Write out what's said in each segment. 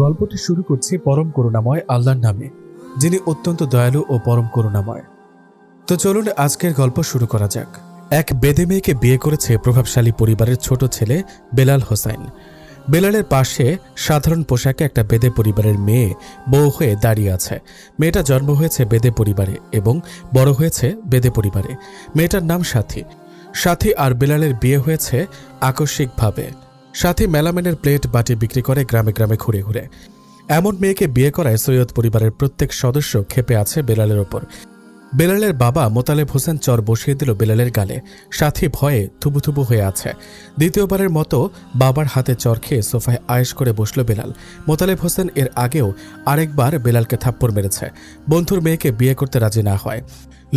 গল্পটি শুরু করছি পরম করুণাময় আল্লাহর নামে, যিনি অত্যন্ত দয়ালু ও পরম করুণাময়। তো চলুন আজকের গল্প শুরু করা যাক। এক বেদে মেয়েকে বিয়ে করেছে প্রভাবশালী পরিবারের ছোট ছেলে বেলাল হোসাইন। বেলালের পাশে সাধারণ পোশাকে একটা বেদে পরিবারের মেয়ে বউ হয়ে দাঁড়িয়ে আছে। মেয়েটা জন্ম হয়েছে বেদে পরিবারে এবং বড় হয়েছে বেদে পরিবারে। মেয়েটার নাম সাথী। সাথী আর বেলালের বিয়ে হয়েছে আকস্মিকভাবে। সাথী মেলামেনের প্লেট বাটি বিক্রি করে গ্রামে গ্রামে ঘুরে ঘুরে। এমন মেয়েকে বিয়ে করায় সৈয়দ পরিবারের প্রত্যেক সদস্য ক্ষেপে আছে বেলালের ওপর। বেলালের বাবা মোতালেব হোসেন চর বসিয়ে দিল বেলালের গালে। সাথী ভয়ে থুবুথুবু হয়ে আছে। দ্বিতীয়বারের মতো বাবার হাতে চর খেয়ে সোফায় আয়েশ করে বসল বেলাল। মোতালেব হোসেন এর আগেও আরেকবার বেলালকে থাপ্পড় মেরেছে। বন্ধুর মেয়েকে বিয়ে করতে রাজি না হয়।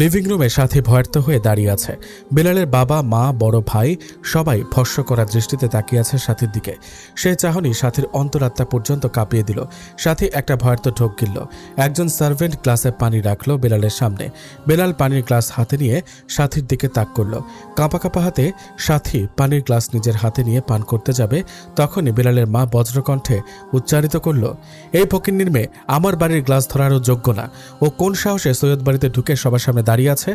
লিভিং রুমে সাথী ভয়ার্ত হয়ে দাঁড়িয়ে আছে। বেলালের বাবা, মা, বড় ভাই সবাই ভস্য করা দৃষ্টিতে তাকিয়ে আছে সাথীর দিকে। সে চাহনি সাথীর অন্তরাত্মা পর্যন্ত কাঁপিয়ে দিল। সাথী একটা ভয়ার্ত ঢোক গিলল। একজন সার্ভেন্ট গ্লাসে পানি রাখলো বেলালের সামনে। বেলাল পানির গ্লাস হাতে নিয়ে সাথীর দিকে তাক করল। কাঁপা কাঁপা হাতে সাথী পানির গ্লাস নিজের হাতে নিয়ে পান করতে যাবে, তখনই বেলালের মা বজ্রকণ্ঠে উচ্চারিত করল, এই ফকিন্নির মেয়ে আমার বাড়ির গ্লাস ধরারও যোগ্য না। ও কোন সাহসে সৈয়দ বাড়িতে ঢুকে সবার সামনে দাঁড়িয়ে আছে?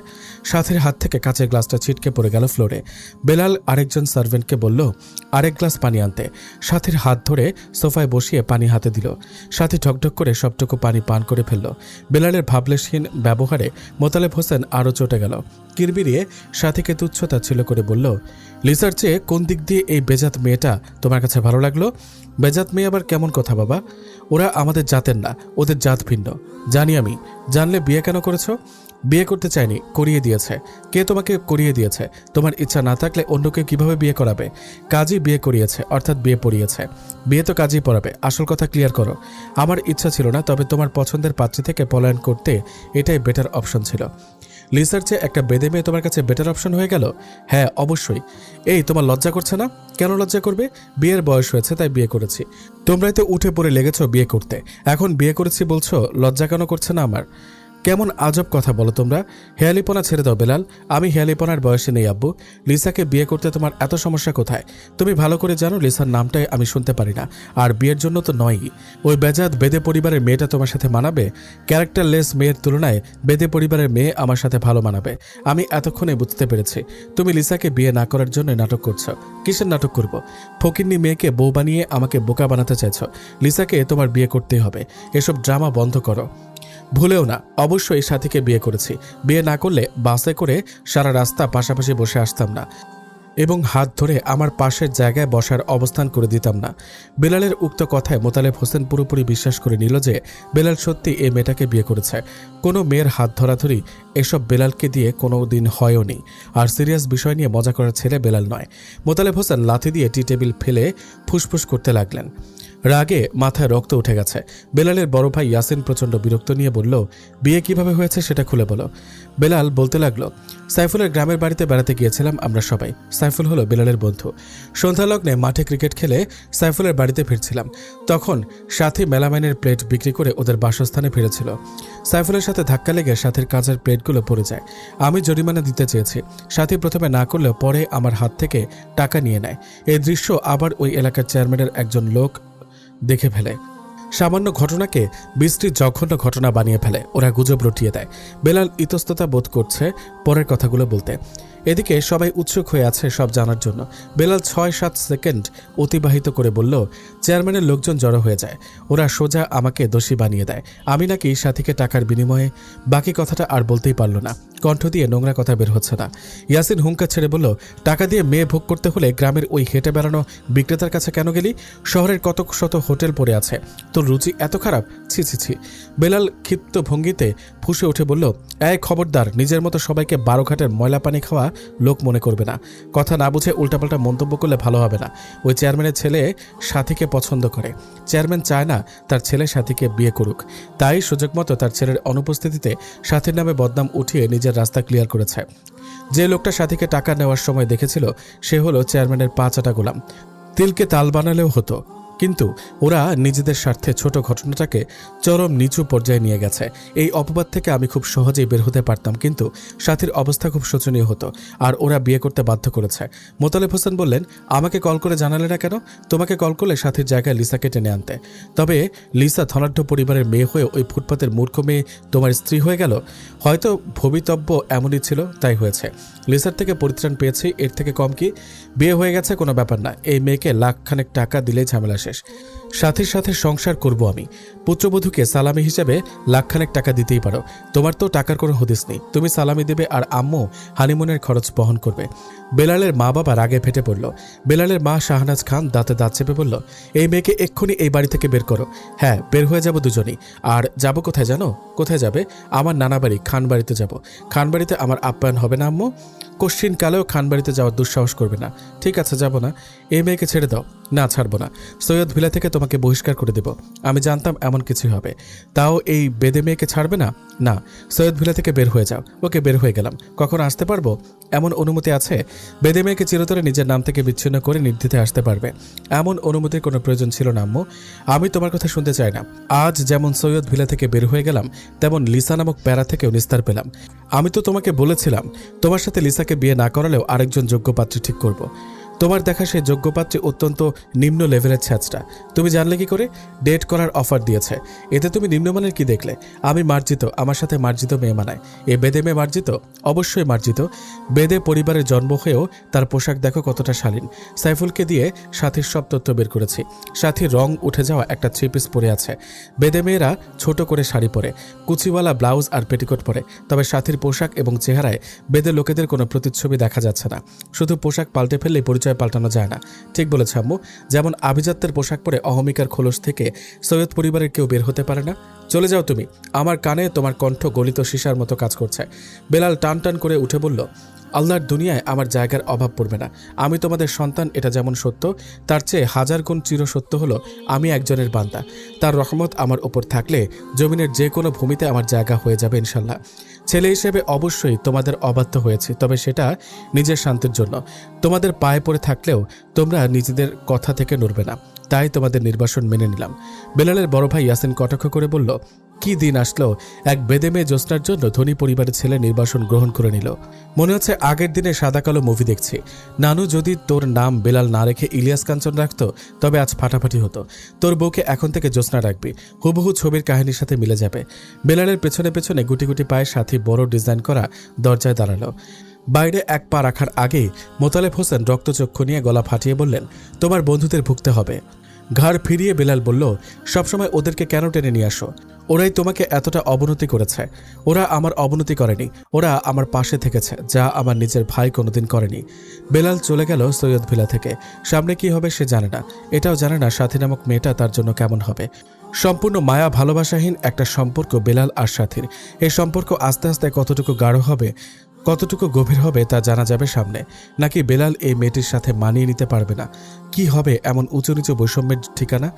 সাথীর হাত থেকে কাঁচের গ্লাসটা ছিটকে পড়ে গেল ফ্লোরে। বেলাল আরেকজন সার্ভেন্টকে বলল আরেক গ্লাস পানি আনতে। সাথীর হাত ধরে সোফায় বসিয়ে পানি হাতে দিল। সাথী ঢকঢক করে সবটুকু পানি পান করে ফেলল। বেলালের ভাবলেশহীন ব্যবহারে মোতালেব হোসেন আরও চটে গেল। কিরবিরিয়ে সাথীকে তুচ্ছতা ছিল করে বলল, লিসার চেয়ে কোন দিক দিয়ে এই বেজাত মেয়েটা তোমার কাছে ভালো লাগলো? বেজাত মেয়ে আবার কেমন কথা বাবা? ওরা আমাদের জাতের না, ওদের জাত ভিন্ন। জানি আমি। জানলে বিয়ে কেন করেছো? বিয়ে করতে চাইনি, করিয়ে দিয়েছে। কে তোমাকে করিয়ে দিয়েছে? তোমার ইচ্ছা না থাকলে অন্যকে কিভাবে বিয়ে করাবে? কাজী বিয়ে করিয়েছে, অর্থাৎ বিয়ে পড়িয়েছে। বিয়ে তো কাজী পড়াবে। আসল কথা ক্লিয়ার করো। আমার ইচ্ছা ছিল না, তবে তোমার পছন্দের পাত্রী থেকে পলায়ন করতে এটাই বেটার অপশন ছিল। লিসার চেয়ে একটা বেদে মেয়ে তোমার কাছে বেটার অপশন হয়ে গেল? হ্যাঁ, অবশ্যই। এই তোমার লজ্জা করছে না? কেন লজ্জা করবে? বিয়ের বয়স হয়েছে তাই বিয়ে করেছি। তোমরাই তো উঠে পড়ে লেগেছো বিয়ে করতে। এখন বিয়ে করেছি বলছো লজ্জা কেন করছে না আমার? কেমন আজব কথা বলো তোমরা। হেয়ালিপনা ছেড়ে দাও বেলাল। আমি হেয়ালিপনার বয়সে নেই আব্বু। লিসাকে বিয়ে করতে তোমার এত সমস্যা কোথায়? তুমি ভালো করে জানো লিসার নামটাই আমি শুনতে পারি না, আর বিয়ের জন্য তো নয়ই। ওই বেজাত বেদে পরিবারের মেয়েটা তোমার সাথে মানাবে? ক্যারেক্টারলেস মেয়ের তুলনায় বেদে পরিবারের মেয়ে আমার সাথে ভালো মানাবে। আমি এতক্ষণে বুঝতে পেরেছি তুমি লিসাকে বিয়ে না করার জন্য নাটক করছো। কিসের নাটক করব? ফকিন্নি মেয়েকে বউ বানিয়ে আমাকে বোকা বানাতে চাইছ। লিসাকে তোমার বিয়ে করতেই হবে। এসব ড্রামা বন্ধ করো। ভুলেও না, অবশ্যই সাথীকে বিয়ে করেছি। বিয়ে না করলে বাসে করে সারা রাস্তা পাশাপাশি বসে আসতাম না এবং হাত ধরে আমার পাশের জায়গায় বসার অবস্থান করে দিতাম না। বেলালের উক্ত কথায় মোতালেব হোসেন পুরোপুরি বিশ্বাস করে নিল যে বেলাল সত্যি এই মেয়েটাকে বিয়ে করেছে। কোনো মেয়ের হাত ধরাধরি এসব বেলালকে দিয়ে কোনো দিন হয়ও নি। আর সিরিয়াস বিষয় নিয়ে মজা করার ছেলে বেলাল নয়। মোতালেব হোসেন লাথি দিয়ে টি টেবিল ফেলে ফুসফুস করতে লাগলেন। রাগে মাথায় রক্ত উঠে গেছে। বেলালের বড় ভাই ইয়াসিন প্রচণ্ড বিরক্ত নিয়ে বলল, বিয়ে কিভাবে হয়েছে সেটা খুলে বলো। বেলাল বলতে লাগলো, সাইফুলের গ্রামের বাড়িতে বেড়াতে গিয়েছিলাম আমরা সবাই। সাইফুল হলো বেলালের বন্ধু। সন্ধ্যা লগ্নে মাঠে ক্রিকেট খেলে সাইফুলের বাড়িতে ফিরছিলাম। তখন সাথী মেলামাইনের প্লেট বিক্রি করে ওদের বাসস্থানে ফিরেছিল। সাইফুলের সাথে ধাক্কা লেগে সাথীর কাজের প্লেটগুলো পড়ে যায়। আমি জরিমানা দিতে চেয়েছি। সাথী প্রথমে না করলেও পরে আমার হাত থেকে টাকা নিয়ে নেয়। এই দৃশ্য আবার ওই এলাকার চেয়ারম্যানের একজন লোক দেখে ফেলে। সামান্য ঘটনাকে বৃষ্টি জঘন্য ঘটনা বানিয়ে ফেলে। ওরা গুজব রটিয়ে দেয়। বেলাল ইতস্ততা বোধ করছে পরের কথাগুলো বলতে। এদিকে সবাই উৎসুক হয়ে আছে সব জানার জন্য। বেলাল ৬-৭ সেকেন্ড অতিবাহিত করে বলল, চেয়ারম্যানের লোকজন জড়ো হয়ে যায়। ওরা সোজা আমাকে দোষী বানিয়ে দেয়। আমি নাকি সাথীকে টাকার বিনিময়ে। বাকি কথাটা আর বলতেই পারল না। কণ্ঠ দিয়ে নোংরা কথা বের হচ্ছে না। ইয়াসিন হুঙ্কা ছেড়ে বলল, টাকা দিয়ে মেয়ে ভোগ করতে হলে গ্রামের ওই হেঁটে বেড়ানো বিক্রেতার কাছে কেন গেলি? শহরের কত শত হোটেল পড়ে আছে। তোর রুচি এত খারাপ? ছি ছি ছি। বেলাল ক্ষিপ্ত ভঙ্গিতে ফুঁসে উঠে বলল, এই খবরদার, নিজের মতো সবাইকে 12 ঘাটের ময়লা পানি খাওয়া লোক মনে করবে না। কথা না বুঝে উল্টাপাল্টা মন্তব্য করলে ভালো হবে না। ওই চেয়ারম্যানের ছেলে সাথীকে পছন্দ করে। চেয়ারম্যান চায় না তার ছেলে সাথীকে বিয়ে করুক। তাই সুযোগ মতো তার ছেলের অনুপস্থিতিতে সাথীর নামে বদনাম উঠিয়ে নিজের রাস্তা ক্লিয়ার করেছে। যে লোকটা সাথীকে টাকা নেওয়ার সময় দেখেছিল সে হলো চেয়ারম্যানের 5 আটা গোলাম। তিলকে তাল বানালেও হতো, কিন্তু ওরা নিজেদের স্বার্থে ছোট ঘটনাটাকে চরম নিচু পর্যায়ে নিয়ে গেছে। এই অপবাদ থেকে আমি খুব সহজেই বের হতে পারতাম, কিন্তু সাথীর অবস্থা খুব শোচনীয় হতো, আর ওরা বিয়ে করতে বাধ্য করেছে। মোতালেব হোসেন বললেন, আমাকে কল করে জানালে না কেন? তোমাকে কল করলে সাথীর জায়গায় লিসাকে টেনে আনতে। তবে লিসা ধনাঢ্য পরিবারের মেয়ে হয়ে ওই ফুটপাতের মূর্খ মেয়ে তোমার স্ত্রী হয়ে গেল। হয়তো ভবিতব্য এমনই ছিল, তাই হয়েছে। লিসার থেকে পরিত্রাণ পেয়েছি, এর থেকে কম কি? বিয়ে হয়ে গেছে, কোনো ব্যাপার না। এই মেয়েকে লাখখানেক টাকা দিলেই ঝামেলা শেষ। সাথীর সাথে সংসার করব আমি। পুত্রবধূকে সালামি হিসেবে লাখখানেক টাকা দিতেই পারো। তোমার তো টাকার কোনো হদিস নেই। তুমি সালামি দেবে আর আম্মু হানিমুনের খরচ বহন করবে। বেলালের মা বাবা রাগে ফেটে পড়ল। বেলালের মা শাহনাজ খান দাঁতে দাঁত চেপে বলল, এই মেয়েকে এক্ষুনি এই বাড়ি থেকে বের করো। হ্যাঁ, বের হয়ে যাব দুজনেই। আর যাব কোথায় জানো? কোথায় যাবে? আমার নানা বাড়ি খানবাড়িতে যাব। খানবাড়িতে আমার আপ্যায়ন হবে না আম্মু? কোশ্চিন কালেও খানবাড়িতে যাওয়ার দুঃসাহস করবে না। ঠিক আছে, যাব না। এই মেয়েকে ছেড়ে দাও। না, ছাড়বো না। সৈয়দ ভিলা থেকে তোমাকে বহিষ্কার করে দেব। আমি জানতাম এমন কিছু হবে। তাও এই বেদে মেয়েকে ছাড়বে না? না, সৈয়দ ভিলা থেকে বের হয়ে যাও। ওকে, বের হয়ে গেলাম। কখন আসতে পারবো? এমন অনুমতি আছে? বেদে মেয়েকে চিরতরে নিজের নাম থেকে বিচ্ছিন্ন করে নির্দ্বিধে আসতে পারবে। এমন অনুমতির কোনো প্রয়োজন ছিল না আম্মু। আমি তোমার কথা শুনতে চাই না। আজ যেমন সৈয়দ ভিলা থেকে বের হয়ে গেলাম, তেমন লিসা নামক প্যারা থেকেও নিস্তার পেলাম। আমি তো তোমাকে বলেছিলাম, তোমার সাথে লিসাকে বিয়ে না করালেও আরেকজন যোগ্য পাত্রী ঠিক করব। তোমার দেখা সেই যোগ্য পাত্রী অত্যন্ত নিম্ন লেভেলের ছ্যাঁচটা। তুমি জানলে কি করে? ডেট করার অফার দিয়েছে। এতে তুমি নিম্নমানের কি দেখলে? আমি মার্জিত, আমার সাথে মার্জিত মেয়ে মানায়। এ বেদে মেয়ে মার্জিত? অবশ্যই মার্জিত। বেদে পরিবারের জন্ম হয়েও তার পোশাক দেখো কতটা শালীন। সাইফুলকে দিয়ে সাথীর সব তথ্য বের করেছি। সাথীর রং উঠে যাওয়া একটা থ্রি পিস পরে আছে। বেদে মেয়েরা ছোট করে শাড়ি পরে, কুচিওয়ালা ব্লাউজ আর পেটিকোট পরে। তবে সাথীর পোশাক এবং চেহারায় বেদে লোকেদের কোনো প্রতিচ্ছবি দেখা যাচ্ছে না। শুধু পোশাক পাল্টে ফেললে পরিচয় পাল্টানো যায় না। ঠিক বলেছ আম্মু। যেমন আভিজাত্যের পোশাক পরে অহমিকার খোলস থেকে সৈয়দ পরিবারের কেউ বের হতে পারে না। চলে যাও তুমি। আমার কানে তোমার কণ্ঠ গলিত সীসার মতো কাজ করছে। বেলাল টান টান করে উঠে বলল, আল্লাহর দুনিয়ায় আমার জায়গার অভাব পড়বে না। আমি তোমাদের সন্তান, এটা যেমন সত্য, তার চেয়ে হাজার গুণ চিরসত্য হলো আমি একজনের বান্দা। তার রহমত আমার ওপর থাকলে জমিনের যে কোনো ভূমিতে আমার জায়গা হয়ে যাবে ইনশাল্লাহ। ছেলে হিসেবে অবশ্যই তোমাদের অবাধ্য হয়েছি, তবে সেটা নিজের শান্তির জন্য। তোমাদের পায়ে পড়ে থাকলেও তোমরা নিজেদের কথা থেকে নড়বে না, তাই তোমাদের নির্বাসন মেনে নিলাম। বেলালের বড় ভাই ইয়াসিন কটাক্ষ করে বলল, কি দিন আসলো! এক বেদে মেয়ে জ্যোৎস্নার জন্য ধনী পরিবারের ছেলে নির্বাসন গ্রহণ করে নিল। মনে হচ্ছে আগের দিনে সাদা কালো মুভি দেখছি। নানু যদি তোর নাম বেলাল না রেখে ইলিয়াস কাঞ্চন রাখতো, তবে আজ ফাটাফাটি হতো। তোর বউকে এখন থেকে জ্যোৎস্না রাখবি, হুবহু ছবির কাহিনীর সাথে মিলে যাবে। বেলালের পেছনে পেছনে গুটি গুটি পায়ে সাথী বড় ডিজাইন করা দরজায় দাঁড়ালো। বাইরে এক পা রাখার আগেই মোতালেব হোসেন রক্তচক্ষু নিয়ে গলা ফাটিয়ে বললেন, তোমার বন্ধুদের ভুগতে হবে। ঘাড় ফিরিয়ে বেলাল বলল, সবসময় ওদেরকে কেন টেনে নিয়ে আসো? ওরাই তোমাকে এতটা অবনতি করেছে। ওরা আমার অবনতি করেনি, ওরা আমার পাশে থেকেছে, যা আমার নিজের ভাই কোনোদিন করেনি। বেলাল চলে গেল সৈয়দ ভিলা থেকে। সামনে কি হবে সে জানে না, এটাও জানে না সাথী নামক মেয়েটা তার জন্য কেমন হবে। সম্পূর্ণ মায়া ভালোবাসাহীন একটা সম্পর্ক বেলাল আর সাথীর। এই সম্পর্ক আস্তে আস্তে কতটুকু গাঢ় হবে, কতটুকু গভীর হবে তা জানা যাবে সামনে। নাকি বেলাল এই মেয়েটির সাথে মানিয়ে নিতে পারবে না? কি হবে এমন উঁচু নিচু বৈষম্যের ঠিকানা?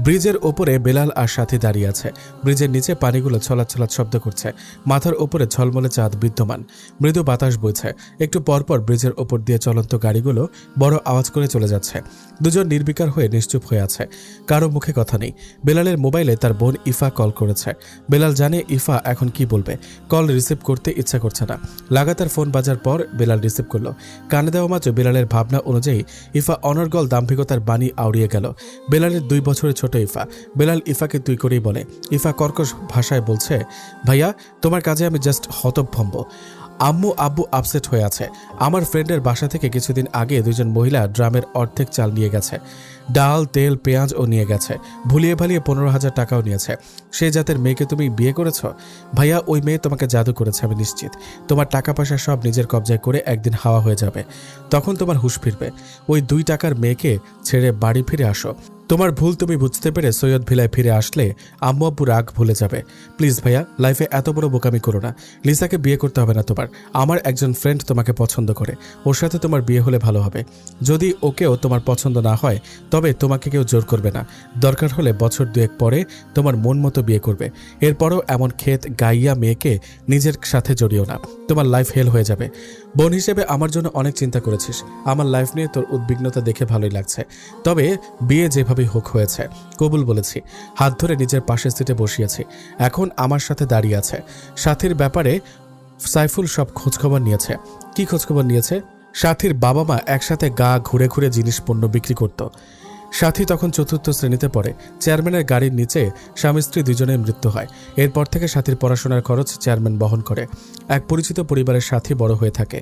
ব্রিজের ওপরে বেলাল আর সাথী দাঁড়িয়ে আছে। ব্রিজের নিচে পানিগুলো ছলাৎ ছলাৎ শব্দ করছে। মাথার ওপরে ঝলমলে চাঁদ বিদ্যমান। মৃদু বাতাস বইছে। একটু পরপর ব্রিজের ওপর দিয়ে চলন্ত গাড়িগুলো বড় আওয়াজ করে চলে যাচ্ছে। দুজন নির্বিকার হয়ে নিশ্চুপ হয়ে আছে। কারো মুখে কথা নেই। বেলালের মোবাইলে তার বোন ইফা কল করেছে। বেলাল জানে ইফা এখন কি বলবে। কল রিসিভ করতে ইচ্ছা করছে না। লাগাতার ফোন বাজার পর বেলাল রিসিভ করলো। কানে দেওয়া মাত্র বেলালের ভাবনা অনুযায়ী ইফা অনর্গল দাম্ভিকতার বাণী আউড়িয়ে গেল। বেলালের 2 বছরের ছোট ইফা। বেলাল ইফাকে তুই করেই বলে। ইফা কর্কশ ভাষায় বলছে, ভাইয়া তোমার কাজে আমি জাস্ট হতভম্ব। আম্মু আব্বু আপসেট হয়ে আছে। আমার ফ্রেন্ডের বাসা থেকে কিছুদিন আগে 2 জন মহিলা ড্রামের অর্ধেক চাল নিয়ে গেছে। ডাল তেল পেঁয়াজও নিয়ে গেছে। ভুলিয়ে ভালিয়ে 15,000 টাকাও নিয়েছে। সেই জাতের মেয়েকে তুমি বিয়ে করেছ? ভাইয়া ওই মেয়ে তোমাকে জাদু করেছে, আমি নিশ্চিত। তোমার টাকা পয়সা সব নিজের কবজায় করে একদিন হাওয়া হয়ে যাবে। তখন তোমার হুঁশ ফিরবে। ওই 2 টাকার মেয়েকে ছেড়ে বাড়ি ফিরে আসো। তোমার ভুল তুমি বুঝতে পেরে সৈয়দ ভিলায় ফিরে আসলে আম্মু আব্বু রাগ ভুলে যাবে। প্লিজ ভাইয়া, লাইফে এত বড় বোকামি করো না। লিসাকে বিয়ে করতে হবে না তোমার। আমার একজন ফ্রেন্ড তোমাকে পছন্দ করে, ওর সাথে তোমার বিয়ে হলে ভালো হবে। যদি ওকেও তোমার পছন্দ না হয় তবে তোমাকে কেউ জোর করবে না। দরকার হলে বছর 2 পরে তোমার মন মতো বিয়ে করবে। এরপরও এমন ক্ষেত গাইয়া মেয়েকে নিজের সাথে জড়িও না, তোমার লাইফ হেল হয়ে যাবে। বোন হিসেবে আমার জন্য অনেক চিন্তা করেছিস। আমার লাইফ নিয়ে তোর উদ্বিগ্নতা দেখে ভালোই লাগছে। তবে বিয়ে যেভাবে যেভাবেই হোক হয়েছে, কবুল বলেছি। হাত ধরে নিজের পাশের সিটে বসিয়েছি। এখন আমার সাথে দাঁড়িয়ে আছে। সাথীর ব্যাপারে সাইফুল সব খোঁজখবর নিয়েছে। কি খোঁজখবর নিয়েছে? সাথীর বাবা মা একসাথে গা ঘুরে ঘুরে জিনিস পণ্য বিক্রি করত। সাথী তখন 4র্থ শ্রেণীতে পড়ে। চেয়ারম্যানের গাড়ির নিচে স্বামী স্ত্রী দুজনের মৃত্যু হয়। এরপর থেকে সাথীর পড়াশোনার খরচ চেয়ারম্যান বহন করে। এক পরিচিত পরিবারের সাথী বড় হয়ে থাকে।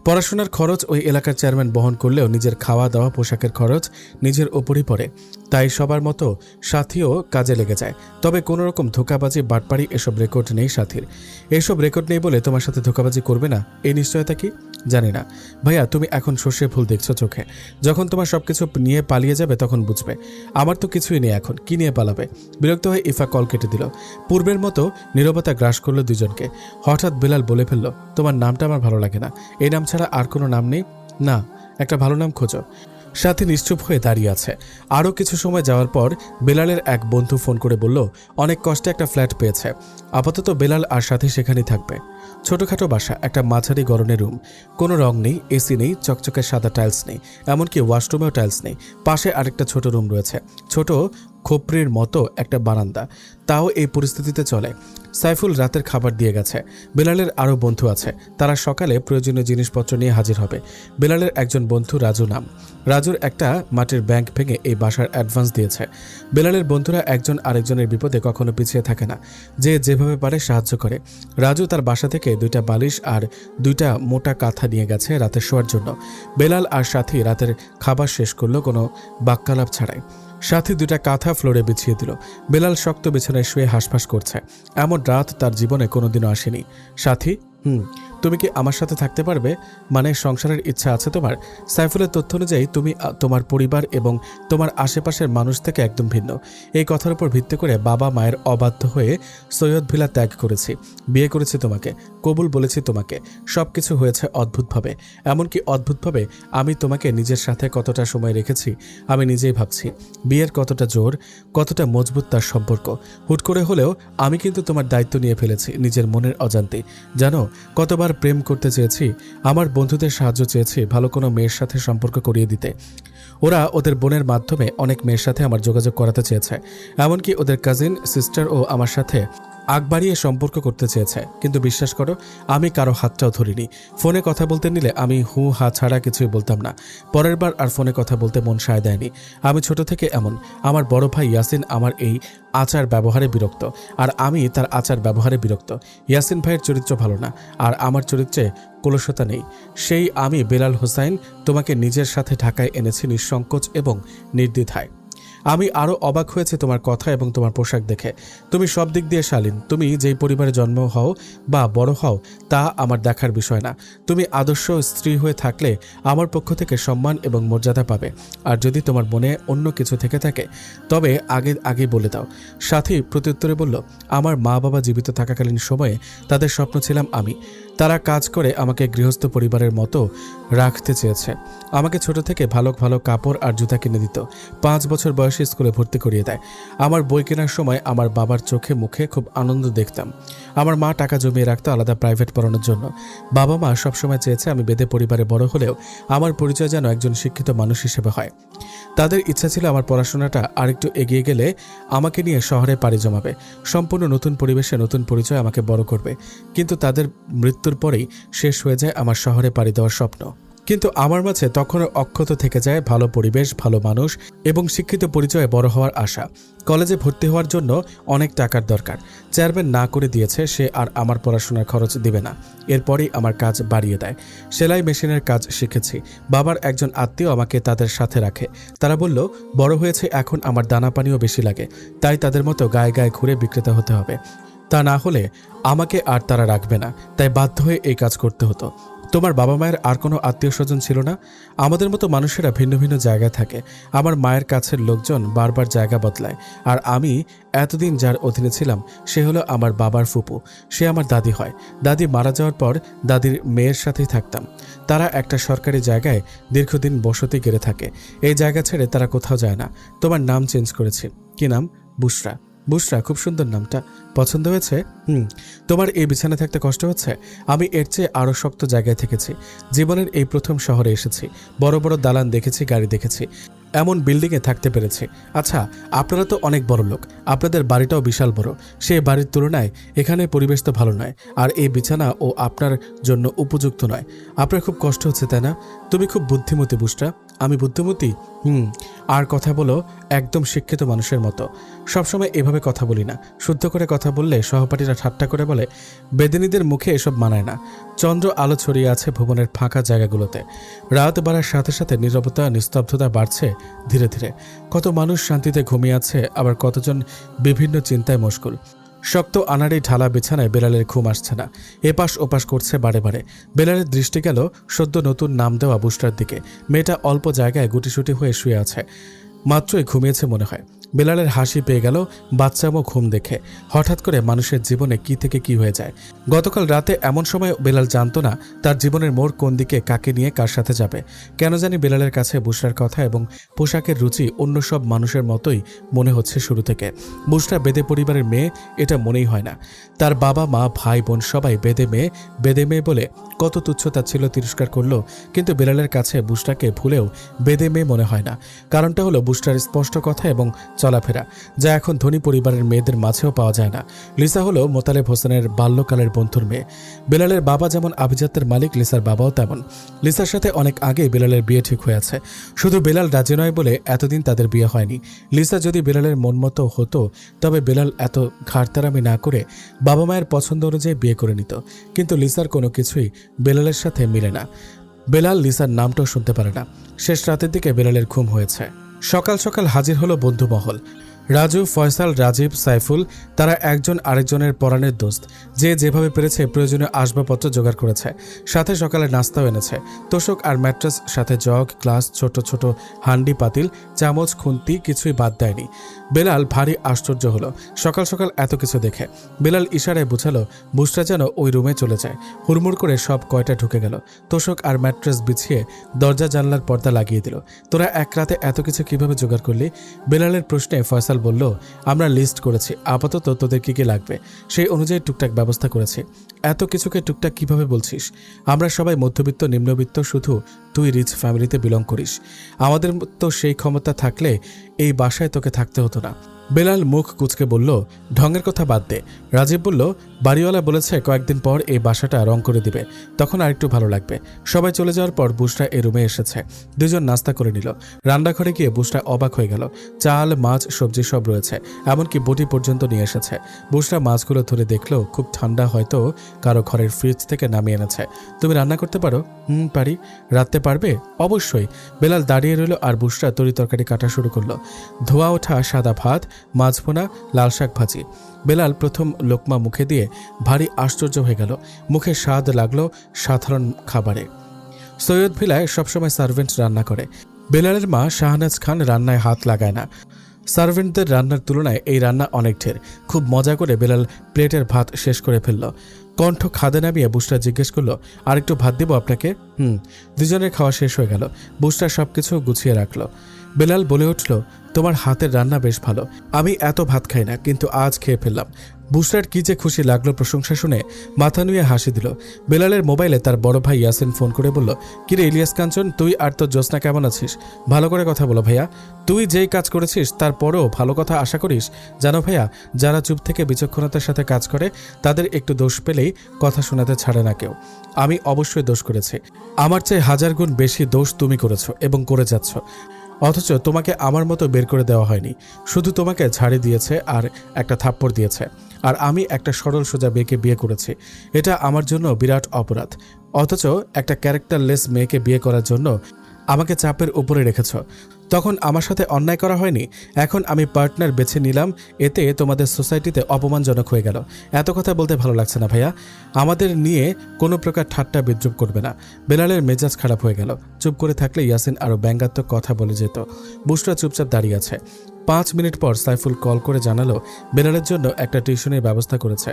পড়াশোনার খরচ ওই এলাকার চেয়ারম্যান বহন করলেও নিজের খাওয়া দাওয়া পোশাকের খরচ নিজের ওপরই পড়ে। তাই সবার মতো সাথীও কাজে লেগে যায়। তবে কোনো রকম ধোঁকাবাজি বাটপাড়ি এসব রেকর্ড নেই সাথীর। এসব রেকর্ড নেই বলে তোমার সাথে ধোঁকাবাজি করবে না এই নিশ্চয়তা কি? জানি না ভাইয়া, তুমি এখন সর্ষে ফুল দেখছো চোখে। যখন তোমার সবকিছু নিয়ে পালিয়ে যাবে তখন বুঝবে। আমার তো কিছুই নেই এখন, কি নিয়ে পালাবে? বিরক্ত হয়ে ইফা কল কেটে দিল। পূর্বের মতো নীরবতা গ্রাস করলো দুজনকে। হঠাৎ বেলাল বলে ফেলল, তোমার নামটা আমার ভালো লাগে না। এই নাম ছাড়া আর কোনো নাম নেই? না, একটা ভালো নাম খোঁজো। সাথী নিশ্চুপ হয়ে দাঁড়িয়ে আছে। আরও কিছু সময় যাওয়ার পর বেলালের এক বন্ধু ফোন করে বলল, অনেক কষ্টে একটা ফ্ল্যাট পেয়েছে। আপাতত বেলাল আর সাথী সেখানেই থাকবে। ছোটখাটো বাসা, একটা মাঝারি গড়নের রুম। কোনো রং নেই, এসি নেই, চকচকে সাদা টাইলস নেই, এমনকি ওয়াশরুমেও টাইলস নেই। পাশে আরেকটা ছোট রুম রয়েছে, ছোট খোপড়ির মতো একটা বারান্দা। তাও এই পরিস্থিতিতে চলে। সাইফুল রাতের খাবার দিয়ে গেছে। বেলালের আরও বন্ধু আছে, তারা সকালে প্রয়োজনীয় জিনিসপত্র নিয়ে হাজির হবে। বেলালের একজন বন্ধু রাজু নাম। রাজুর একটা মাটির ব্যাংক ভেঙে এই বাসার অ্যাডভান্স দিয়েছে। বেলালের বন্ধুরা একজন আরেকজনের বিপদে কখনো পিছিয়ে থাকে না, যে যেভাবে পারে সাহায্য করে। রাজু তার বাসা থেকে 2টা বালিশ আর 2টা মোটা কাঁথা নিয়ে গেছে রাতে শোয়ার জন্য। বেলাল আর সাথী রাতের খাবার শেষ করলো কোনো বাক্যালাপ ছাড়াই। সাথী 2টা কাঁথা ফ্লোরে বিছিয়ে দিল। বেলাল শক্ত বিছানায় শুয়ে হাঁসফাঁস করছে। এমন রাত তার জীবনে কোনোদিনও আসেনি। সাথী, তুমি কি আমার সাথে থাকতে পারবে? মানে সংসারের ইচ্ছা আছে তোমার? সাইফুলের তথ্য অনুযায়ী তুমি তোমার পরিবার এবং তোমার আশেপাশের মানুষ থেকে একদম ভিন্ন। এই কথার উপর ভিত্তি করে বাবা মায়ের অবাধ্য হয়ে সৈয়দ ভিলা ত্যাগ করেছি, বিয়ে করেছি তোমাকে, কবুল বলেছি তোমাকে। সব কিছু হয়েছে অদ্ভুতভাবে। এমনকি অদ্ভুতভাবে আমি তোমাকে নিজের সাথে কতটা সময় রেখেছি আমি নিজেই ভাবছি। বিয়ের কতটা জোর, কতটা মজবুত তার সম্পর্ক। হুট করে হলেও আমি কিন্তু তোমার দায়িত্ব নিয়ে ফেলেছি নিজের মনের অজান্তে। জানো, কতবার প্রেম করতে চেয়েছি, আমার বন্ধুদের সাহায্য চেয়েছি ভালো কোনো মেয়ের সাথে সম্পর্ক করিয়ে দিতে। ওরা ওদের বোনের মাধ্যমে অনেক মেয়ের সাথে আমার যোগাযোগ করাতে চেয়েছে। এমনকি ওদের কাজিন সিস্টার ও আমার সাথে আগ বাড়িয়ে সম্পর্ক করতে চেয়েছে। কিন্তু বিশ্বাস করো, আমি কারো হাতটাও ধরিনি। ফোনে কথা বলতে নিলে আমি হু হা ছাড়া কিছুই বলতাম না। পরের বার আর ফোনে কথা বলতে মন সায় দেয়নি। আমি ছোট থেকে এমন। আমার বড় ভাই ইয়াসিন আমার এই আচার ব্যবহারে বিরক্ত, আর আমি তার আচার ব্যবহারে বিরক্ত। ইয়াসিন ভাইয়ের চরিত্র ভালো না, আর আমার চরিত্রে কলুষতা নেই। সেই আমি বেলাল হোসাইন তোমাকে নিজের সাথে ঢাকায় এনেছি নিঃসংকোচ এবং নির্দ্বিধায়। আমি আরও অবাক হয়েছে তোমার কথা এবং তোমার পোশাক দেখে। তুমি সব দিক দিয়ে শালীন। তুমি যেই পরিবারে জন্ম হও বা বড় হও তা আমার দেখার বিষয় না। তুমি আদর্শ স্ত্রী হয়ে থাকলে আমার পক্ষ থেকে সম্মান এবং মর্যাদা পাবে। আর যদি তোমার মনে অন্য কিছু থেকে থাকে তবে আগে বলে দাও। সাথী প্রত্যুত্তরে বলল, আমার মা বাবা জীবিত থাকাকালীন সময়ে তাদের স্বপ্ন ছিলাম আমি। তারা কাজ করে আমাকে গৃহস্থ পরিবারের মতো রাখতে চেয়েছে। আমাকে ছোট থেকে ভালো ভালো কাপড় আর জুতা কিনে দিত। 5 বছর বয়সে স্কুলে ভর্তি করিয়ে দেয়। আমার বই কেনার সময় আমার বাবার চোখে মুখে খুব আনন্দ দেখতাম। আমার মা টাকা জমিয়ে রাখতো আলাদা প্রাইভেট পড়ানোর জন্য। বাবা মা সবসময় চেয়েছে আমি বেদে পরিবারে বড় হলেও আমার পরিচয় যেন একজন শিক্ষিত মানুষ হিসেবে হয়। তাদের ইচ্ছা ছিল আমার পড়াশোনাটা আরেকটু এগিয়ে গেলে আমাকে নিয়ে শহরে পাড়ি জমাবে। সম্পূর্ণ নতুন পরিবেশে নতুন পরিচয় আমাকে বড় করবে। কিন্তু তাদের মৃত্যুর পরেই শেষ হয়ে যায় আমার শহরে পাড়ি দেওয়ার স্বপ্ন। কিন্তু আমার মাঝে তখনও অক্ষত থেকে যায় ভালো পরিবেশ, ভালো মানুষ এবং শিক্ষিত পরিচয়ে বড় হওয়ার আশা। কলেজে ভর্তি হওয়ার জন্য অনেক টাকার দরকার। চেয়ারম্যান না করে দিয়েছে, সে আর আমার পড়াশোনার খরচ দিবে না। এরপরেই আমার কাজ বাড়িয়ে দেয়। সেলাই মেশিনের কাজ শিখেছি। বাবার একজন আত্মীয় আমাকে তাদের সাথে রাখে। তারা বলল, বড় হয়েছে এখন আমার দানা পানিও বেশি লাগে, তাই তাদের মতো গায়ে গায়ে ঘুরে বিক্রেতা হতে হবে। তা না হলে আমাকে আর তারা রাখবে না, তাই বাধ্য হয়ে এই কাজ করতে হতো। তোমার বাবা মায়ের আর কোনো আত্মীয় স্বজন ছিল না? আমাদের মতো মানুষেরা ভিন্ন ভিন্ন জায়গায় থাকে। আমার মায়ের কাছের লোকজন বারবার জায়গা বদলায়, আর আমি এতদিন যার অধীনে ছিলাম সে হলো আমার বাবার ফুপু। সে আমার দাদি হয়। দাদি মারা যাওয়ার পর দাদির মেয়ের সাথেই থাকতাম। তারা একটা সরকারি জায়গায় দীর্ঘদিন বসতি গেড়ে থাকে। এই জায়গা ছেড়ে তারা কোথাও যায় না। তোমার নাম চেঞ্জ করেছি। কি নাম? বুশরা। বুশরা, খুব সুন্দর নামটা। পছন্দ হয়েছে? তোমার এই বিছানায় থাকতে কষ্ট হচ্ছে? আমি এর চেয়ে আরও শক্ত জায়গায় থেকেছি। জীবনের এই প্রথম শহরে এসেছি। বড় বড় দালান দেখেছি, গাড়ি দেখেছি। এমন বিল্ডিংয়ে থাকতে পেরেছি। আচ্ছা, আপনারা তো অনেক বড় লোক, আপনাদের বাড়িটাও বিশাল বড়, সেই বাড়ির তুলনায় এখানে পরিবেশ তো ভালো নয়, আর এই বিছানা ও আপনার জন্য উপযুক্ত নয়। আপনার খুব কষ্ট হচ্ছে তাই না? তুমি খুব বুদ্ধিমতী বুসরা। আমি বুদ্ধিমতী? আর কথা বলো একদম শিক্ষিত মানুষের মতো। সবসময় এভাবে কথা বলি না। শুদ্ধ করে কথা বললে সহপাঠীরা ঠাট্টা করে বলে বেদিনীদের মুখে এসব মানায় না। চন্দ্র আলো ছড়িয়ে আছে ভুবনের ফাঁকা জায়গাগুলোতে। রাত বাড়ার সাথে সাথে নীরবতা নিস্তব্ধতা বাড়ছে ধীরে ধীরে। কত মানুষ শান্তিতে ঘুমিয়ে আছে, আবার কতজন বিভিন্ন চিন্তায় মশগুল। শক্ত আনাড়ি ঢালা বিছানায় বেলালের ঘুম আসছে না। এপাশ ওপাশ করছে বারে বারে। বেলালের দৃষ্টি গেল সদ্য নতুন নাম দেওয়া বুসরার দিকে। মেয়েটা অল্প জায়গায় গুটিসুটি হয়ে শুয়ে আছে, মাত্রই ঘুমিয়েছে মনে হয়। বেলালের হাসি পেয়ে গেল বাচ্চামো ঘুম দেখে। হঠাৎ করে মানুষের জীবনে কি থেকে কি হয়ে যায়। গতকাল রাতে এমন সময় বেলাল জানতো না তার জীবনের মোড় কোন দিকে, কাকে নিয়ে কার সাথে যাবে। কেন জানি বেলালের কাছে বুসরার কথা এবং পোশাকের রুচি অন্য সব মানুষের মতোই মনে হচ্ছে শুরু থেকে। বুসরা বেদে পরিবারের মেয়ে, এটা মনেই হয় না। তার বাবা মা ভাই বোন সবাই বেদে মেয়ে বলে কত তুচ্ছতা ছিল তিরস্কার করলো, কিন্তু বেলালের কাছে বুসরাকে ভুলেও বেদে মেয়ে মনে হয় না। কারণটা হলো বুসরার স্পষ্ট কথা এবং চলাফেরা, যা এখন ধনী পরিবারের মেয়েদের মাঝেও পাওয়া যায় না। লিসা হলো মোতালেব হোসেনের বাল্যকালের বন্ধুর মেয়ে। বেলালের বাবা যেমন আভিজাত্যের মালিক, লিসার বাবাও তেমন। লিসার সাথে অনেক আগে বেলালের বিয়ে ঠিক হয়ে আছে, শুধু বেলাল রাজি নয় বলে এতদিন তাদের বিয়ে হয়নি। লিসা যদি বেলালের মন মতো হতো তবে বেলাল এত ঘাড়তারামি না করে বাবা মায়ের পছন্দ অনুযায়ী বিয়ে করে নিত, কিন্তু লিসার কোনো কিছুই বেলালের সাথে মিলে না। বেলাল লিসার নামটাও শুনতে পারে না। শেষ রাতের দিকে বেলালের ঘুম হয়েছে। সকাল সকাল হাজির হলো বন্ধুমহল। রাজু, ফয়সাল, রাজীব, সাইফুল, তারা একজন আরেকজনের পরাণের দোস্ত। যে যেভাবে পেরেছে প্রয়োজনীয় আসবাবপত্র জোগাড় করেছে, সাথে সকালে নাস্তাও এনেছে। তোষক আর ম্যাট্রেস, সাথে জগ, গ্লাস, ছোট ছোট হান্ডি পাতিল, চামচ, খুন্তি, কিছুই বাদ দেয়নি। বেলাল ভারী আশ্চর্য হলো সকাল সকাল এত কিছু দেখে। বেলাল ইশারায় বুঝালো বুসরা যেন ওই রুমে চলে যায়। হুড়মুড় করে সব কয়টা ঢুকে গেল। তোষক আর ম্যাট্রেস বিছিয়ে দরজা জানলার পর্দা লাগিয়ে দিল। তোরা এক রাতে এত কিছু কিভাবে জোগাড় করলি? বেলালের প্রশ্নে ফয়সাল বলল, আমরা লিস্ট করেছি, আপাতত তোদের কি কি লাগবে সেই অনুযায়ী টুকটাক ব্যবস্থা করেছি। এত কিছুকে টুকটাক কিভাবে বলছিস? আমরা সবাই মধ্যবিত্ত নিম্নবিত্ত, শুধু তুই রিচ ফ্যামিলিতে বিলং করিস। আমাদের তো সেই ক্ষমতা থাকলে এই বাসায় তোকে থাকতে হতো না। বেলাল মুখ কুচকে বলল, ঢঙের কথা বাদ দে। রাজীব বলল, বাড়িওয়ালা বলেছে কয়েকদিন পর এই বাসাটা রং করে দিবে, তখন আরেকটু ভালো লাগবে। সবাই চলে যাওয়ার পর বুসরা এই রুমে এসেছে। দুজন নাস্তা করে নিল। রান্নাঘরে গিয়ে বুসরা অবাক হয়ে গেল। চাল, মাছ, সবজি সব রয়েছে, এমনকি বটি পর্যন্ত নিয়ে এসেছে। বুসরা মাছগুলো ধরে দেখলো খুব ঠান্ডা, হয়তো কারো ঘরের ফ্রিজ থেকে নামিয়ে এনেছে। তুমি রান্না করতে পারো? পারি। রাঁধতে পারবে? অবশ্যই। বেলাল দাঁড়িয়ে রইল আর বুসরা তরি তরকারি কাটা শুরু করলো। ধোয়া ওঠা সাদা ভাত, মাছ ভুনা, লাল শাক ভাজি। বেলাল প্রথম লোকমা মুখে দিয়ে ভারী আশ্চর্য হয়ে গেল। মুখে স্বাদ লাগলো সাধারণ খাবারে। সৈয়দ ভিলায় সবসময় সার্ভেন্ট রান্না করে। বেলালের মা শাহনাজ খান রান্নায় হাত লাগায় না। সার্ভেন্টদের রান্নার তুলনায় এই রান্না অনেক ঢের। খুব মজা করে বেলাল প্লেটের ভাত শেষ করে ফেলল। কণ্ঠ খাদে নামিয়ে বুসরা জিজ্ঞেস করলো, আর একটু ভাত দিব আপনাকে? দুজনের খাওয়া শেষ হয়ে গেল। বুসরা সবকিছু গুছিয়ে রাখলো। বেলাল বলে উঠল, তোমার হাতের রান্না বেশ ভালো। আমি এত ভাত খাই না, কিন্তু আজ খেয়ে ফেললাম। বুসরার কি যে খুশি লাগলো প্রশংসা শুনে, মাথা নুয়ে হাসি দিল। বেলালের মোবাইলে তার বড় ভাই ইয়াসিন ফোন করে বলল, কিরে ইলিয়াস কাঞ্চন, তুই আর তোর জ্যোৎস্না কেমন আছিস? ভালো করে কথা বলো ভাইয়া। তুই যেই কাজ করেছিস তারপরও ভালো কথা আশা করিস? জানো ভাইয়া, যারা চুপ থেকে বিচক্ষণতার সাথে কাজ করে তাদের একটু দোষ পেলেই কথা শোনাতে ছাড়ে না কেউ। আমি অবশ্যই দোষ করেছি। আমার চেয়ে 1000 গুণ বেশি দোষ তুমি করেছো এবং করে যাচ্ছ। অথচ তোমাকে আমার মতো বের করে দেওয়া হয়নি, শুধু তোমাকে ঝাড়ি দিয়েছে আর একটা থাপ্পড় দিয়েছে। আর আমি একটা সরল সোজা মেয়েকে বিয়ে করেছি, এটা আমার জন্য বিরাট অপরাধ। অথচ একটা ক্যারেক্টারলেস মেয়েকে বিয়ে করার জন্য আমাকে চাপের উপরে রেখেছ। তখন আমার সাথে অন্যায় করা হয়নি? এখন আমি পার্টনার বেছে নিলাম, এতে তোমাদের সোসাইটিতে অপমানজনক হয়ে গেল। এত কথা বলতে ভালো লাগছে না ভাইয়া। আমাদের নিয়ে কোনো প্রকার ঠাট্টা বিদ্রুপ করবে না। বেলালের মেজাজ খারাপ হয়ে গেল। চুপ করে থাকলে ইয়াসিন আরও ব্যঙ্গাত্মক কথা বলে যেত। বুসরা চুপচাপ দাঁড়িয়ে আছে। 5 মিনিট পর সাইফুল কল করে জানালো বেলালের জন্য একটা টিউশনের ব্যবস্থা করেছে।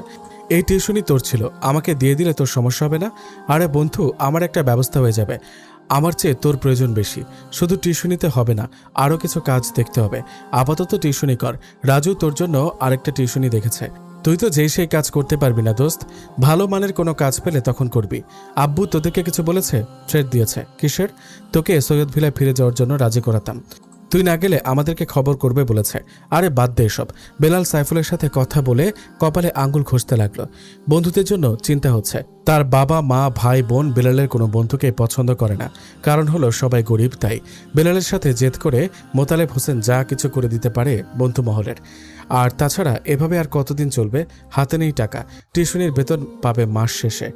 এই টিউশনই তোর ছিল, আমাকে দিয়ে দিলে তোর সমস্যা হবে না? আরে বন্ধু, আমার একটা ব্যবস্থা হয়ে যাবে। আমার চেয়ে তোর প্রয়োজন বেশি। শুধু টিউশনিতে হবে না, আরও কিছু কাজ দেখতে হবে। আপাতত টিউশনি কর। রাজু তোর জন্য আরেকটা টিউশনি দেখেছে। তুই তো যেই সেই কাজ করতে পারবি না দোস্ত। ভালো মানের কোনো কাজ পেলে তখন করবি। আব্বু তোদেরকে কিছু বলেছে? থ্রেট দিয়েছে? কিসের? তোকে সৈয়দ ভিলায় ফিরে যাওয়ার জন্য রাজি করাতাম। তুই না গেলে আমাদেরকে খবর করবে বলেছে। আরে বাদ দে এসব। বেলাল সাইফুলের সাথে কথা বলে কপালে আঙ্গুল ঘষতে লাগলো। বন্ধুদের জন্য চিন্তা হচ্ছে। তার বাবা মা ভাই বোন বেলালের কোনো বন্ধুকে পছন্দ করে না, কারণ হলো সবাই গরিব। তাই বেলালের সাথে জেদ করে মোতালেব হোসেন যা কিছু করে দিতে পারে বন্ধু মহলের। আর তাছাড়া এভাবে আর কতদিন চলবে? হাতে নেই টাকা, টিউশনির বেতন পাবে মাস শেষে।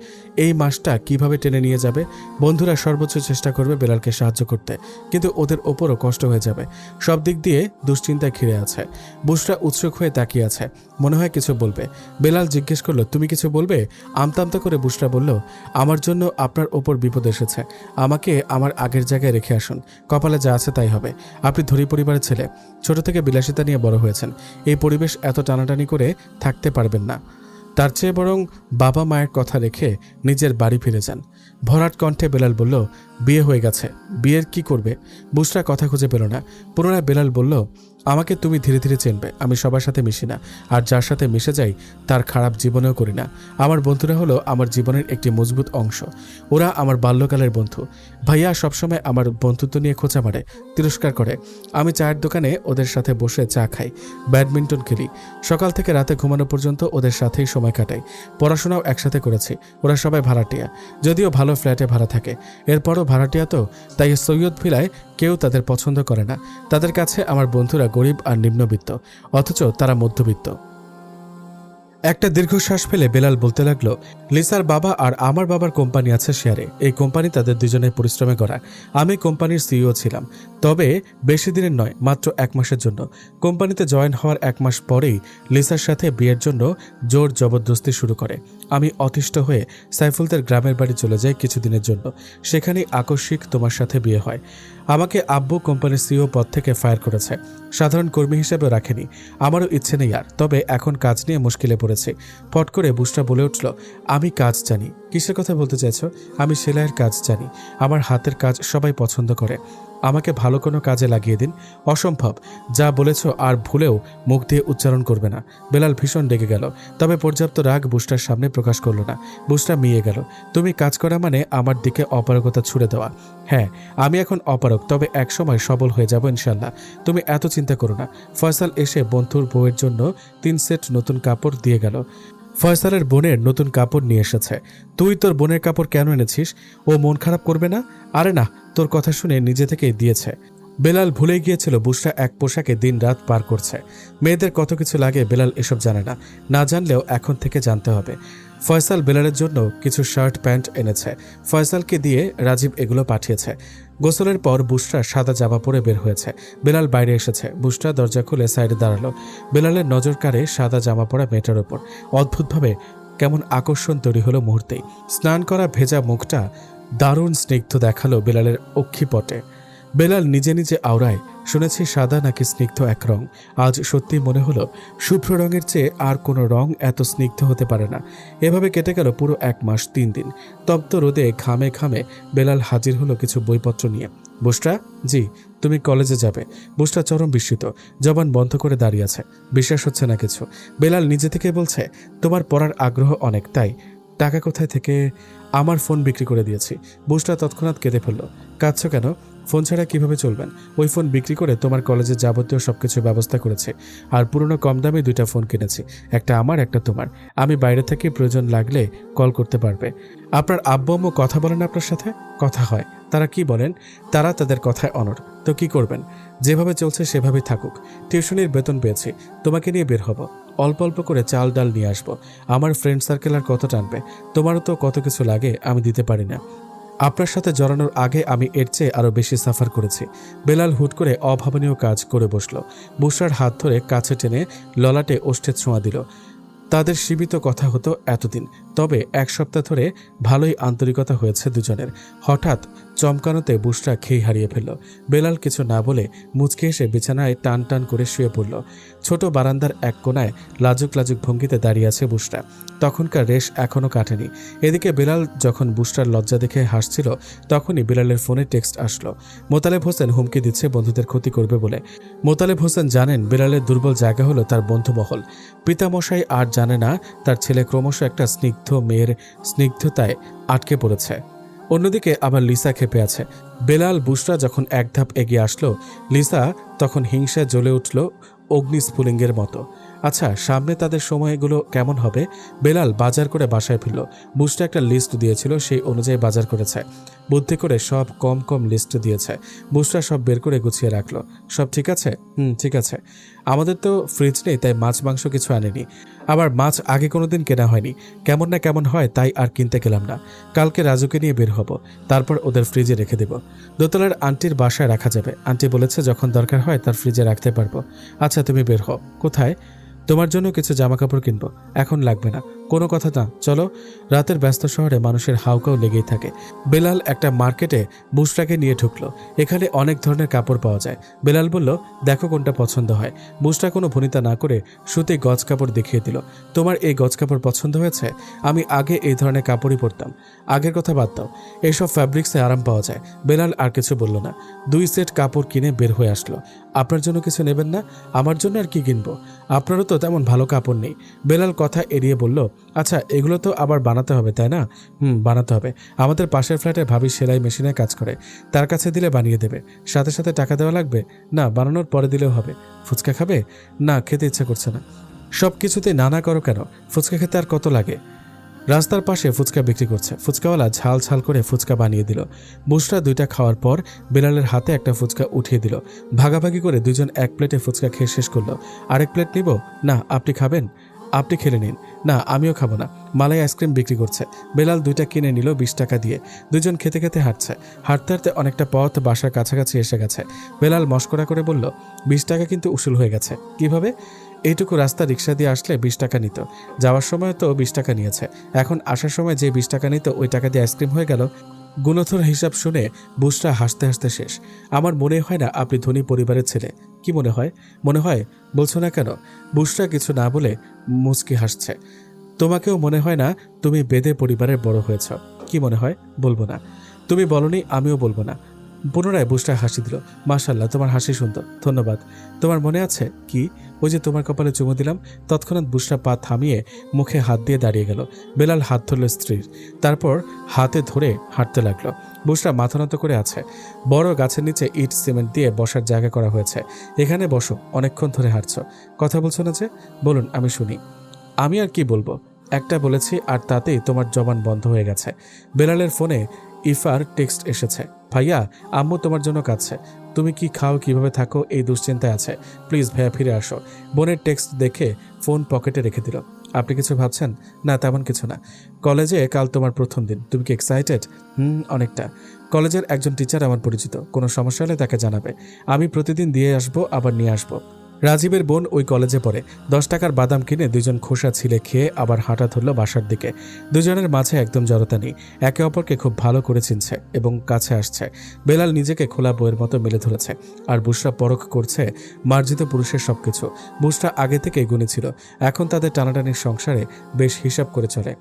এই মাসটা কিভাবে টেনে নিয়ে যাবে? বন্ধুরা সর্বোচ্চ চেষ্টা করবে বেলালকে সাহায্য করতে, কিন্তু ওদের ওপরও কষ্ট হয়ে যাবে। সব দিক দিয়ে দুশ্চিন্তায় ঘিরে আছে। বুশরা উৎসুক হয়ে তাকিয়ে আছে, মনে হয় কিছু বলবে। বেলাল জিজ্ঞেস করলো, তুমি কিছু বলবে? আমতা করে বুশরা বলল, আমার জন্য আপনার ওপর বিপদ এসেছে। আমাকে আমার আগের জায়গায় রেখে আসুন। কপালে যা আছে তাই হবে। আপনি ধনী পরিবারের ছেলে, ছোট থেকে বিলাসিতা নিয়ে বড় হয়েছেন। এই পরিবেশ এত টানাটানি করে থাকতে পারবেন না। তার চেয়ে বরং বাবা মায়ের কথা রেখে নিজের বাড়ি ফিরে যান। ভরাট কণ্ঠে বেলাল বলল, বিয়ে হয়ে গেছে, বিয়ের কি করবে? বুশরা কথা খুঁজে পেল না। পুনরায় বেলাল বলল, আমাকে তুমি ধীরে ধীরে চিনবে। আমি সবার সাথে মিশি না, আর যার সাথে মিশে যাই তার খারাপ জীবনেও করি না। আমার বন্ধুরা হলো আমার জীবনের একটি মজবুত অংশ। ওরা আমার বাল্যকালের বন্ধু। ভাইয়া সবসময় আমার বন্ধুত্ব নিয়ে খোঁচা মারে, তিরস্কার করে। আমি চায়ের দোকানে ওদের সাথে বসে চা খাই, ব্যাডমিন্টন খেলি, সকাল থেকে রাতে ঘুমানো পর্যন্ত ওদের সাথেই সময় কাটাই। পড়াশোনাও একসাথে করেছি। ওরা সবাই ভাড়াটিয়া, যদিও ভালো ফ্ল্যাটে ভাড়া থাকে। এরপরও ভাড়াটিয়া তো, তাই সৈয়দ ভিলায় কেউ তাদের পছন্দ করে না। তাদের কাছে আমার বন্ধুরা গরিব আর নিম্নবিত্ত, অথচ তারা মধ্যবিত্ত। একটা দীর্ঘশ্বাস ফেলে বেলাল বলতে লাগলো, লিসার বাবা আর আমার বাবার কোম্পানি আছে শেয়ারে। এই কোম্পানি তাদের দুজনের পরিশ্রমে করা। আমি কোম্পানির সিইও ছিলাম, তবে বেশি দিনের নয়, মাত্র 1 মাসের জন্য। কোম্পানিতে জয়েন হওয়ার 1 মাস পরেই লিসার সাথে বিয়ের জন্য জোর জবরদস্তি শুরু করে। আমি অতিষ্ঠ হয়ে সাইফুলদের গ্রামের বাড়ি চলে যাই কিছুদিনের জন্য। সেখানেই আকস্মিক তোমার সাথে বিয়ে হয়। আমাকে আব্বু কোম্পানির সিইও পদ থেকে ফায়ার করেছে, সাধারণ কর্মী হিসেবে রাখেনি। আমারও ইচ্ছে নেই আর, তবে এখন কাজ নিয়ে মুশকিলে পড়েছে। ফট করে বুশরা বলে উঠল, আমি কাজ জানি। কিসের কথা বলতে চাইছ? আমি সেলাইয়ের কাজ জানি। আমার হাতের কাজ সবাই পছন্দ করে। আমাকে ভালো কোনো কাজে লাগিয়ে দিন। অসম্ভব, যা বলেছ আর ভুলেও মুখ দিয়ে উচ্চারণ করবে না। বেলাল ভীষণ রেগে গেল, তবে পর্যাপ্ত রাগ বুশরার সামনে প্রকাশ করল না। বুশরা মিয়ে গেল। তুমি কাজ করা মানে আমার দিকে অপারগতা ছুড়ে দেওয়া। হ্যাঁ, আমি এখন অপারগ, তবে একসময় সবল হয়ে যাব ইনশাল্লাহ। তুমি এত চিন্তা করো না। ফয়সাল এসে বন্ধুর বউয়ের জন্য 3 সেট নতুন কাপড় দিয়ে গেল। ফয়সালের বোনের নতুন কাপড় নিয়ে এসেছে। তুই তোর বোনের কাপড় কেন এনেছিস? ও মন খারাপ করবে না? আরে না, তোর কথা শুনে নিজে থেকেই দিয়েছে। বেলাল ভুলে গিয়েছিল বুশরা এক পোশাকে দিন রাত পার করছে। মেয়েদের কত কিছু লাগে বেলাল এসব জানে না, না জানলেও এখন থেকে জানতে হবে। ফয়সাল বেলালের জন্য কিছু শার্ট প্যান্ট এনেছে। ফয়সালকে দিয়ে রাজীব এগুলো পাঠিয়েছে। গোসলের পর বুশরা সাদা জামা পরে বের হয়েছে। বেলাল বাইরে এসেছে। বুশরা দরজা খুলে সাইডে দাঁড়ালো। বেলালের নজর কাড়ে সাদা জামা পরা মেয়েটার ওপর। অদ্ভুতভাবে কেমন আকর্ষণ তৈরি হলো মুহূর্তেই। স্নান করা ভেজা মুখটা দারুণ স্নিগ্ধ দেখালো বেলালের অক্ষিপটে। বেলাল নিজে নিজে আওড়ায়, শুনেছি সাদা নাকি স্নিগ্ধ এক রং। আজ সত্যি মনে হলো শুভ্র রঙের চেয়ে আর কোনো রং এত স্নিগ্ধ হতে পারে না। এভাবে কেটে গেল পুরো 1 মাস 3 দিন। তপ্ত রোদে ঘামে ঘামে বেলাল হাজির হলো কিছু বইপত্র নিয়ে। বুশরা, জি, তুমি কলেজে যাবে। বুশরা চরম বিস্মিত, জবান বন্ধ করে দাঁড়িয়ে আছে। বিশ্বাস হচ্ছে না কিছু। বেলাল নিজে থেকে বলছে, তোমার পড়ার আগ্রহ অনেক, তাই টাকা কোথায় থেকে? আমার ফোন বিক্রি করে দিয়েছি। বুশরা তৎক্ষণাৎ কেঁদে ফেলল। কাঁদছ কেন? ফোন ছাড়া কিভাবে চলবেন? ওই ফোন বিক্রি করে তোমার কলেজের যাবতীয় সবকিছু ব্যবস্থা করেছে। আর পুরনো কম দামে 2টা ফোন কিনেছি, একটা আমার একটা তোমার। আমি বাইরে থেকে প্রয়োজন লাগলে কল করতে পারবে। আপনার আব্বু আম্মু কথা বলেন আপনার সাথে? কথা হয়। তারা কি বলেন? তারা তাদের কথায় অনড়। তো কি করবেন? যেভাবে চলছে সেভাবেই থাকুক। টিউশনির বেতন পেয়েছি, তোমাকে নিয়ে বের হব। অল্প অল্প করে চাল ডাল নিয়ে আসবো। আমার ফ্রেন্ড সার্কেল আর কত টানবে? তোমারও তো কত কিছু লাগে, আমি দিতে পারি না। আপনার সাথে জড়ানোর আগে আমি এর চেয়ে আরো বেশি সাফার করেছি। বেলাল হুট করে অভাবনীয় কাজ করে বসল। বুশরার হাত ধরে কাছে টেনে ললাটে ওষ্ঠে ছোঁয়া দিল। তাদের সীমিত কথা হতো এতদিন, তবে 1 সপ্তাহ ধরে ভালোই আন্তরিকতা হয়েছে দুজনের। হঠাৎ চমকানোতে বুশরা খেই হারিয়ে ফেলল। বেলাল কিছু না বলে মুচকে এসে বিছানায় টান টান করে শুয়ে পড়ল। ছোট বারান্দার এক কোনায় লাজুক লাজুক ভঙ্গিতে দাঁড়িয়ে আছে বুশরা। তখনকার রেশ এখনও কাটেনি। এদিকে বেলাল যখন বুশরার লজ্জা দেখে হাসছিল, তখনই বেলালের ফোনে টেক্সট আসলো। মোতালেব হোসেন হুমকি দিচ্ছে বন্ধুদের ক্ষতি করবে বলে। মোতালেব হোসেন জানেন বেলালের দুর্বল জায়গা হলো তার বন্ধুমহল। পিতামশাই আর জানে না তার ছেলে ক্রমশ একটা স্নিগ্ধ মেয়ের স্নিগ্ধতায় আটকে পড়েছে। অন্যদিকে আবার লিসা ক্ষেপে আছে। বেলাল বুশরা যখন 1 ধাপ এগিয়ে আসলো, লিসা তখন হিংসায় জ্বলে উঠল অগ্নিস্ফুলিঙ্গের মতো। আচ্ছা, সামনে তাদের সময়গুলো কেমন হবে? বেলাল বাজার করে বাসায় ফিরল। বুসরা একটা লিস্ট দিয়েছিল, সেই অনুযায়ী বাজার করেছে। বুদ্ধি করে সব কম কম লিস্ট দিয়েছে। বুসরা সব বের করে গুছিয়ে রাখলো। সব ঠিক আছে? ঠিক আছে। আমাদের তো ফ্রিজ নেই, তাই মাছ মাংস কিছু আনেনি। আবার মাছ আগে কোনোদিন কেনা হয়নি। কেমন না কেমন হয়, তাই আর কিনতে গেলাম না। কালকে রাজুকে নিয়ে বের হব, তারপর ওদের ফ্রিজে রেখে দেব। দোতলার আন্টির বাসায় রাখা যাবে। আন্টি বলেছে যখন দরকার হয় তার ফ্রিজে রাখতে পারবো। আচ্ছা, তুমি বের হও। কোথায়? তোমার জন্য কিছু জামাকাপড় কিনবো। এখন লাগবে না, কোনো কথা না, চলো। রাতের ব্যস্ত শহরে মানুষের হাউকাও লেগেই থাকে। বেলাল একটা মার্কেটে বুসরাকে নিয়ে ঢুকলো। এখানে অনেক ধরনের কাপড় পাওয়া যায়। বেলাল বলল, দেখো কোনটা পছন্দ হয়। বুসরা কোনো ভনিতা না করে সুতি গজ কাপড় দেখিয়ে দিল। তোমার এই গজ কাপড় পছন্দ হয়েছে? আমি আগে এই ধরনের কাপড়ই পরতাম। আগের কথা বাদ দাও, এইসব ফ্যাব্রিক্সে আরাম পাওয়া যায়। বেলাল আর কিছু বলল না। 2 সেট কাপড় কিনে বের হয়ে আসলো। আপনার জন্য কিছু নেবেন না? আমার জন্য আর কি কিনবো? আপনারও তো তেমন ভালো কাপড় নেই। বেলাল কথা এড়িয়ে বলল, আচ্ছা, এগুলো তো আবার বানাতে হবে, তাই না? বানাতে হবে। আমাদের পাশের ফ্ল্যাটে ভাবি সেলাই মেশিনে কাজ করে, তার কাছে দিলে বানিয়ে দেবে। সাথে সাথে টাকা দেওয়া লাগবে? না, বানানোর পরে দিলেও হবে। ফুচকা খাবে? না, খেতে ইচ্ছা করছে না। সব কিছুতে নানা করো কেন? ফুচকা খেতে আর কত লাগে? রাস্তার পাশে ফুচকা বিক্রি করছে। ফুচকাওয়ালা ঝাল ঝাল করে ফুচকা বানিয়ে দিল। বুসরা 2টা খাওয়ার পর বেলালের হাতে একটা ফুচকা উঠিয়ে দিল। ভাগাভাগি করে দুজন এক প্লেটে ফুচকা খেয়ে শেষ করলো। আরেক প্লেট নিব? না, আপনি খাবেন? আপনি খেলে নিন। না, আমিও খাবো না। মালাই আইসক্রিম বিক্রি করছে। বেলাল 2টা কিনে নিল 20 টাকা দিয়ে। দুজন খেতে খেতে হাঁটছে। হাঁটতে হাঁটতে অনেকটা পথ বাসার কাছাকাছি এসে গেছে। বেলাল মস্করা করে বলল, 20 টাকা কিন্তু উসুল হয়ে গেছে। কিভাবে? এইটুকু রাস্তা রিক্সা দিয়ে আসলে 20 টাকা নিত। যাওয়ার সময় তো 20 টাকা নিয়েছে। এখন আসার সময় যে 20 টাকা নিত, ওই টাকা দিয়ে আইসক্রিম হয়ে গেল। গুণথর হিসাব শুনে বুসরা হাসতে হাসতে শেষ। আমার মনে হয় না আপনি ধনী পরিবারের ছেলে। কি মনে হয়? মনে হয়? বলছো না কেন? বুসরা কিছু না বলে মুচকি হাসছে। তোমাকেও মনে হয় না তুমি বেদে পরিবারের বড় হয়েছ? কি মনে হয়? বলবো না। তুমি বলনি, আমিও বলবো না। পুনরায় বুসরা হাসি দিল। মাশাআল্লাহ, তোমার হাসি সুন্দর, ধন্যবাদ। তোমার মনে আছে কি, ওই যে তোমার কপালে চুমু দিলাম? তৎক্ষণাৎ বুসরা পা থামিয়ে মুখে হাত দিয়ে দাঁড়িয়ে গেল। বেলাল হাত ধরল স্ত্রীর, তারপর হাতে ধরে হাঁটতে লাগলো। বুসরা মাথা নত করে আছে। বড় গাছের নিচে ইট সিমেন্ট দিয়ে বসার জায়গা করা হয়েছে। এখানে বসো, অনেকক্ষণ ধরে হাঁটছো। কথা বলছো না যে? বলুন, আমি শুনি। আমি আর কি বলবো? একটা বলেছি আর তাতেই তোমার জবান বন্ধ হয়ে গেছে। বেলালের ফোনে ইফার টেক্সট এসেছে, ভাইয়া, আম্মু তোমার জন্য কাঁদছে। তুমি কি খাও, কিভাবে থাকো, এই দুশ্চিন্তায় আছে। প্লিজ ভাইয়া ফিরে আসো। বোনের টেক্সট দেখে ফোন পকেটে রেখে দিল। আপনি কিছু ভাবছেন? না, তেমন কিছু না। কলেজে কাল তোমার প্রথম দিন, তুমি কি এক্সাইটেড? অনেকটা। কলেজের একজন টিচার আমার পরিচিত, কোনো সমস্যা হলে তাকে জানাবে। আমি প্রতিদিন দিয়ে আসবো, আবার নিয়ে আসবো। রাজীবের বোন ওই কলেজে পড়ে। 10 টাকার বাদাম কিনে দুজন খোসা ছিলে খেয়ে আবার হাঁটা ধরল বাসার দিকে। দুজনের মাঝে একদম জড়তা নেই, একে অপরকে খুব ভালো করে চিনছে এবং কাছে আসছে। বেলাল নিজেকে খোলা বইয়ের মতো মেলে ধরেছে, আর বুসরা পরখ করছে মার্জিত পুরুষের সবকিছু। বুসরা আগে থেকেই গুণী ছিল, এখন তাদের টানাটানির সংসারে বেশ হিসাব করে চলে।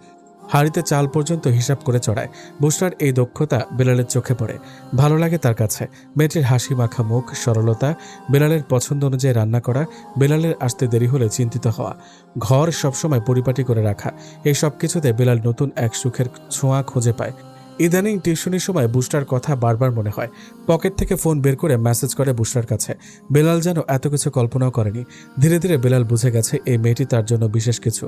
হাড়িতে চাল পর্যন্ত হিসাব করে চড়ায়। বুসরার এই দক্ষতা বেলালের চোখে পড়ে, ভালো লাগে তার কাছে। মেয়েটির হাসি মাখা মুখ, সরলতা, বেলালের পছন্দ অনুযায়ী রান্না করা, বেলালের আসতে দেরি হলে চিন্তিত হওয়া, ঘর সবসময় পরিপাটি করে রাখা, এই সব কিছুতে বেলাল নতুন এক সুখের ছোঁয়া খুঁজে পায়। ইদানিং টিউশনির সময় বুসরার কথা বারবার মনে হয়। পকেট থেকে ফোন বের করে মেসেজ করে বুসরার কাছে। বেলাল যেন এত কিছু কল্পনাও করেনি। ধীরে ধীরে বেলাল বুঝে গেছে এই মেয়েটি তার জন্য বিশেষ কিছু,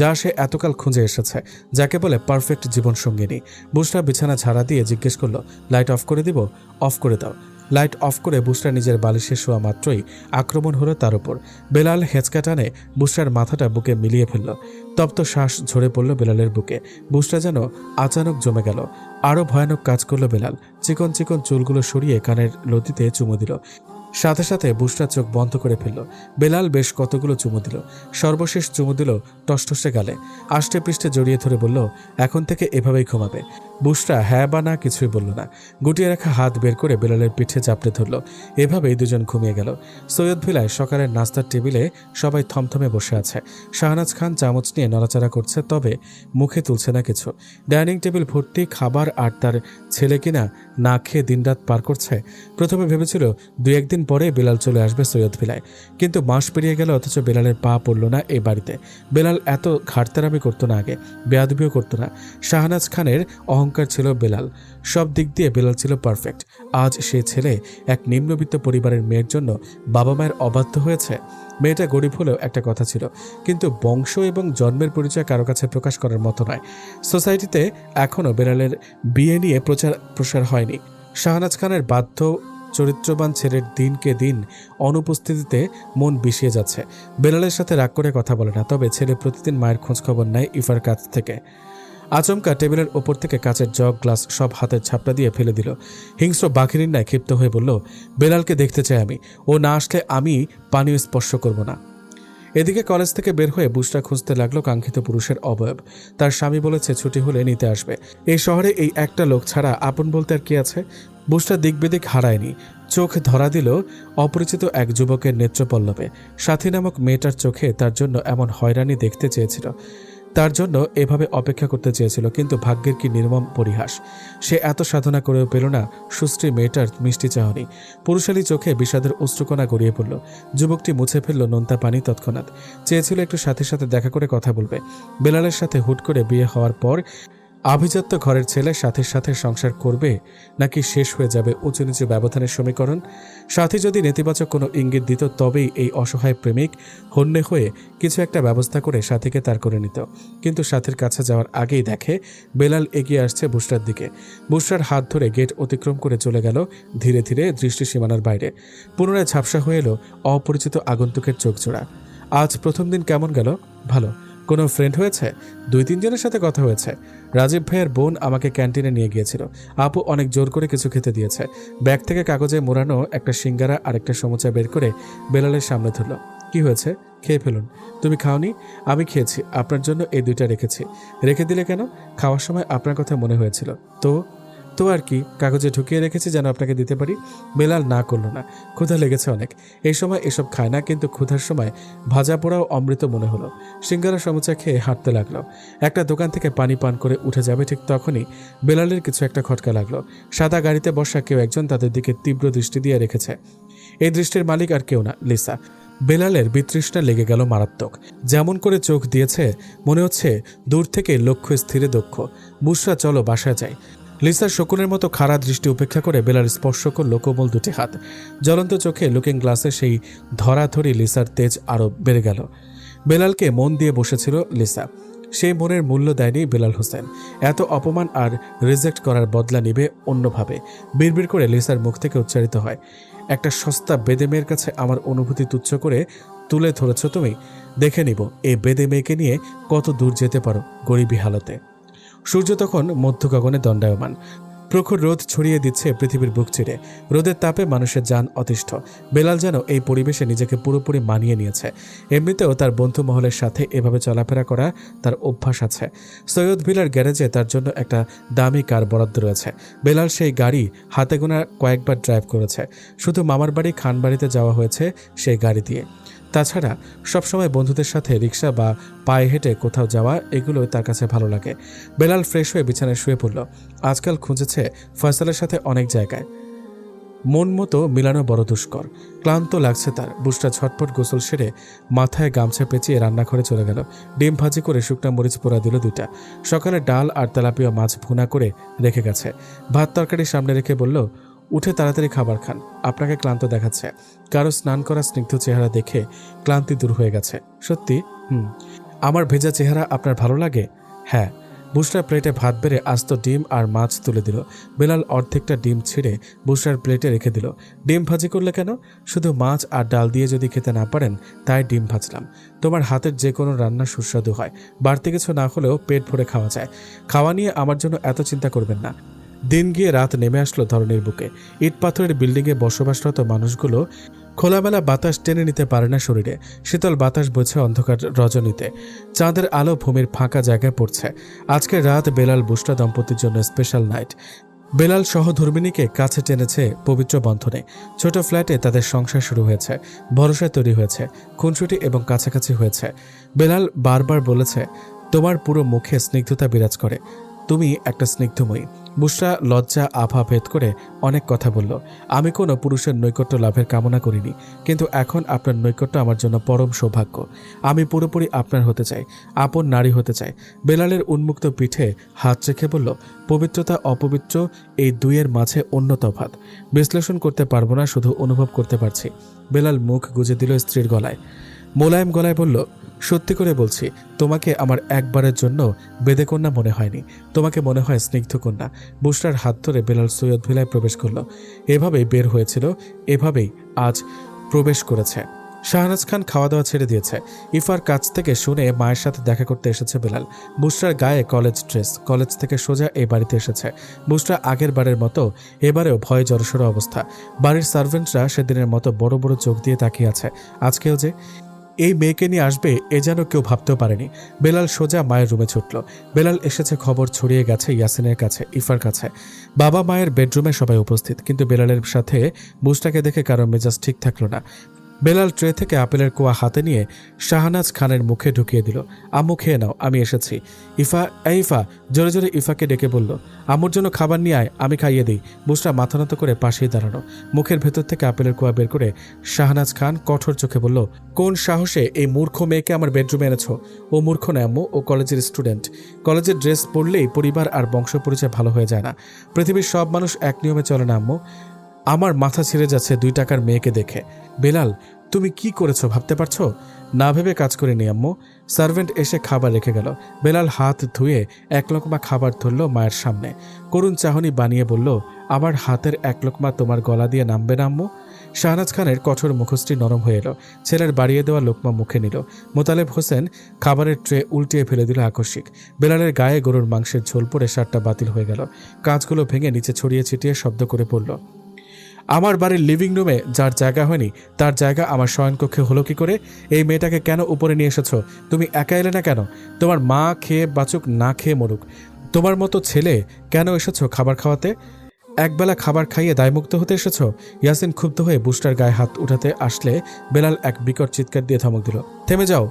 যা সে এতকাল খুঁজে এসেছে, যাকে বলে পারফেক্ট জীবন সঙ্গিনী। বুসরা বিছানা ঝাড়া দিয়ে জিজ্ঞেস করলো, লাইট অফ করে দিব? অফ করে দাও। লাইট অফ করে বুসরা নিজের বালিশে শোয়া মাত্রই আক্রমণ হলো তার উপর। বেলাল হেঁচকা টানে বুসরার মাথাটা বুকে মিলিয়ে ফেলল। তপ্ত শ্বাস ঝরে পড়ল বেলালের বুকে। বুসরা যেন আচানক জমে গেল। আরও ভয়ানক কাজ করলো বেলাল। চিকন চিকন চুলগুলো সরিয়ে কানের লতিতে চুমু দিল। সাথে সাথে বুসরা চোখ বন্ধ করে ফেলল। বেলাল বেশ কতগুলো চুমু দিল। সর্বশেষ চুমু দিল টসটসে গালে। আষ্টে পৃষ্ঠে জড়িয়ে ধরে বলল, এখন থেকে এভাবেই ঘুমাবে। বুসরা হ্যাঁ বা না কিছুই বলল না। গুটিয়ে রাখা হাত বের করে বেলালের পিঠে চাপড়ে ধরল। এভাবেই দুজন ঘুমিয়ে গেল। সৈয়দ ভিলায় সকালের নাস্তার টেবিলে সবাই থমথমে বসে আছে। শাহনাজ খান চামচ নিয়ে নড়াচড়া করছে, তবে মুখে তুলছে না কিছু। ডাইনিং টেবিল ভর্তি খাবার, আর তার ছেলে কিনা না খেয়ে দিনরাত পার করছে। প্রথমে ভেবেছিল 2-1 দিন পরে বেলাল চলে আসবে সৈয়দ ভিলায়, কিন্তু মাস পেরিয়ে গেল, অথচ বেলালের পা পড়ল না এই বাড়িতে। বেলাল এত ঘাটতারামি করতো না আগে, বেয়াদবিও করতো না। শাহনাজ খানের অহংকার অহংকার ছিল বেলাল। সব দিক দিয়ে বেলাল ছিল পারফেক্ট। আজ সে ছেলে এক নিম্নবিত্ত পরিবারের মেয়ের জন্য বাবা মায়ের অবাধ্য হয়েছে। মেয়েটা গরিব হলেও একটা কথা ছিল, কিন্তু বংশ এবং জন্মের পরিচয় কারো কাছে প্রকাশ করার মতো নয়। সোসাইটিতে এখনও বেলালের বিয়ে নিয়ে প্রচার প্রসার হয়নি। শাহনাজ খানের বাধ্য চরিত্রবান ছেলের দিনকে দিন অনুপস্থিতিতে মন বিষিয়ে যাচ্ছে। বেলালের সাথে রাগ করে কথা বলে না, তবে ছেলে প্রতিদিন মায়ের খোঁজখবর নেয় ইফার কাছ থেকে। আচমকা টেবিলের ওপর থেকে কাচের জগ গ্লাস সব হাতের ছাপটা দিয়ে ফেলে দিল। হিংস্র বাঘিনীর ন্যায় ক্ষিপ্ত হয়ে বলল, বেলালকে দেখতে চাই আমি। ও না আসলে আমি পানীয় স্পর্শ করব না। এদিকে কলেজ থেকে বের হয়ে বুসরা খুঁজতে লাগলো কাঙ্ক্ষিত পুরুষের অবয়ব। তার স্বামী বলেছে ছুটি হলে নিতে আসবে। এই শহরে এই একটা লোক ছাড়া আপন বলতে আর কি আছে। বুসরা দিকবেদিক হারায়নি, চোখ ধরা দিল অপরিচিত এক যুবকের নেত্রপল্লবে। সাথী নামক মেয়েটার চোখে তার জন্য এমন হয়রানি দেখতে চেয়েছিল, তার জন্য এভাবে অপেক্ষা করতে চেয়েছিল, কিন্তু ভাগ্যের কি নির্মম পরিহাস। সে এত সাধনা করেও পেল না সুশ্রী মেয়েটার মিষ্টি চাহনি। পুরুষালী চোখে বিষাদের অশ্রুকণা গড়িয়ে পড়ল। যুবকটি মুছে ফেলল নোনতা পানি তৎক্ষণাৎ। চেয়েছিল একটু সাথে সাথে দেখা করে কথা বলবে। বেলালের সাথে হুট করে বিয়ে হওয়ার পর আভিজাত্য ঘরের ছেলে সাথীর সাথে সংসার করবে, নাকি শেষ হয়ে যাবে উঁচু নিচু ব্যবধানের সমীকরণ। সাথী যদি নেতিবাচক কোনো ইঙ্গিত দিত, তবেই এই অসহায় প্রেমিক হন্যে হয়ে কিছু একটা ব্যবস্থা করে সাথীকে তার করে নিত। কিন্তু সাথীর কাছে যাওয়ার আগেই দেখে বেলাল এগিয়ে আসছে বুসরার দিকে। বুসরার হাত ধরে গেট অতিক্রম করে চলে গেল ধীরে ধীরে দৃষ্টি সীমানার বাইরে। পুনরায় ঝাপসা হয়ে এলো অপরিচিত আগন্তুকের চোখজোড়া। আজ প্রথম দিন কেমন গেল? ভালো। কোনো ফ্রেন্ড হয়েছে? 2-3 জনের সাথে কথা হয়েছে। রাজীব ভাইয়ের বোন আমাকে ক্যান্টিনে নিয়ে গিয়েছিল। আপু অনেক জোর করে কিছু খেতে দিয়েছে। ব্যাগ থেকে কাগজে মোড়ানো একটা সিঙ্গারা আর একটা সমুচা বের করে বেলালের সামনে ধরল। কি হয়েছে? খেয়ে ফেলুন। তুমি খাওনি? আমি খেয়েছি। আপনার জন্য এই 2টা রেখেছি। রেখে দিলে কেন? খাওয়ার সময় আপনার কথা মনে হয়েছিল। তো আর কি, কাগজে ঢুকিয়ে রেখেছি যেন আপনাকে দিতে পারি। বেলাল না করল না। ক্ষুধা লেগেছে অনেক। এই সময় এসব খায় না, কিন্তু ক্ষুধার সময় ভাজা পোড়াও অমৃত মনে হলো। সিঙ্গারা সমুচা খেয়ে হাঁটতে লাগলো। একটা দোকান থেকে পানি পান করে উঠে যাবে, ঠিক তখনই বেলালের কিছু একটা খটকা লাগলো। সাদা গাড়িতে বসা কেউ একজন তাদের দিকে তীব্র দৃষ্টি দিয়ে রেখেছে। এই দৃষ্টির মালিক আর কেউ না, লিসা। বেলালের বিতৃষ্ণা লেগে গেল মারাত্মক। যেমন করে চোখ দিয়েছে মনে হচ্ছে দূর থেকে লক্ষ্য স্থিরে দক্ষ। বুসরা, চলো বাসায় যাই। লিসার শকুনের মতো খাড়া দৃষ্টি উপেক্ষা করে বেলাল স্পর্শ করল কোমল দুটি হাত। জ্বলন্ত চোখে লুকিং গ্লাসে সেই ধরাধরি লিসার তেজ আরো বেড়ে গেল। বেলালকে মন দিয়ে বসেছিল লিসা। সেই মনের মূল্য দেয়নি বেলাল হোসেন। এত অপমান আর রিজেক্ট করার বদলা নিবে অন্যভাবে। বিড়বিড় করে লিসার মুখ থেকে উচ্চারিত হয়, একটা সস্তা বেদে মেয়ের কাছে আমার অনুভূতি তুচ্ছ করে তুলে ধরেছ তুমি। দেখে নিব এই বেদে মেয়েকে নিয়ে কত দূর যেতে পারো গরিবী হালতে। সূর্য তখন মধ্য গগনে দণ্ডায়মান। প্রখর রোদ ছড়িয়ে দিচ্ছে পৃথিবীর বুক চিরে। রোদের তাপে মানুষের যান অতিষ্ঠ। বেলাল যেন এই পরিবেশে নিজেকে পুরোপুরি মানিয়ে নিয়েছে। এমনিতেও তার বন্ধু মহলের সাথে এভাবে চলাফেরা করা তার অভ্যাস আছে। সৈয়দ ভিলার গ্যারেজে তার জন্য একটা দামি কার বরাদ্দ রয়েছে। বেলাল সেই গাড়ি হাতে গোনা কয়েকবার ড্রাইভ করেছে। শুধু মামার বাড়ি খানবাড়িতে যাওয়া হয়েছে সেই গাড়ি দিয়ে। তাছাড়া সবসময় বন্ধুদের সাথে রিক্সা বা পায়ে হেঁটে কোথাও যাওয়া, এগুলো তার কাছে ভালো লাগে। বেলাল ফ্রেশ হয়ে বিছানায় শুয়ে পড়ল। আজকাল খুঁজেছে ফয়সালের সাথে অনেক জায়গায়, মন মতো মিলানো বড় দুষ্কর। ক্লান্ত লাগছে তার। বুসরা ঝটপট গোসল সেরে মাথায় গামছা পেঁচিয়ে রান্নাঘরে চলে গেল। ডিম ভাজি করে শুকনা মরিচ পোড়া দিল 2টা। সকালে ডাল আর তেলাপিয়া মাছ ভুনা করে রেখে গেছে। ভাত তরকারি সামনে রেখে বলল, উঠে তাড়াতাড়ি খাবার খান, আপনাকে ক্লান্ত দেখাচ্ছে। কারো স্নান করা স্নিগ্ধ চেহারা দেখে ক্লান্তি দূর হয়ে গেছে। সত্যি? আমার ভেজা চেহারা আপনার ভালো লাগে? হ্যাঁ। বুসরার প্লেটে ভাত বেড়ে আস্ত ডিম আর মাছ তুলে দিল। বেলাল অর্ধেকটা ডিম ছিঁড়ে বুসরার প্লেটে রেখে দিল। ডিম ভাজি করলে কেন? শুধু মাছ আর ডাল দিয়ে যদি খেতে না পারেন তাই ডিম ভাজলাম। তোমার হাতের যে কোনো রান্না সুস্বাদু হয়। বাড়তি কিছু না হলেও পেট ভরে খাওয়া যায়। খাওয়া নিয়ে আমার জন্য এত চিন্তা করবেন না। দিন গিয়ে রাত নেমে আসলো ধরনের বুকে। ইট পাথরের বিল্ডিংয়ে বসবাসরত মানুষগুলো খোলামেলা বাতাস টেনে নিতে পারে না শরীরে। শীতল বাতাস বইছে অন্ধকার রজনীতে। চাঁদের আলো ভূমির ফাঁকা জায়গায় পড়ছে। আজকের রাত বেলাল বুসরা দম্পতির জন্য স্পেশাল নাইট। বেলাল সহধর্মিণীকে কাছে টেনেছে পবিত্র বন্ধনে। ছোট ফ্ল্যাটে তাদের সংসার শুরু হয়েছে। ভরসা তৈরি হয়েছে, খুনসুটি এবং কাছাকাছি হয়েছে। বেলাল বারবার বলেছে, তোমার পুরো মুখে স্নিগ্ধতা বিরাজ করে, তুমি একটা স্নিগ্ধময়ী। বুশরা লজ্জা আভা ভেদ করে অনেক কথা বলল। আমি কোনো পুরুষের নৈকট্য লাভের কামনা করিনি, কিন্তু এখন আপনার নৈকট্য আমার জন্য পরম সৌভাগ্য। আমি পুরোপুরি আপনার হতে চাই, আপন নারী হতে চাই। বেলালের উন্মুক্ত পিঠে হাত রেখে বলল, পবিত্রতা অপবিত্র এই দুইয়ের মাঝে অন্য তফাৎ বিশ্লেষণ করতে পারবো না, শুধু অনুভব করতে পারছি। বেলাল মুখ গুজে দিল স্ত্রীর গলায়, মোলায়েম গলায় বলল, সত্যি করে বলছি, তোমাকে আমার একবারের জন্য বেদেকন্যা মনে হয়নি, তোমাকে মনে হয় স্নিগ্ধকন্যা। বুশরার হাত ধরে বেলাল সৈয়দ ভিলায় প্রবেশ করল। এভাবেই বের হয়েছিল, এভাবেই আজ প্রবেশ করেছে। শাহনাজ খান খাওয়া দাওয়া ছেড়ে দিয়েছে। ইফার কাছ থেকে শুনে মায়ের সাথে দেখা করতে এসেছে বেলাল। বুশরার গায়ে কলেজ ড্রেস, কলেজ থেকে সোজা এই বাড়িতে এসেছে। বুশরা আগের বারের মতো এবারেও ভয়ে জড়সড় অবস্থা। বাড়ির সার্ভেন্টরা সেদিনের মতো বড় বড় চোখ দিয়ে তাকিয়ে আছে। আজকেও যে এই মেয়েকে নিয়ে আসবে এ যেন কেউ ভাবতেও পারেনি। বেলাল সোজা মায়ের রুমে ছুটল। বেলাল এসেছে খবর ছড়িয়ে গেছে ইয়াসিনের কাছে, ইফার কাছে। বাবা মায়ের বেডরুমে সবাই উপস্থিত, কিন্তু বেলালের সাথে বুশরাকে দেখে কারো মেজাজ ঠিক থাকলো না। বেলাল ট্রে থেকে আপেলের কোয়া হাতে নিয়ে শাহনাজ খানের মুখে ঢুকিয়ে দিল। আম্মু খেয়ে নাও, আমি এসেছি। ইফা, ইফা জোরে জোরে ইফাকে ডেকে বলল, আম্মুর জন্য খাবার নিয়ে আয়, আমি খাইয়ে দিই। বুশরা মাথা নত করে পাশেই দাঁড়ানো। মুখের ভেতর থেকে আপেলের কোয়া বের করে শাহনাজ খান কঠোর চোখে বলল, কোন সাহসে এই মূর্খ মেয়েকে আমার বেডরুমে এনেছো? ও মূর্খ না আম্মু, ও কলেজের স্টুডেন্ট। কলেজের ড্রেস পরলেই পরিবার আর বংশ পরিচয় ভালো হয়ে যায় না। পৃথিবীর সব মানুষ এক নিয়মে চলে না আম্মু। আমার মাথা ছিঁড়ে যাচ্ছে 2 টাকার মেয়েকে দেখে। বেলাল, তুমি কি করেছো ভাবতে পারছো? না ভেবে কাজ করে নি আম্মু। সার্ভেন্ট এসে খাবার রেখে গেল। বেলাল হাত ধুয়ে 1 লোকমা খাবার ধরল মায়ের সামনে। করুণ চাহনি বানিয়ে বলল, আমার হাতের 1 লোকমা তোমার গলা দিয়ে নামবে না আম্মু? শাহনাজ খানের কঠোর মুখশ্রী নরম হয়ে এলো। ছেলের বাড়িয়ে দেওয়া লোকমা মুখে নিল। মোতালেব হোসেন খাবারের ট্রে উল্টিয়ে ফেলে দিল আকস্মিক। বেলালের গায়ে গরুর মাংসের ঝোল পড়ে শার্টটা বাতিল হয়ে গেল। কাঁচগুলো ভেঙে নিচে ছড়িয়ে ছিটিয়ে শব্দ করে পড়ল, আমার বাড়ির লিভিং রুমে যার জায়গা হয়নি তার জায়গা আমার শয়নকক্ষে হলো কি করে? এই মেয়েটাকে কেন উপরে নিয়ে এসেছো? তুমি একা এলে না কেন? তোমার মা খেয়ে বাঁচুক, না খেয়ে মরুক। তোমার মতো ছেলে কেন এসেছো খাবার খাওয়াতে? একবেলা খাবার খাইয়ে দায়মুক্ত হতে এসেছো? ইয়াসিন ক্ষুব্ধ হয়ে বুশরার গায়ে হাত উঠাতে আসলে বেলাল এক বিকট চিৎকার দিয়ে ধমক দিল, থেমে যাও।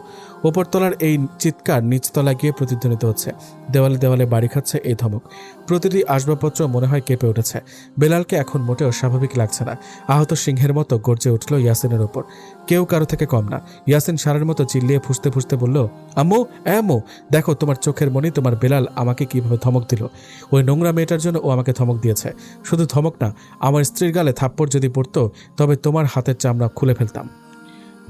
ওপরতলার এই চিৎকার নিচতলা গিয়ে প্রতিধ্বনিত হচ্ছে। দেওয়ালে দেওয়ালে বাড়ি খাচ্ছে এই ধমক। প্রতিটি আসবাবপত্র মনে হয় কেঁপে উঠেছে। বেলালকে এখন মোটেও স্বাভাবিক লাগছে না। আহত সিংহের মতো গর্জে উঠল ইয়াসিনের ওপর। কেউ কারো থেকে কম না। ইয়াসিন সারের মতো চিল্লিয়ে ফুঁসতে ফুঁসতে বলল, আম্মু, আম্মু, দেখো তোমার চোখের মনি তোমার বেলাল আমাকে কিভাবে ধমক দিল। ওই নোংরা মেয়েটার জন্য ও আমাকে ধমক দিয়েছে। শুধু ধমক না, আমার স্ত্রীর গালে থাপ্পড় যদি পড়তো তবে তোমার হাতের চামড়া খুলে ফেলতাম।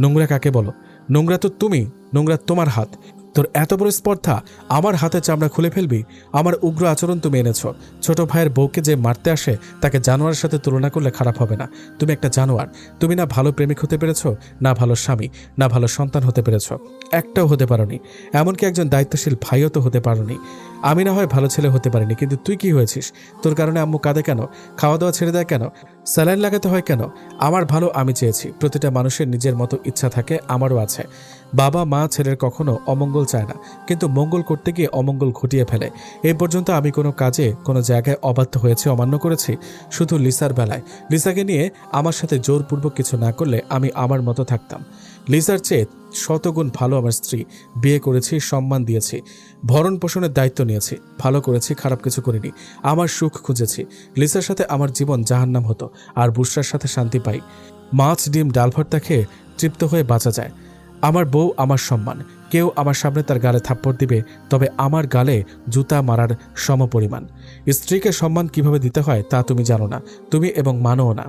নোংরা কাকে বলো? নোংরা তো তুমি, নোংরা তোমার হাত। তোর এত বড় স্পর্ধা, আমার হাতে চামড়া খুলে ফেলবি? আমার উগ্র আচরণ তুমি এনেছ। ছোট ভাইয়ের বউকে যে মারতে আসে তাকে জানোয়ারের সাথে তুলনা করলে খারাপ হবে না। তুমি একটা জানোয়ার। তুমি না ভালো প্রেমিক হতে পেরেছ, না ভালো স্বামী, না ভালো সন্তান হতে পেরেছ। একটাও হতে পারোনি। এমনকি একজন দায়িত্বশীল ভাইও তো হতে পারোনি। আমি না হয় ভালো ছেলে হতে পারিনি, কিন্তু তুই কি হয়েছিস? তোর কারণে আম্মু কাঁদে কেন? খাওয়া দাওয়া ছেড়ে দেয় কেন? স্যালাইন লাগাতে হয় কেন? আমার ভালো আমি চেয়েছি। প্রতিটা মানুষের নিজের মতো ইচ্ছা থাকে, আমারও আছে। বাবা মা ছেলের কখনো অমঙ্গল চায় না, কিন্তু মঙ্গল করতে গিয়ে অমঙ্গল ঘটিয়ে ফেলে। এই পর্যন্ত আমি কোনো কাজে কোনো জায়গায় অবাধ্য হয়েছি, অমান্য করেছি শুধু লিসার বেলায়। লিসাকে নিয়ে আমার সাথে জোরপূর্বক কিছু না করলে আমি আমার মতো থাকতাম। লিসার চেয়ে শতগুণ ভালো আমার স্ত্রী। বিয়ে করেছি, সম্মান দিয়েছি, ভরণ পোষণের দায়িত্ব নিয়েছি। ভালো করেছি, খারাপ কিছু করিনি। আমার সুখ খুঁজেছি। লিসার সাথে আমার জীবন জাহান্নাম হতো, আর বুশরার সাথে শান্তি পাই। মাছ, ডিম, ডাল ভর্তা খেয়ে তৃপ্ত হয়ে বাঁচা যায়। আমার বউ আমার সম্মান। কেউ আমার সামনে তার গালে থাপ্পড় দিবে, তবে আমার গালে জুতা মারার সমপরিমাণ। স্ত্রীকে সম্মান কিভাবে দিতে হয় তা তুমি জানো না, তুমি এবং মানও না।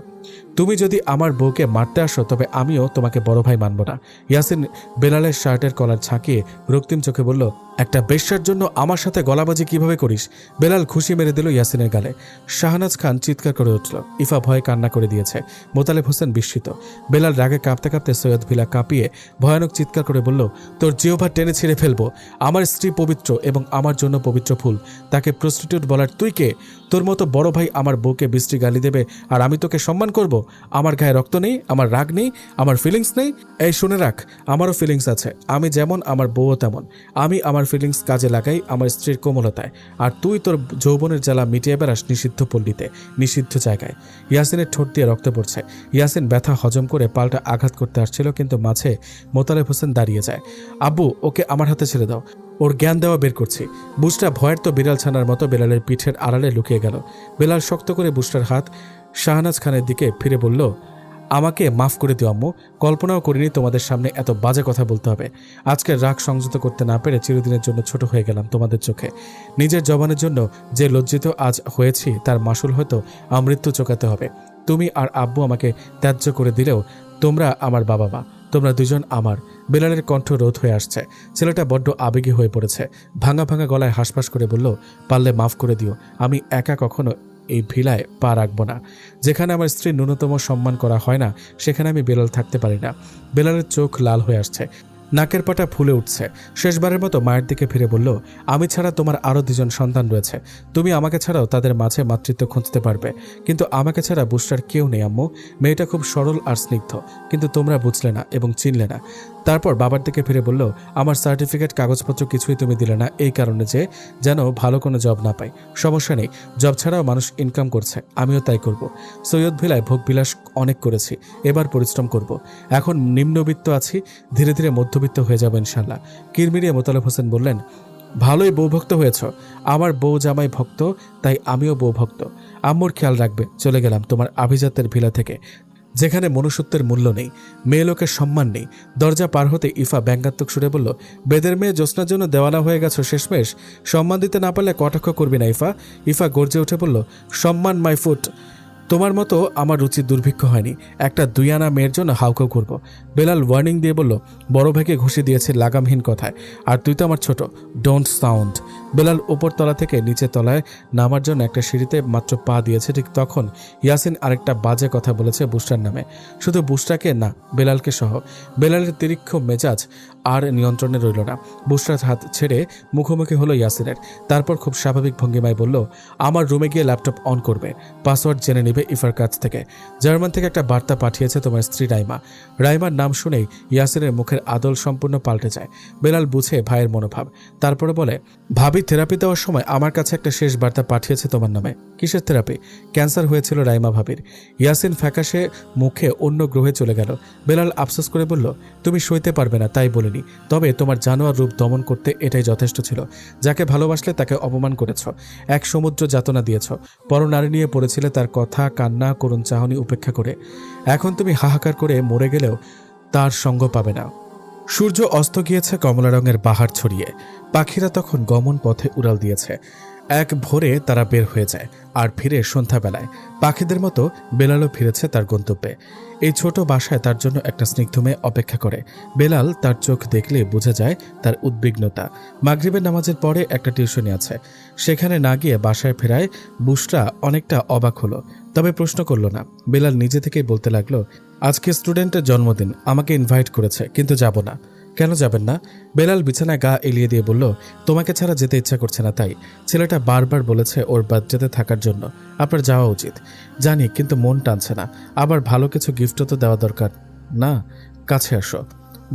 তুমি যদি আমার বউকে মারতে আসো তবে আমিও তোমাকে বড় ভাই মানব না। ইয়াসিন বেলালের শার্টের কলার ঝাঁকিয়ে রক্তিম চোখে বলল, একটা বেশ্যার জন্য আমার সাথে গলাবাজি কিভাবে করিস? বেলাল খুশি মেরে দিল ইয়াসিনের গালে। শাহনাজ খান চিৎকার করে উঠল। ইফা ভয়ে কান্না করে দিয়েছে। মোতালেব হোসেন বিস্মিত। বেলাল রাগে কাঁপতে কাঁপতে সৈয়দ ভিলা কাঁপিয়ে ভয়ানক চিৎকার করে বলল, তোর জিহ্বা টেনে ছিঁড়ে ফেলবো। আমার স্ত্রী পবিত্র এবং আমার জন্য পবিত্র ফুল। তাকে প্রস্টিটিউট বলার তুই কে? তোর মতো বড় ভাই আমার বউকে বৃষ্টি গালি দেবে আর আমি তোকে সম্মান করব? আমার গায়ে রক্ত নেই, আমার রাগ নেই, আমার ফিলিংস নেই? এই শুনে রাখ, আমারও ফিলিংস আছে। আমি যেমন আমার বউও তেমন। আমি আমার ফিলিংস কাজে লাগাই আমার স্ত্রীর কোমলতায়, আর তুই তোর যৌবনের জ্বালা মিটিয়ে বেড়াস নিষিদ্ধ পল্লীতে, নিষিদ্ধ জায়গায়। ইয়াসিনের ঠোঁট দিয়ে রক্ত পড়ছে। ইয়াসিন ব্যথা হজম করে পাল্টা আঘাত করতে আসছিল, কিন্তু মাঝে মোতালেব হোসেন দাঁড়িয়ে যায়। আব্বু আব্বু, ওকে আমার হাতে ছেড়ে দাও, ওর জ্ঞান দেওয়া বের করছি। বুসরা ভয়ের তো বিড়াল ছানার মতো বেলালের পিঠের আড়ালে লুকিয়ে গেল। বেলাল শক্ত করে বুসরার হাত শাহনাজ খানের দিকে ফিরে বলল, আমাকে মাফ করে দিও আম্মু, কল্পনাও করিনি তোমাদের সামনে এত বাজে কথা বলতে হবে। আজকের রাগ সংযত করতে না পেরে চিরদিনের জন্য ছোট হয়ে গেলাম তোমাদের চোখে। নিজের জবানের জন্য যে লজ্জিত আজ হয়েছি তার মাসুল হয়তো আমৃত্যু চোকাতে হবে। তুমি আর আব্বু আমাকে ত্যায্য করে দিলেও তোমরা আমার বাবা মা, তোমরা দুজন আমার। বেলালের কণ্ঠ রোধ হয়ে আসছে। ছেলেটা বড্ড আবেগী হয়ে পড়েছে। ভাঙা ভাঙা গলায় হাসপাস করে বলল, পারলে মাফ করে দিও, আমি একা কখনো এই ভিলায় পা রাখবো না। যেখানে আমার স্ত্রীর ন্যূনতম সম্মান করা হয় না সেখানে আমি বেলাল থাকতে পারি না। বেলালের চোখ লাল হয়ে আসছে, নাকের পাটা ফুলে উঠছে। শেষবারের মতো মায়ের দিকে ফিরে বলল, আমি ছাড়া তোমার আরও 2জন সন্তান রয়েছে। তুমি আমাকে ছাড়াও তাদের মাঝে মাতৃত্ব খুঁজতে পারবে, কিন্তু আমাকে ছাড়া বুসরার কেউ নেই আম্মু। মেয়েটা খুব সরল আর স্নিগ্ধ, কিন্তু তোমরা বুঝলে না এবং চিনলে না। তারপর বাবার দিকে ফিরে বলল, আমার সার্টিফিকেট কাগজপত্র কিছুই তুমি দিলে না, এই কারণে যে যেন ভালো কোনো জব না পাই। সমস্যা নেই, জব ছাড়াও মানুষ ইনকাম করছে, আমিও তাই করব। সৈয়দ ভিলায় ভোগবিলাস অনেক করেছি, এবার পরিশ্রম করব। এখন নিম্নবিত্ত আছি, ধীরে ধীরে মধ্যবিত্ত হয়ে যাব ইনশাল্লাহ। কিরমিরিয়ে মোতালেব হোসেন বললেন, ভালোই বউভক্ত হয়েছ। আমার বউ জামাই ভক্ত, তাই আমিও বউ ভক্ত। আম্মুর খেয়াল রাখবে। চলে গেলাম তোমার আভিজাত্যের ভিলা থেকে, যেখানে মনুষ্যত্বের মূল্য নেই, মেয়ে লোকের সম্মান নেই। দরজা পার হতে ইফা ব্যঙ্গাত্মক সুরে বলল, বেদের মেয়ে জ্যোৎস্নার জন্য দেওয়ানা হয়ে গেছো শেষমেশ। সম্মান দিতে না পারলে কটাক্ষ করবি না ইফা। ইফা গর্জে উঠে বলল, সম্মান মাই ফুট। তোমার মতো আমার রুচি দুর্ভিক্ষ হয়নি, একটা 2 আনা মেয়ের জন্য হাউকাউ করব। বেলাল ওয়ার্নিং দিয়ে বলল, বড় ভাইকে ঘুষি দিয়েছে লাগামহীন কথায়, আর তুই তো আমার ছোট, ডোন্ট সাউন্ড। বেলাল উপর তলা থেকে নিচে তলায় নামার জন্য একটা সিঁড়িতে মাত্র পা দিয়েছে, ঠিক তখন ইয়াসিন আরেকটা বাজে কথা বলেছে বুসরার নামে। শুধু বুসরাকে না, বেলালকে সহ। বেলালের তিরিক্ষ মেজাজ আর নিয়ন্ত্রণে রইল না। বুসরার হাত ছেড়ে মুখোমুখি হলো ইয়াসিনের। তারপর খুব স্বাভাবিক ভঙ্গিমায় বলল, আমার রুমে গিয়ে ল্যাপটপ অন করবে, পাসওয়ার্ড জেনে নেবে ইফার কাছ থেকে। জার্মান থেকে একটা বার্তা পাঠিয়েছে তোমার স্ত্রী রাইমা। রাইমার নাম শুনেই ইয়াসিনের মুখের আদল সম্পূর্ণ পাল্টে যায়। বেলাল বুঝে ভাইয়ের মনোভাব। তারপরে বলে, ভাবি থেরাপি দেওয়ার সময় আমার কাছে একটা শেষ বার্তা পাঠিয়েছে তোমার নামে। কিসের থেরাপি? ক্যান্সার হয়েছিল রাইমা ভাবির। ইয়াসিন ফ্যাকাশে মুখে অন্য গ্রহে চলে গেল। বেলাল আফসোস করে বলল, তুমি সইতে পারবে না তাই বলিনি, তবে তোমার জানোয়ার রূপ দমন করতে এটাই যথেষ্ট ছিল। যাকে ভালোবাসলে তাকে অপমান করেছ, এক সমুদ্র যাতনা দিয়েছ, পরনারী নিয়ে পড়েছিলে তার কথা, কান্না, করুণ চাহনি উপেক্ষা করে। এখন তুমি হাহাকার করে মরে গেলেও তার সঙ্গ পাবে না। সূর্য অস্ত গিয়েছে কমলা রঙের বাহার ছড়িয়ে। পাখিরা তখন গমন পথে উড়াল দিয়েছে। এক ভোরে তারা বের হয়ে যায়, আর ফিরে সন্ধ্যাবেলায় পাখিদের মতো বেলালও ফিরেছে তার গন্তব্যে। এই ছোট বাসায় তার জন্য একটা স্নিগ্ধ মেয়ে অপেক্ষা করে। বেলাল তার চোখ দেখলে বোঝা যায় তার উদ্বিগ্নতা। মাগরিবের নামাজের পরে একটা টিউশনি আছে, সেখানে না গিয়ে বাসায় ফেরায় বুসরা অনেকটা অবাক হলো, তবে প্রশ্ন করল না। বেলাল নিজে থেকেই বলতে লাগলো, আজকে স্টুডেন্টের জন্মদিন, আমাকে ইনভাইট করেছে, কিন্তু যাব না। কেন যাবেন না? বেলাল বিছানায় গা এলিয়ে দিয়ে বলল, তোমাকে ছাড়া যেতে ইচ্ছা করছে না তাই। ছেলেটা বারবার বলেছে ওর বার্থডেতে থাকার জন্য, আপনার যাওয়া উচিত। জানি, কিন্তু মন টানছে না। আবার ভালো কিছু গিফটও তো দেওয়া দরকার না? কাছে আসো।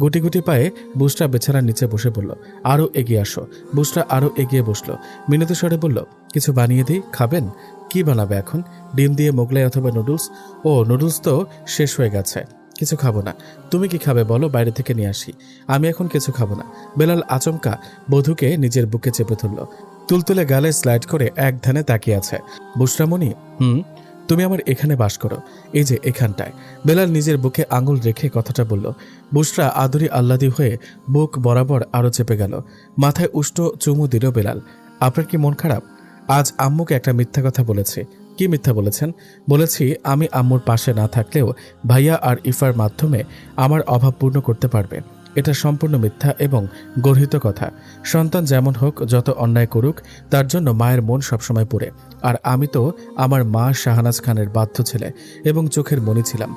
গুটি গুটি পায়ে বুসরা বিছানার নিচে বসে পড়ল। আরও এগিয়ে আসো। বুসরা আরও এগিয়ে বসলো। মিনতি স্বরে বলল, কিছু বানিয়ে দিই, খাবেন? কি বানাবে এখন? ডিম দিয়ে মোগলাই অথবা নুডলস? ও, নুডলস তো শেষ হয়ে গেছে, কিছু খাবো না। তুমি কি খাবে বলো, বাইরে থেকে নিয়ে আসি। আমি এখন কিছু খাবো না। বেলাল আচমকা বধূকে নিজের বুকে চেপে ধরল। তুলতুলে গালে স্লাইড করে এক ধ্যানে তাকিয়ে আছে। বুসরামণি, তুমি আমার এখানে বাস করো, এই যে এখানটায়। বেলাল নিজের বুকে আঙুল রেখে কথাটা বলল। বুসরা আদরি আহ্লাদি হয়ে বুক বরাবর আরো চেপে গেল। মাথায় উষ্ণ চুমু দিল বেলাল। আপনার কি মন খারাপ? আজ আম্মুকে একটা মিথ্যা কথা বলেছি। কি মিথ্যা বলেছেন? বলেছি আমি আম্মুর পাশে না থাকলেও ভাইয়া আর ইফার মাধ্যমে আমার অভাব পূর্ণ করতে পারবে। এটা সম্পূর্ণ মিথ্যা এবং গর্হিত কথা। সন্তান যেমন হোক, যত অন্যায় করুক, তার জন্য মায়ের মন সবসময় পড়ে। আর আমি তো আমার মা শাহনাজ খানের বাধ্য ছেলে এবং চোখের মণি ছিলাম।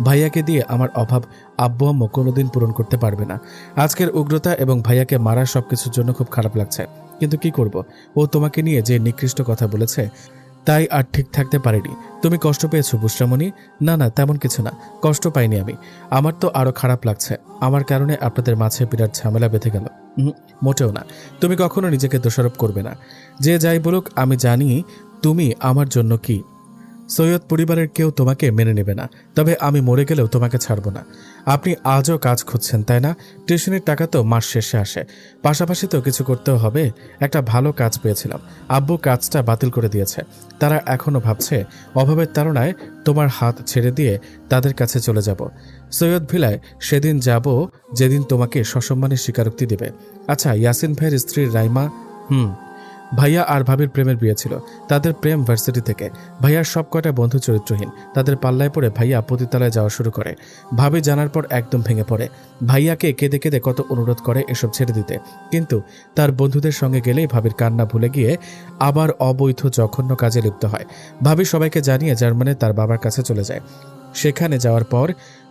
ভাইয়াকে দিয়ে আমার অভাব আব্বু আম্মু কোনোদিন পূরণ করতে পারবে না। আজকের উগ্রতা এবং ভাইয়াকে মারা সবকিছুর জন্য খুব খারাপ লাগছে, কিন্তু কি করব? ও তোমাকে নিয়ে যে নিকৃষ্ট কথা বলেছে, তাই আর ঠিক থাকতে পারিনি। তুমি কষ্ট পেয়েছো বুসরামণি? না না, তেমন কিছু না, কষ্ট পাইনি আমি। আমার তো আরো খারাপ লাগছে, আমার কারণে আপনাদের মাঝে বিরাট ঝামেলা বেঁধে গেল। মোটেও না, তুমি কখনো নিজেকে দোষারোপ করবে না। যে যাই বলুক, আমি জানি তুমি আমার জন্য কি। সৈয়দ পরিবারের কেউ তোমাকে মেনে নেবে না, তবে আমি মরে গেলেও তোমাকে ছাড়ব না। আপনি আজও কাজ খুঁজছেন তাই না? টিউশনের টাকা তো মাস শেষে আসে, পাশাপাশি তো কিছু করতেও হবে। একটা ভালো কাজ পেয়েছিলাম, আব্বু কাজটা বাতিল করে দিয়েছে। তারা এখনও ভাবছে অভাবের তাড়নায় তোমার হাত ছেড়ে দিয়ে তাদের কাছে চলে যাব। সৈয়দ ভিলায় সেদিন যাব যেদিন তোমাকে সসম্মানে স্বীকারোক্তি দেবে। আচ্ছা, ইয়াসিন ভাইয়ের স্ত্রী রাইমা? ভাইয়া আর ভাবির প্রেমের বিয়ে ছিল। তাদের প্রেম ভার্সিটি থেকে। ভাইয়ার সব কয়টা বন্ধু চরিত্রহীন। তাদের পাল্লায় পড়ে ভাইয়া পতিতালয়ে যাওয়া শুরু করে। ভাবি জানার পর একদম ভেঙে পড়ে। ভাইয়াকে কেঁদে কেঁদে কত অনুরোধ করে এসব ছেড়ে দিতে, কিন্তু তার বন্ধুদের সঙ্গে গেলেই ভাবির কান্না ভুলে গিয়ে আবার অবৈধ জঘন্য কাজে লিপ্ত হয়। ভাবি সবাইকে জানিয়ে জার্মানে তার বাবার কাছে চলে যায়। সেখানে যাওয়ার পর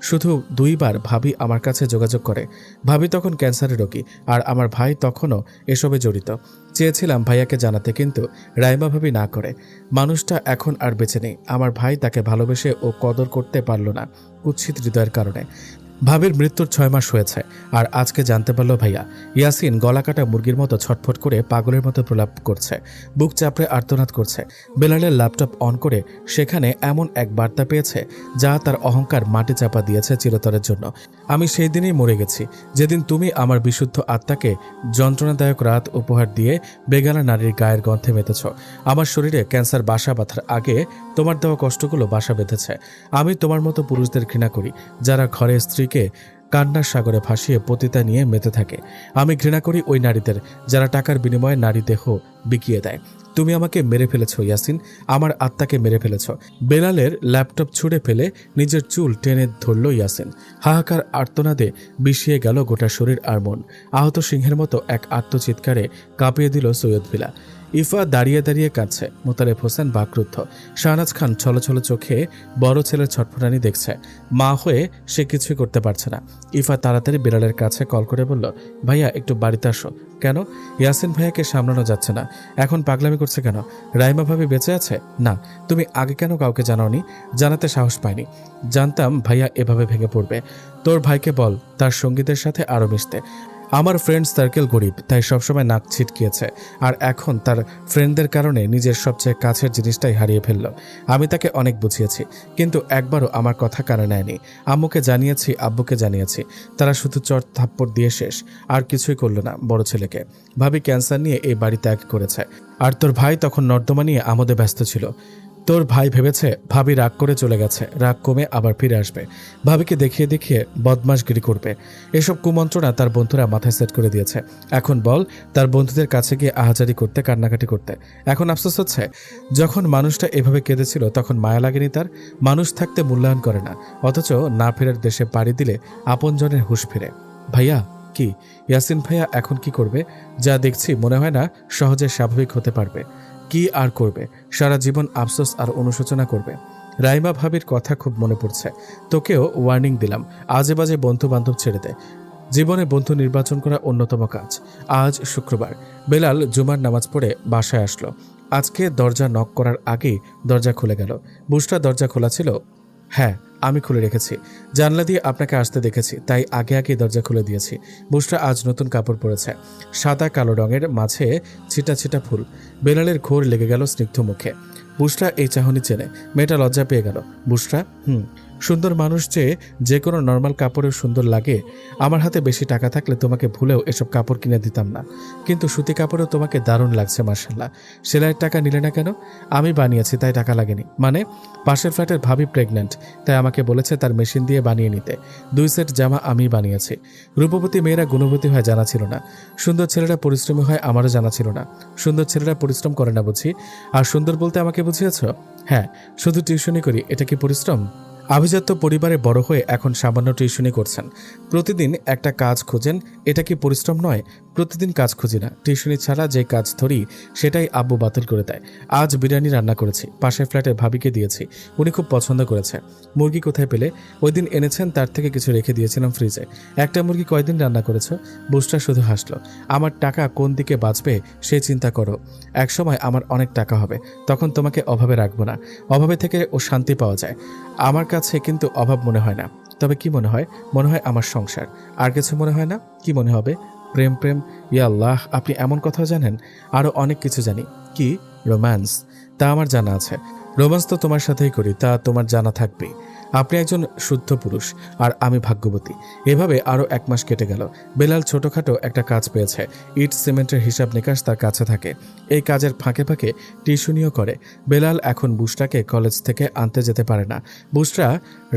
শুধু 2 বার ভাবি আমার কাছে যোগাযোগ করে। ভাবি তখন ক্যান্সারের রোগী, আর আমার ভাই তখনও এসবে জড়িত। চেয়েছিলাম ভাইয়াকে জানাতে, কিন্তু রাইমা ভাবি না করে। মানুষটা এখন আর বেঁচে নেই। আমার ভাই তাকে ভালোবেসে ও কদর করতে পারল না কুৎসিত হৃদয়ের কারণে। ভাবির মৃত্যুর 6 মাস হয়েছে, আর আজকে জানতে পারল ভাইয়া। ইয়াসিন গলাকাটা মুরগির মতো ছটফট করে পাগলের মতো প্রলাপ করছে, বুক চাপড়ে আর্তনাদ করছে। বেলালের ল্যাপটপ অন করে সেখানে এমন এক বার্তা পেয়েছে যা তার অহংকার মাটি চাপা দিয়েছে চিরতরের জন্য। আমি সেই দিনেই মরে গেছি, যেদিন তুমি আমার বিশুদ্ধ আত্মাকে যন্ত্রণাদায়ক রাত উপহার দিয়ে বেগানা নারীর গায়ের গন্ধে মেতেছ। আমার শরীরে ক্যান্সার বাসা বাঁধার আগে তোমার দেওয়া কষ্টগুলো বাসা বেঁধেছে। আমি তোমার মতো পুরুষদের ঘৃণা করি, যারা ঘরে স্ত্রীকে কান্নার সাগরে ভাসিয়ে পতিতা নিয়ে মেতে থাকে। আমি ঘৃণা করি ওই নারীদের যারা টাকার বিনিময়ে নারী দেহ বিকিয়ে দেয়। তুমি আমাকে মেরে ফেলেছ ইয়াসিন, আমার আত্মাকে মেরে ফেলেছ। বেলালের ল্যাপটপ ছুঁড়ে ফেলে নিজের চুল টেনে ধরল ইয়াসিন। হাহাকার আর্তনাদে বিষিয়ে গেল গোটা শরীর আর মন। আহত সিংহের মতো এক আত্মচিৎকারে কাঁপিয়ে দিল সৈয়দ ভিলা। ইফা দাঁড়িয়ে দাঁড়িয়ে কাঁদছে, মোতালেব হোসেন বাকরুদ্ধ। শাহনাজ খান ছলছল চোখে বড় ছেলের ছটফটানি দেখছে। মা হয়ে সে কিছুই করতে পারছে না। ইফা তাড়াতাড়ি বেলালের কাছে কল করে বলল, ভাইয়া একটু বাড়িতে আসো। কেন? ইয়াসিন ভাইয়াকে সামলানো যাচ্ছে না। এখন পাগলামি করছে কেন? রাইমা ভাবি বেঁচে আছে? না। তুমি আগে কেন কাউকে জানাওনি? জানাতে সাহস পাইনি। জানতাম ভাইয়া এভাবে ভেঙে পড়বে। তোর ভাইকে বল তার সঙ্গীদের সাথে আরও মিশতে। আমার ফ্রেন্ড সার্কেল গরিব, তাই সবসময় নাক ছিটকিয়েছে, আর এখন তার ফ্রেন্ডদের কারণে নিজের সবচেয়ে কাছের জিনিসটাই হারিয়ে ফেলল। আমি তাকে অনেক বুঝিয়েছি, কিন্তু একবারও আমার কথা কানে নেয়নি। আম্মুকে জানিয়েছি, আব্বুকে জানিয়েছি, তারা শুধু চট থাপ্পড় দিয়ে শেষ, আর কিছুই করলো না বড় ছেলেকে। ভাবি ক্যান্সার নিয়ে এই বাড়ি ত্যাগ করেছে, আর তোর ভাই তখন নর্দমা নিয়ে আমোদে ব্যস্ত ছিল। তোর ভাই ভেবেছে ভাবি রাগ করে চলে গেছে, রাগ কমে আবার ফিরে আসবে, ভাবিকে দেখিয়ে দেখিয়ে বদমাশগিরি করবে। এসব কুমন্ত্রণা তার বন্ধুরা মাথায় সেট করে দিয়েছে। এখন বল তার বন্ধুদের কাছে গিয়ে আহাজারি করতে, কান্নাকাটি করতে। এখন আফসোস হচ্ছে, যখন মানুষটা এভাবে কেঁদেছিল তখন মায়া লাগেনি তার? মানুষ থাকতে মূল্যায়ন করে না, অথচ না ফেরার দেশে পাড়ি দিলে আপনজনের হুঁশ ফিরে। ভাইয়া কি? ইয়াসিন ভাইয়া এখন কি করবে? যা দেখছি মনে হয় না সহজে স্বাভাবিক হতে পারবে। কি আর করবে? সারা জীবন আফসোস আর অনুশোচনা করবে। রাইমা ভাবির কথা খুব মনে পড়ছে। তোকেও ওয়ার্নিং দিলাম, আজে বাজে বন্ধু বান্ধব ছেড়ে দে। জীবনে বন্ধু নির্বাচন করা অন্যতম কাজ। আজ শুক্রবার। বেলাল জুমার নামাজ পড়ে বাসায় আসলো। আজকে দরজা নক করার আগেই দরজা খুলে গেল। বুশরা দরজা খোলা ছিল? হ্যাঁ, আমি খুলে রেখেছি। জানলা দিয়ে আপনাকে আসতে দেখেছি, তাই আগে আগে দরজা খুলে দিয়েছি। বুশরা আজ নতুন কাপড় পরেছে, সাদা কালো রঙের, মাঝে ছিটা ছিটা ফুল। বেলালের ঘোর লেগে গেল স্নিগ্ধ মুখে। বুশরা এই চাহনি চেনে। মেয়েটা লজ্জা পেয়ে গেল। বুশরা, সুন্দর মানুষ যে কোনো নর্মাল কাপড়েও সুন্দর লাগে। আমার হাতে বেশি টাকা থাকলে তোমাকে ভুলেও এসব কাপড় কিনে দিতাম না, কিন্তু সুতি কাপড়েও তোমাকে দারুণ লাগছে মার্শাল্লাহ। সেলাইয়ের টাকা নিলে না কেন? আমি বানিয়েছি তাই টাকা লাগেনি। মানে? পাশের ফ্ল্যাটের ভাবি প্রেগন্যান্ট, তাই আমাকে বলেছে তার মেশিন দিয়ে বানিয়ে নিতে। 2 সেট জামা আমি বানিয়েছি। রূপবতী মেয়েরা গুণবতী হয় জানা ছিল না, সুন্দর ছেলেরা পরিশ্রমী হয় আমারও জানা ছিল না। সুন্দর ছেলেরা পরিশ্রম করে না বুঝি? আর সুন্দর বলতে আমাকে বুঝিয়েছ? হ্যাঁ, শুধু টিউশনি করি, এটা কি পরিশ্রম? আভিজাত্য পরিবারে বড় হয়ে এখন সামান্য টিউশনি করছেন, প্রতিদিন একটা কাজ খোঁজেন, এটা কি পরিশ্রম নয়? প্রতিদিন কাজ খুঁজি না, টিউশনি ছাড়া যে কাজ ধরি সেটাই আব্বু বাতিল করে দেয়। আজ বিরিয়ানি রান্না করেছি, পাশের ফ্ল্যাটের ভাবিকে দিয়েছি, উনি খুব পছন্দ করেছে। মুরগি কোথায় পেলে? ওই দিন এনেছেন, তার থেকে কিছু রেখে দিয়েছিলাম ফ্রিজে। একটা মুরগি কয়দিন রান্না করেছো? বুশরা শুধু হাসলো। আমার টাকা কোন দিকে বাঁচবে সে চিন্তা করো। একসময় আমার অনেক টাকা হবে, তখন তোমাকে অভাবে রাখবো না। অভাবে থেকে ও শান্তি পাওয়া যায়। আমার কাছে কিন্তু অভাব মনে হয় না। তবে কি মনে হয়? মনে হয় আমার সংসার। আর কিছু মনে হয় না? কি মনে হবে? প্রেম প্রেম। ইয়া আল্লাহ, আপনি এমন কথাও জানেন? আরও অনেক কিছু জানি। কি? রোম্যান্স? তা আমার জানা আছে। রোমান্স তো তোমার সাথেই করি, তা তোমার জানা থাকবেই। আপনি একজন শুদ্ধ পুরুষ আর আমি ভাগ্যবতী। এভাবে আরও 1 মাস কেটে গেল। বেলাল ছোটখাটো একটা কাজ পেয়েছে। ইট সিমেন্টের হিসাব নিকাশ তার কাছে থাকে। এই কাজের ফাঁকে ফাঁকে টিউশনিও করে। বেলাল এখন বুশরাকে কলেজ থেকে আনতে যেতে পারে না। বুশরা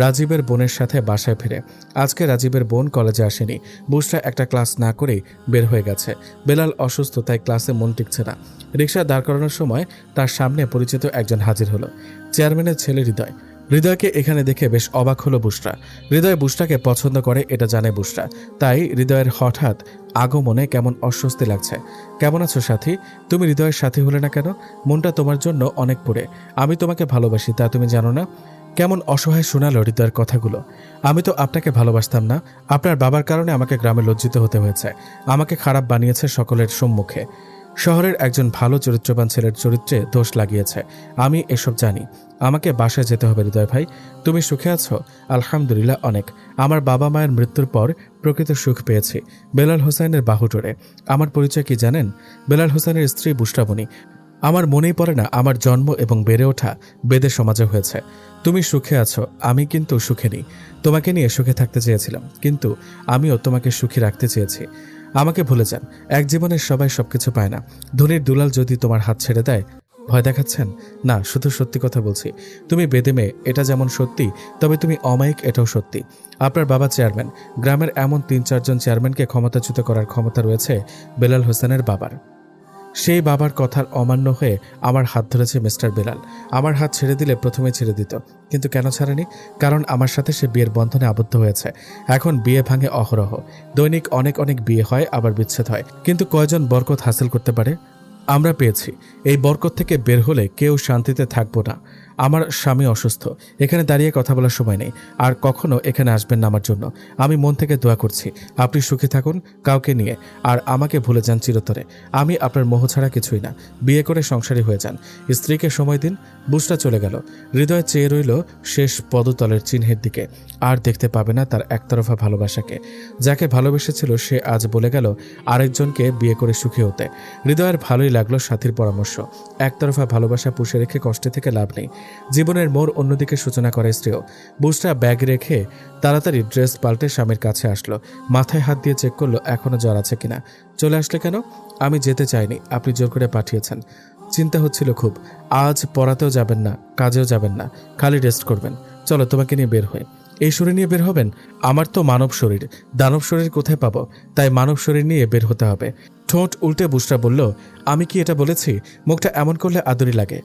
রাজীবের বোনের সাথে বাসায় ফিরে। আজকে রাজীবের বোন কলেজে আসেনি। বুশরা একটা ক্লাস না করেই বের হয়ে গেছে। বেলাল অসুস্থ, তাই ক্লাসে মন টিকছে না। রিকশা দাঁড় করানোর সময় তার সামনে পরিচিত একজন হাজির হলো, চেয়ারম্যানের ছেলে হৃদয়। হৃদয়কে এখানে দেখে বেশ অবাক হলো বুশরা। হৃদয় বুশরাকে পছন্দ করে এটা জানে বুশরা, তাই হৃদয়ের হঠাৎ আগমনে কেমন অস্বস্তি লাগছে। কেমন আছো সাথী? তুমি হৃদয়ের সাথী হলে না কেন? মনটা তোমার জন্য অনেক পড়ে। আমি তোমাকে ভালোবাসি, তা তুমি জানো না? কেমন অসহায় শোনালো হৃদয়ের কথাগুলো। আমি তো আপনাকে ভালোবাসতাম না। আপনার বাবার কারণে আমাকে গ্রামে লজ্জিত হতে হয়েছে। আমাকে খারাপ বানিয়েছে সকলের সম্মুখে। শহরের একজন ভালো চরিত্রবান ছেলের চরিত্রে দোষ লাগিয়েছে। আমি এসব জানি। আমাকে বাসায় যেতে হবে হৃদয় ভাই। তুমি সুখে আছো? আলহামদুলিল্লাহ, অনেক। আমার বাবা মায়ের মৃত্যুর পর প্রকৃত সুখ পেয়েছি বেলাল হোসেনের বাহুটোরে। আমার পরিচয় কি জানেন? বেলাল হোসেনের স্ত্রী বুশরামণি। আমার মনেই পড়ে না আমার জন্ম এবং বেড়ে ওঠা বেদে সমাজে হয়েছে। তুমি সুখে আছো, আমি কিন্তু সুখে নেই। তোমাকে নিয়ে সুখে থাকতে চেয়েছিলাম, কিন্তু আমিও তোমাকে সুখী রাখতে চেয়েছি। আমাকে ভুলে যান। এক জীবনের সবাই সবকিছু পায় না। ধনীর দুলাল যদি তোমার হাত ছেড়ে দেয়, ভয় দেখাচ্ছেন? না, শুধু সত্যি কথা বলছি। তুমি বেদে মেয়ে, এটা যেমন সত্যি, তবে তুমি অমায়িক, এটাও সত্যি। আপনার বাবা চেয়ারম্যান। গ্রামের এমন 3-4 জন চেয়ারম্যানকে ক্ষমতাচ্যুত করার ক্ষমতা রয়েছে বেলাল হোসেনের বাবার। সেই বাবার কথার অমান্য হয়ে আমার হাত ধরেছে মিস্টার বেলাল। আমার হাত ছেড়ে দিলে প্রথমে ছেড়ে দিত, কিন্তু কেন ছাড়েনি? কারণ আমার সাথে সে বিয়ের বন্ধনে আবদ্ধ হয়েছে। এখন বিয়ে ভাঙে অহরহ। দৈনিক অনেক অনেক বিয়ে হয়, আবার বিচ্ছেদ হয়, কিন্তু কয়জন বরকত হাসিল করতে পারে? আমরা পেয়েছি। এই বরকত থেকে বের হলে কেউ শান্তিতে থাকবো না। আমার স্বামী অসুস্থ, এখানে দাঁড়িয়ে কথা বলার সময় নেই। আর কখনো এখানে আসবেন না আমার জন্য। আমি মন থেকে দোয়া করছি আপনি সুখী থাকুন কাউকে নিয়ে, আর আমাকে ভুলে যান চিরতরে। আমি আপনার মোহ ছাড়া কিছুই না। বিয়ে করে সংসারী হয়ে যান। স্ত্রীকে সময় দিন। বুশরা চলে গেল। হৃদয় চেয়ে রইল শেষ পদতলের চিহ্নের দিকে। আর দেখতে পাবে না তার একতরফা ভালোবাসাকে। যাকে ভালোবেসেছিল সে আজ বলে গেল আরেকজনকে বিয়ে করে সুখী হতে। হৃদয়ের ভালোই লাগলো সাথীর পরামর্শ। একতরফা ভালোবাসা পুষে রেখে কষ্টে থেকে লাভ নেই। জীবনের মোড় অন্যদিকে সূচনা করে স্ত্রীও। বুশরা ব্যাগ রেখে তাড়াতাড়ি ড্রেস পাল্টে স্বামীর কাছে আসলো। মাথায় হাত দিয়ে চেক করলো এখনো জ্বর আছে কিনা। চলে আসলে কেন? আমি যেতে চাইনি, আপনি জোর করে পাঠিয়েছেন। চিন্তা হচ্ছিল খুব। আজ পড়াতেও যাবেন না, কাজেও যাবেন না, খালি রেস্ট করবেন। চলো তোমাকে নিয়ে বের হই। এই শরীর নিয়ে বের হবেন? আমার তো মানব শরীর, দানব শরীর কোথায় পাবো? তাই মানব শরীর নিয়ে বের হতে হবে। ঠোঁট উল্টে বুশরা বলল, আমি কি এটা বলেছি? মুখটা এমন করলে আদরি লাগে।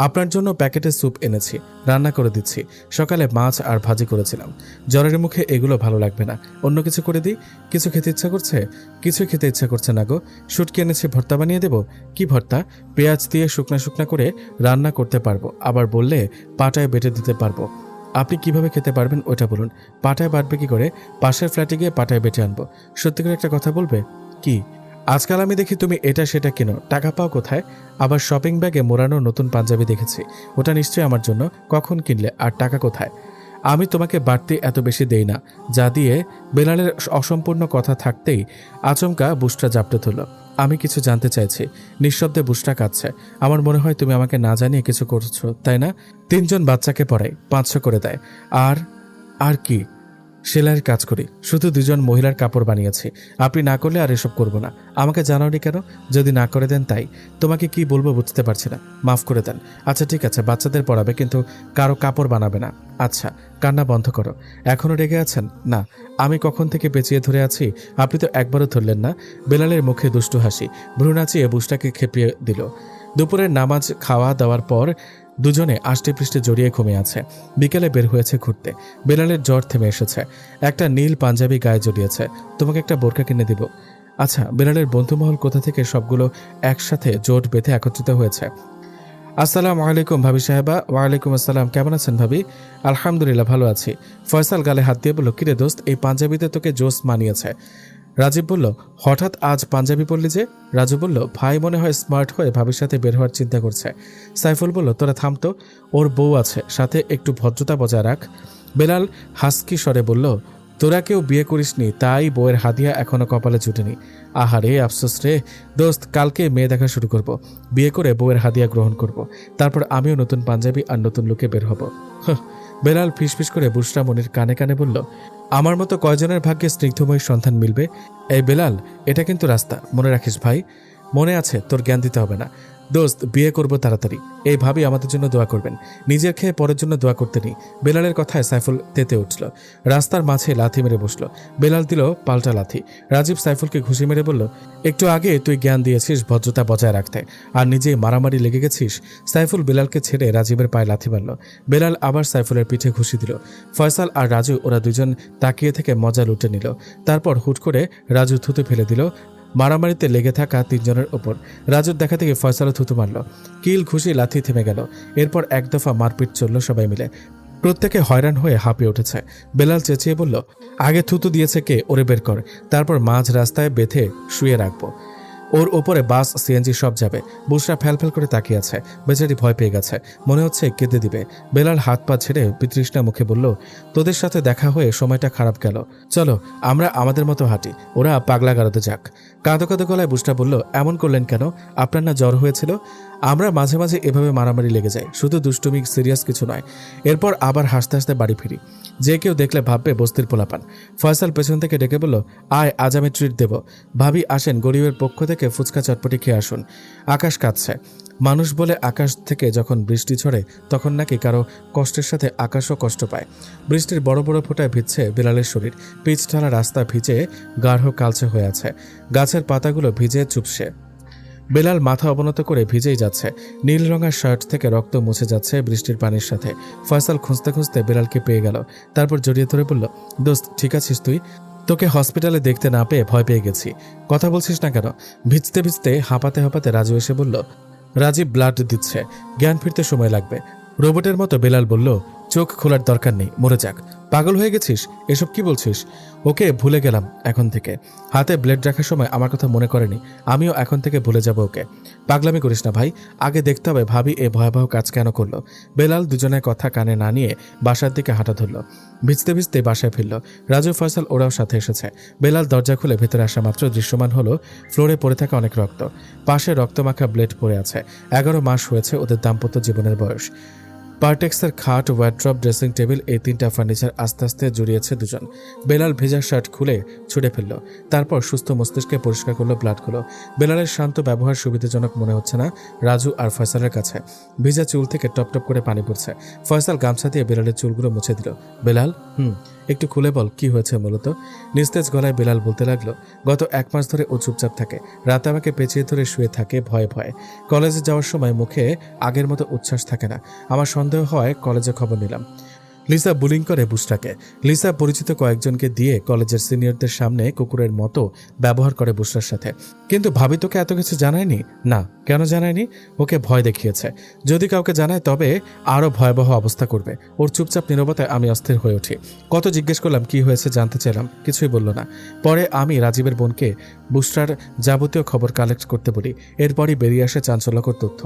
আপনার জন্য প্যাকেটে স্যুপ এনেছি, রান্না করে দিচ্ছি। সকালে মাছ আর ভাজি করেছিলাম। জ্বরের মুখে এগুলো ভালো লাগবে না, অন্য কিছু করে দিই। কিছু খেতে ইচ্ছা করছে? কিছুই খেতে ইচ্ছা করছে না গো। শুটকি এনেছি, ভর্তা বানিয়ে দেব। কি ভর্তা? পেঁয়াজ দিয়ে শুকনা শুকনা করে রান্না করতে পারবো, আবার বললে পাটায় বেটে দিতে পারবো। আপনি কিভাবে খেতে পারবেন ওটা বলুন। পাটায় বাটবে কি করে? পাশের ফ্ল্যাটে গিয়ে পাটায় বেটে আনবো। সত্যি করে একটা কথা বলবে? কি? আজকাল আমি দেখি তুমি এটা সেটা কেনো, টাকা পাও কোথায়? আবার শপিং ব্যাগে মোড়ানো নতুন পাঞ্জাবি দেখেছি, ওটা নিশ্চয়ই আমার জন্য। কখন কিনলে আর টাকা কোথায়? আমি তোমাকে বাড়তি এত বেশি দেই না যা দিয়ে। বেলালের অসম্পূর্ণ কথা থাকতেই আচমকা বুশরা জাপটে ধরল। আমি কিছু জানতে চাইছি। নিঃশব্দে বুশরা কাঁদছে। আমার মনে হয় তুমি আমাকে না জানিয়ে কিছু করছো, তাই না? 3 জন বাচ্চাকে পড়াই, 500 করে দেয়। আর কি? সেলাইয়ের কাজ করি, শুধু 2 জন মহিলার কাপড় বানিয়েছি। আপনি না করলে আর এসব করব না। আমাকে জানাওনি কেন? যদি না করে দেন তাই। তোমাকে কি বলবো বুঝতে পারছি না, মাফ করে দেন। আচ্ছা ঠিক আছে, বাচ্চাদের পড়াবে, কিন্তু কারো কাপড় বানাবে না। আচ্ছা, কান্না বন্ধ করো। এখনো রেগে আছেন? না, আমি কখন থেকে পেঁচিয়ে ধরে আছি, আপনি তো একবারও ধরলেন না। বেলালের মুখে দুষ্টু হাসি, ভ্রু নাচিয়ে বুশটাকে খেপিয়ে দিল। দুপুরের নামাজ খাওয়া দাওয়ার পর দুজনে আষ্টে পৃষ্ঠে জড়িয়ে ঘুমিয়ে আছে। বিকেলে বের হয়েছে ঘুরতে। বেলালের জ্বর থেমে এসেছে। একটা নীল পাঞ্জাবি গায়ে জড়িয়েছে। তোমাকে একটা বোরকা কিনে দিব। আচ্ছা, বেলালের বন্ধুমহল কোথা থেকে সবগুলো একসাথে জোট বেঁধে একত্রিত হয়েছে? আসসালামু আলাইকুম ভাবি সাহেবা। ওয়ালাইকুম আসসালাম। কেমন আছেন ভাবি? আলহামদুলিল্লাহ, ভালো আছি। ফয়সাল গালে হাত দিয়ে বলল, কিরে দোস্ত, এই পাঞ্জাবিতে তোকে জোস মানিয়েছে। রাজীব বলল, হঠাৎ আজ পাঞ্জাবি পরলি যে? রাজু বলল, ভাই মনে হয় স্মার্ট হয়ে ভাবির সাথে বের হওয়ার চিন্তা করছে। সাইফুল বলল, তোরা থামতো, ওর বউ আছে, সাথে একটু ভদ্রতা বজায় রাখ। বেলাল হাসকি স্বরে বলল, তোরা কেউ বিয়ে করিসনি, তাই বউয়ের হাদিয়া এখনো কপালে জুটেনি। আহারে আফসোস রে দোস্ত, কালকে মেয়ে দেখা শুরু করব, বিয়ে করে বউয়ের হাদিয়া গ্রহণ করব, তারপর আমিও নতুন পাঞ্জাবি আর নতুন লুকে বের হব। বেলাল ফিসফিস করে বুশরা মনির কানে কানে বলল, আমার মতো কয়জনের ভাগ্যে স্নিগ্ধময় সন্তান মিলবে? এই বেলাল, এটা কিন্তু রাস্তা, মনে রাখিস ভাই। মনে আছে, তোর জ্ঞান দিতে হবে না। দোস্ত, বিয়ে করব তাড়াতাড়ি, এই ভাবি আমাদের জন্য দোয়া করবেন, নিজের খেয়ে পরের জন্য দোয়া করতে নেই। বেলালের কথায় সাইফুল তেতে উঠল, রাস্তার মাঝে লাথি মেরে বসল। বেলাল দিল পাল্টা লাথি। রাজীব সাইফুলকে ঘুষি মেরে বলল, একটু আগে তুই জ্ঞান দিয়েছিস ভদ্রতা বজায় রাখতে, আর নিজেই মারামারি লেগে গেছিস। সাইফুল বেলালকে ছেড়ে রাজীবের পায়ে লাথি মারল। বেলাল আবার সাইফুলের পিঠে ঘুষি দিল। ফয়সাল আর রাজু ওরা দুজন তাকিয়ে থেকে মজা লুটে নিল। তারপর হুট করে রাজু থুতু ফেলে দিল মারামারিতে লেগে থাকা তিনজনের ওপর। রাজুর দেখা থেকে ফয়সালও থুতু মারল। কিল ঘুষি লাথি থেমে গেল। এরপর এক দফা মারপিট চলল সবাই মিলে। প্রত্যেকে হয়রান হয়ে হাঁপিয়ে উঠেছে। বেলাল চেঁচিয়ে বলল, আগে থুতু দিয়েছে কে, ওরে বের কর, তারপর মাঝ রাস্তায় বেঁধে শুয়ে রাখবো। ওর ওপরে বাস সিএনজি সব যাবে। বুশরা ফ্যালফ্যাল করে তাকিয়ে আছে, বেচারি ভয় পেয়ে গেছে, মনে হচ্ছে কেঁদে দিবে। বেলাল হাত পা ছেড়ে বিতৃষ্ণা মুখে বলল, তোদের সাথে দেখা হয়ে সময়টা খারাপ গেল, চলো আমরা আমাদের মতো হাঁটি, ওরা পাগলা গারদে যাক। কাঁদো কাঁদো গলায় বুশরা বলল, এমন করলেন কেন? আপনার না জ্বর হয়েছিল? আমরা মাঝে মাঝে এভাবে মারামারি লেগে যাই, শুধু দুষ্টুমি, সিরিয়াস কিছু নয়। এরপর আবার হাসতে হাসতে বাড়ি ফিরি। যে কেউ দেখলে ভাববে বস্তির পোলাপান। ফয়সাল পেছন থেকে ডেকে বলল, আয় আজ আমি ট্রিট দেব। ভাবি আসেন, গরিবের পক্ষ থেকে ফুচকা চটপটি খেয়ে আসুন। আকাশ কাঁদছে। মানুষ বলে আকাশ থেকে যখন বৃষ্টি ঝরে তখন নাকি কারো কষ্টের সাথে আকাশও কষ্ট পায়। বৃষ্টির বড় বড় ফোঁটায় ভিজছে বেলালের শরীর। পিচ ঢালা রাস্তা ভিজে গাঢ় কালচে হয়ে আছে। গাছের পাতাগুলো ভিজে চুপসে। বেলাল মাথা অবনত করে ভিজেই যাচ্ছে। নীল রঙের শার্ট থেকে রক্ত মুছে যাচ্ছে বৃষ্টির পানির সাথে। ফয়সাল খুঁজতে খুঁজতে বেলালকে পেয়ে গেল। তারপর জড়িয়ে ধরে বলল, দোস্ত ঠিক আছিস তুই? তোকে হসপিটালে দেখতে না পেয়ে ভয় পেয়ে গেছি। কথা বলছিস না কেন? ভিজতে ভিজতে হাঁপাতে হাঁপাতে রাজু এসে বলল, রাজীব ব্লাড দিচ্ছে, জ্ঞান ফিরতে সময় লাগবে। রোবটের মতো বেলাল বলল, চোখ খোলার দরকার নেই, মরে যাক। পাগল হয়ে গেছিস? এসব কি বলছিস? ওকে ভুলে গেলাম এখন থেকে। হাতে ব্লেড রাখার সময় আমার কথা মনে করেনি, আমিও এখন থেকে ভুলে যাব ওকে। পাগলামি করিস না ভাই, আগে দেখতে হবে ভাবি এ ভয়াবহ কাজ কেন করলো। বেলাল দুজনের কথা কানে না নিয়ে বাসার দিকে হাঁটা ধরল। ভিজতে ভিজতে বাসায় ফিরল। রাজু, ফয়সাল ওরাও সাথে এসেছে। বেলাল দরজা খুলে ভেতরে আসা মাত্র দৃশ্যমান হলো ফ্লোরে পড়ে থাকা অনেক রক্ত। পাশে রক্তমাখা ব্লেড পড়ে আছে। 11 মাস হয়েছে ওদের দাম্পত্য জীবনের বয়স। পার্টেক্সের খাট, ওয়ার্ড্রপ, ড্রেসিং টেবিল, এই তিনটা ফার্নিচার আস্তে আস্তে জড়িয়েছে দুজন। বেলাল ভেজা শার্ট খুলে ছুঁড়ে ফেলল। তারপর সুস্থ মস্তিষ্কে পরিষ্কার করলো ব্লাডগুলো। বেলালের শান্ত ব্যবহার সুবিধাজনক মনে হচ্ছে না রাজু আর ফয়সালের কাছে। ভিজা চুল থেকে টপ টপ করে পানি পড়ছে। ফয়সাল গামছা দিয়ে বেলালের চুলগুলো মুছে দিল। বেলাল, একটু খুলে বল, কি হয়েছে মূলত? নিস্তেজ গলায় বেলাল বলতে লাগলো, গত 1 মাস ধরে ও চুপচাপ থাকে, রাতে আমাকে পেঁচিয়ে ধরে শুয়ে থাকে ভয়ে ভয়ে। কলেজে যাওয়ার সময় মুখে আগের মতো উচ্ছ্বাস থাকে না। আমার সন্দেহ হয়, কলেজে খবর নিলাম। লিসা বুলিং করে বুশরাকে। লিসা পরিচিত কয়েকজনকে দিয়ে কলেজের সিনিয়রদের সামনে কুকুরের মতো ব্যবহার করে বুশরার সাথে। কিন্তু ভাবি তোকে এত কিছু জানায়নি? না, কেন জানায়নি? ওকে ভয় দেখিয়েছে। যদি কাউকে জানায় তবে আরও ভয়াবহ অবস্থা করবে। ওর চুপচাপ নীরবতায় আমি অস্থির হয়ে উঠি। কত জিজ্ঞেস করলাম কি হয়েছে জানতে চাইলাম, কিছুই বলল না। পরে আমি রাজীবের বোনকে বুশরার যাবতীয় খবর কালেক্ট করতে বলি। এরপরই বেরিয়ে আসে চাঞ্চল্যকর তথ্য।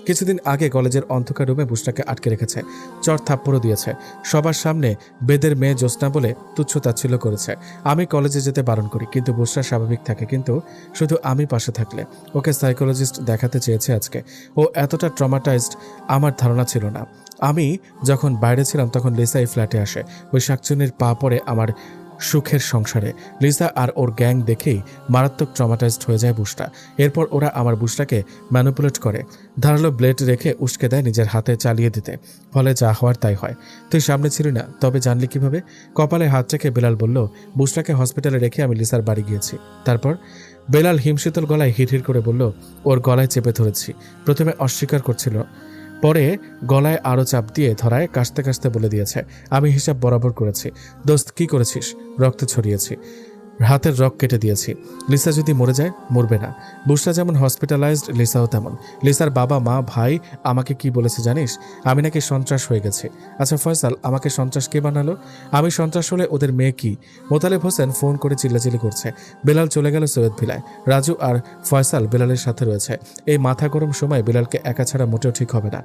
কিছুদিন আগে কলেজের অন্ধকার রুমে বুশরাকে আটকে রেখেছে, চড় থাপ্পড়ও দিয়েছে। সবার সামনে বেদের মেয়ে জ্যোৎস্না বলে তুচ্ছ তাচ্ছিল্য করেছে। আমি কলেজে যেতে বারণ করি, কিন্তু বুশরা স্বাভাবিক থাকে, কিন্তু শুধু আমি পাশে থাকলে। ওকে সাইকোলজিস্ট দেখাতে চেয়েছে আজকে। ও এতটা ট্রমাটাইজড আমার ধারণা ছিল না। আমি যখন বাইরে ছিলাম তখন লিসা এই ফ্ল্যাটে আসে। ওই শাকচুনির পা পড়ে আমার সুখের সংসারে। লিসা আর ওর গ্যাং দেখেই মারাত্মক ট্রমাটাইজড হয়ে যায় বুশরা। এরপর ওরা আমার বুশরাকে ম্যানিপুলেট করে, ধারালো ব্লেড রেখে উস্কে দেয় নিজের হাতে চালিয়ে দিতে। ফলে যা হওয়ার তাই হয়। তুই সামনে ছিলি না, তবে জানলি কিভাবে? কপালে হাত রেখে বেলাল বলল, বুশরাকে হসপিটালে রেখে আমি লিসার বাড়ি গিয়েছি। তারপর বেলাল হিমশীতল গলায় হিড়হিড় করে বলল, ওর গলায় চেপে ধরেছি। প্রথমে অস্বীকার করছিল, পরে গলায় আরও চাপ দিয়ে ধরায় কাশতে কাশতে বলে দিয়েছে, আমি হিসাব বরাবর করেছি। দোস্ত, কি করেছিস? রক্ত ছড়িয়েছি, হাতের রক কেটে দিয়েছি। লিসা যদি মরে যায়, মরবে না। বুশরা যেমন হসপিটালাইজড, লিসাও তেমন। লিসার বাবা মা ভাই আমাকে কি বলেছে জানিস? আমি নাকি সন্ত্রাস হয়ে গেছি। আচ্ছা ফয়সাল, আমাকে সন্ত্রাস কে বানালো? আমি সন্ত্রাস হলে ওদের মেয়ে কি? মোতালেব হোসেন ফোন করে চিল্লাচিল্লি করছে। বেলাল চলে গেল সৈয়দ ভিলায়। রাজু আর ফয়সাল বেলালের সাথে রয়েছে। এই মাথা গরম সময় বেলালকে একা ছাড়া মোটেও ঠিক হবে না।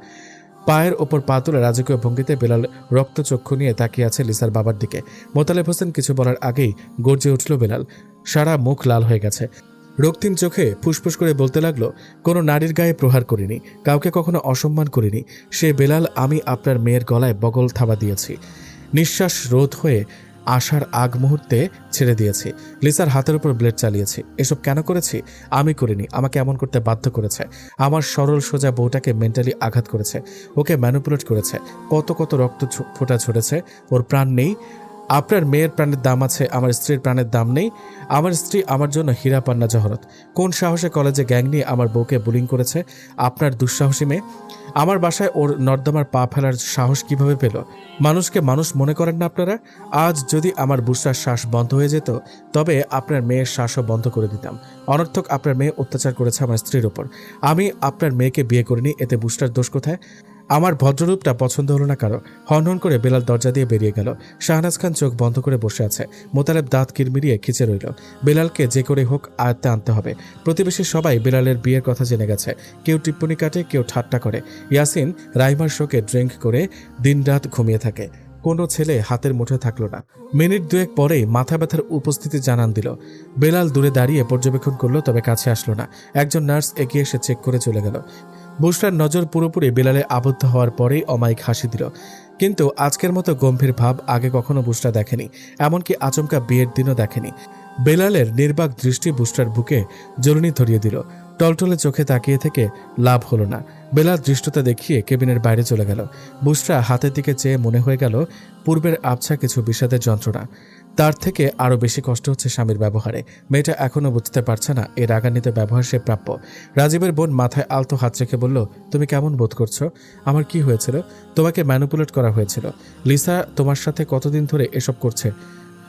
পায়ের ওপর পা তুলে রাজকীয় ভঙ্গিতে বেলাল রক্তচক্ষু নিয়ে তাকিয়ে আছে লিসার বাবার দিকে। মোতালেব হোসেন কিছু বলার আগেই গর্জে উঠল বেলাল। সারা মুখ লাল হয়ে গেছে। রক্তিম চোখে ফুসফুস করে বলতে লাগলো, কোনো নারীর গায়ে প্রহার করিনি, কাউকে কখনো অসম্মান করিনি। সে বেলাল, আমি আপনার মেয়ের গলায় বগল থাবা দিয়েছি, নিঃশ্বাস রোধ হয়ে আসার আগ মুহূর্তে ছেড়ে দিয়েছি, লিসার হাতের উপর ব্লেড চালিয়েছি। এসব কেন করেছি? আমি করিনি, আমাকে এমন করতে বাধ্য করেছে। আমার সরল সোজা বউটাকে মেন্টালি আঘাত করেছে, ওকে ম্যানিপুলেট করেছে, কত কত রক্ত ফোঁটা ছড়েছে। ওর প্রাণ নেই। আপনার মেয়ের প্রাণের দাম আছে, আমার স্ত্রীর প্রাণের দাম নেই। আমার স্ত্রী আমার জন্য হীরা পান্না জহরত। কোন সাহসে কলেজে গ্যাং নিয়ে আমার বউকে বুলিং করেছে? আপনার দুঃসাহসী মেয়ে। আমার বাসায় ওর নর্দমার পা ফেলার সাহস কিভাবে পেল? মানুষকে মানুষ মনে করেন না আপনারা? আজ যদি আমার বুসরার শ্বাস বন্ধ হয়ে যেত, তবে আপনার মেয়ের শ্বাসও বন্ধ করে দিতাম। অনর্থক আপনার মেয়ে অত্যাচার করেছে আমার স্ত্রীর ওপর। আমি আপনার মেয়েকে বিয়ে করিনি, এতে বুসরার দোষ কোথায়? আমার ভদ্ররূপটা পছন্দ হলো না কারো। হনহন করে বেলাল দরজা দিয়ে বেরিয়ে গেল। শাহনাজ খান চোখ বন্ধ করে বসে আছে। মোতালেব দাঁত কিরমিরিয়ে খিচে রইল। বেলালকে যে করে হোক আয়ত্তে আনতে হবে। প্রতিবেশী সবাই বেলালের বিয়ের কথা জেনে গেছে। কেউ টিপ্পনি কাটে, কেউ ঠাট্টা করে। ইয়াসিন রাইমার শোকে ড্রিঙ্ক করে দিনরাত ঘুমিয়ে থাকে। কোনো ছেলে হাতের মুঠে থাকলো না। মিনিট দুয়েক পরেই মাথা ব্যথার উপস্থিতি জানান দিল। বেলাল দূরে দাঁড়িয়ে পর্যবেক্ষণ করলো, তবে কাছে আসলো না। একজন নার্স এগিয়ে এসে চেক করে চলে গেল। বুসরার নজর পুরোপুরি বেলালে আবদ্ধ হওয়ার পরেই অমায়িক হাসি দিল। কিন্তু আজকের মতো গম্ভীর ভাব আগে কখনো বুসরা দেখেনি, এমনকি আচমকা বিয়ের দিনও দেখেনি। বেলালের নির্বাক দৃষ্টি বুসরার বুকে জ্বলুনি ধরিয়ে দিল। টলটলে চোখে তাকিয়ে থেকে লাভ হলো না। বেলাল দৃষ্টতা দেখিয়ে কেবিনের বাইরে চলে গেল। বুসরা হাতের দিকে চেয়ে মনে হয়ে গেল পূর্বের আবছা কিছু বিষাদের যন্ত্রণা। তার থেকে আরও বেশি কষ্ট হচ্ছে স্বামীর ব্যবহারে। মেয়েটা এখনও বুঝতে পারছে না এর রাগান্বিত ব্যবহার সে প্রাপ্য। রাজীবের বোন মাথায় আলতো হাত রেখে বলল, তুমি কেমন বোধ করছো? আমার কি হয়েছিল? তোমাকে ম্যানিপুলেট করা হয়েছিল। লিসা তোমার সাথে কতদিন ধরে এসব করছে?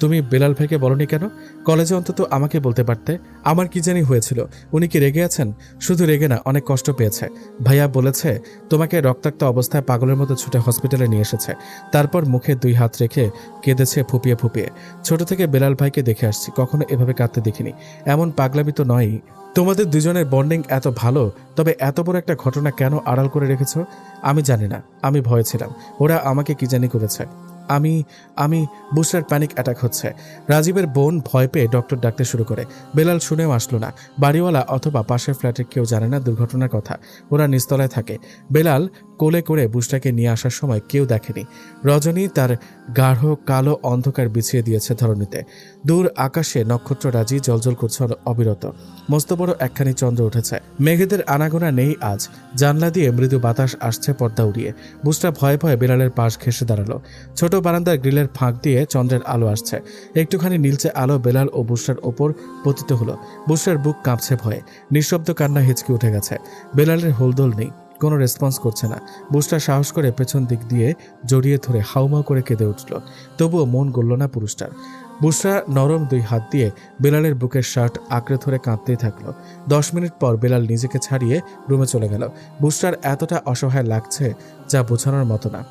তুমি বেলাল ভাইকে বলনি কেন? কলেজে অন্তত আমাকে বলতে পারতে। আমার কি জানি হয়েছিল। উনি কি রেগে আছেন? শুধু রেগে না, অনেক কষ্ট পেয়েছে। ভাইয়া বলেছে তোমাকে রক্তাক্ত অবস্থায় পাগলের মতো ছুটে হসপিটালে নিয়ে এসেছে। তারপর মুখে 2 হাত রেখে কেঁদেছে ফুপিয়ে ফুপিয়ে। ছোট থেকে বেলাল ভাইকে দেখে আসছি, কখনো এভাবে কাঁদতে দেখিনি। এমন পাগলামি তো নয়ই। তোমাদের দুজনের বন্ডিং এত ভালো, তবে এত বড় একটা ঘটনা কেন আড়াল করে রেখেছ? আমি জানি না, আমি ভয়ে ছিলাম। ওরা আমাকে কি জানি করেছে। আমি আমি বুসরার প্যানিক অ্যাটাক হচ্ছে। রাজীবের বোন ভয় পেয়ে ডক্টর ডাকতে শুরু করে। বেলাল শুনেও আসলো না। বাড়িওয়ালা অথবা পাশের ফ্ল্যাটের কেউ জানে না দুর্ঘটনার কথা। ওরা নিচতলায় থাকে। বেলাল কোলে করে বুসরাকে নিয়ে আসার সময় কেউ দেখেনি। রজনী তার গাঢ় কালো অন্ধকার বিছিয়ে দিয়েছে ধরণীতে। দূর আকাশে নক্ষত্ররাজি জ্বলজ্বল করছে অবিরত। মস্ত বড় একখানি চন্দ্র উঠেছে। মেঘেদের আনাগোনা নেই আজ। জানলা দিয়ে মৃদু বাতাস আসছে পর্দা উড়িয়ে। বুসরা ভয়ে ভয়ে বেলালের পাশ ঘেঁষে দাঁড়ালো। ছোট বারান্দার গ্রিলের ফাঁক দিয়ে চন্দ্রের আলো আসছে। একটুখানি নীলচে আলো বেলাল ও বুসরার ওপর পতিত হলো। বুসরার বুক কাঁপছে ভয়ে। নিঃশব্দ কান্না হিচকি উঠে গেছে। বেলালের হোলদোল নেই, কোনো রেসপন্স করছে না। বুসরা সাহস করে পেছন দিক দিয়ে জড়িয়ে ধরে হাউমাউ করে কেঁদে উঠল। তবুও মন গলল না পুরুষটার। বুসরা নরম 2 হাত দিয়ে বেলালের বুকের শার্ট আঁকড়ে ধরে কাঁদতেই থাকলো। 10 মিনিট পর বেলাল নিজেকে ছাড়িয়ে রুমে চলে গেল। বুসরার এতটা অসহায় লাগছে যা বোঝানোর মতো না।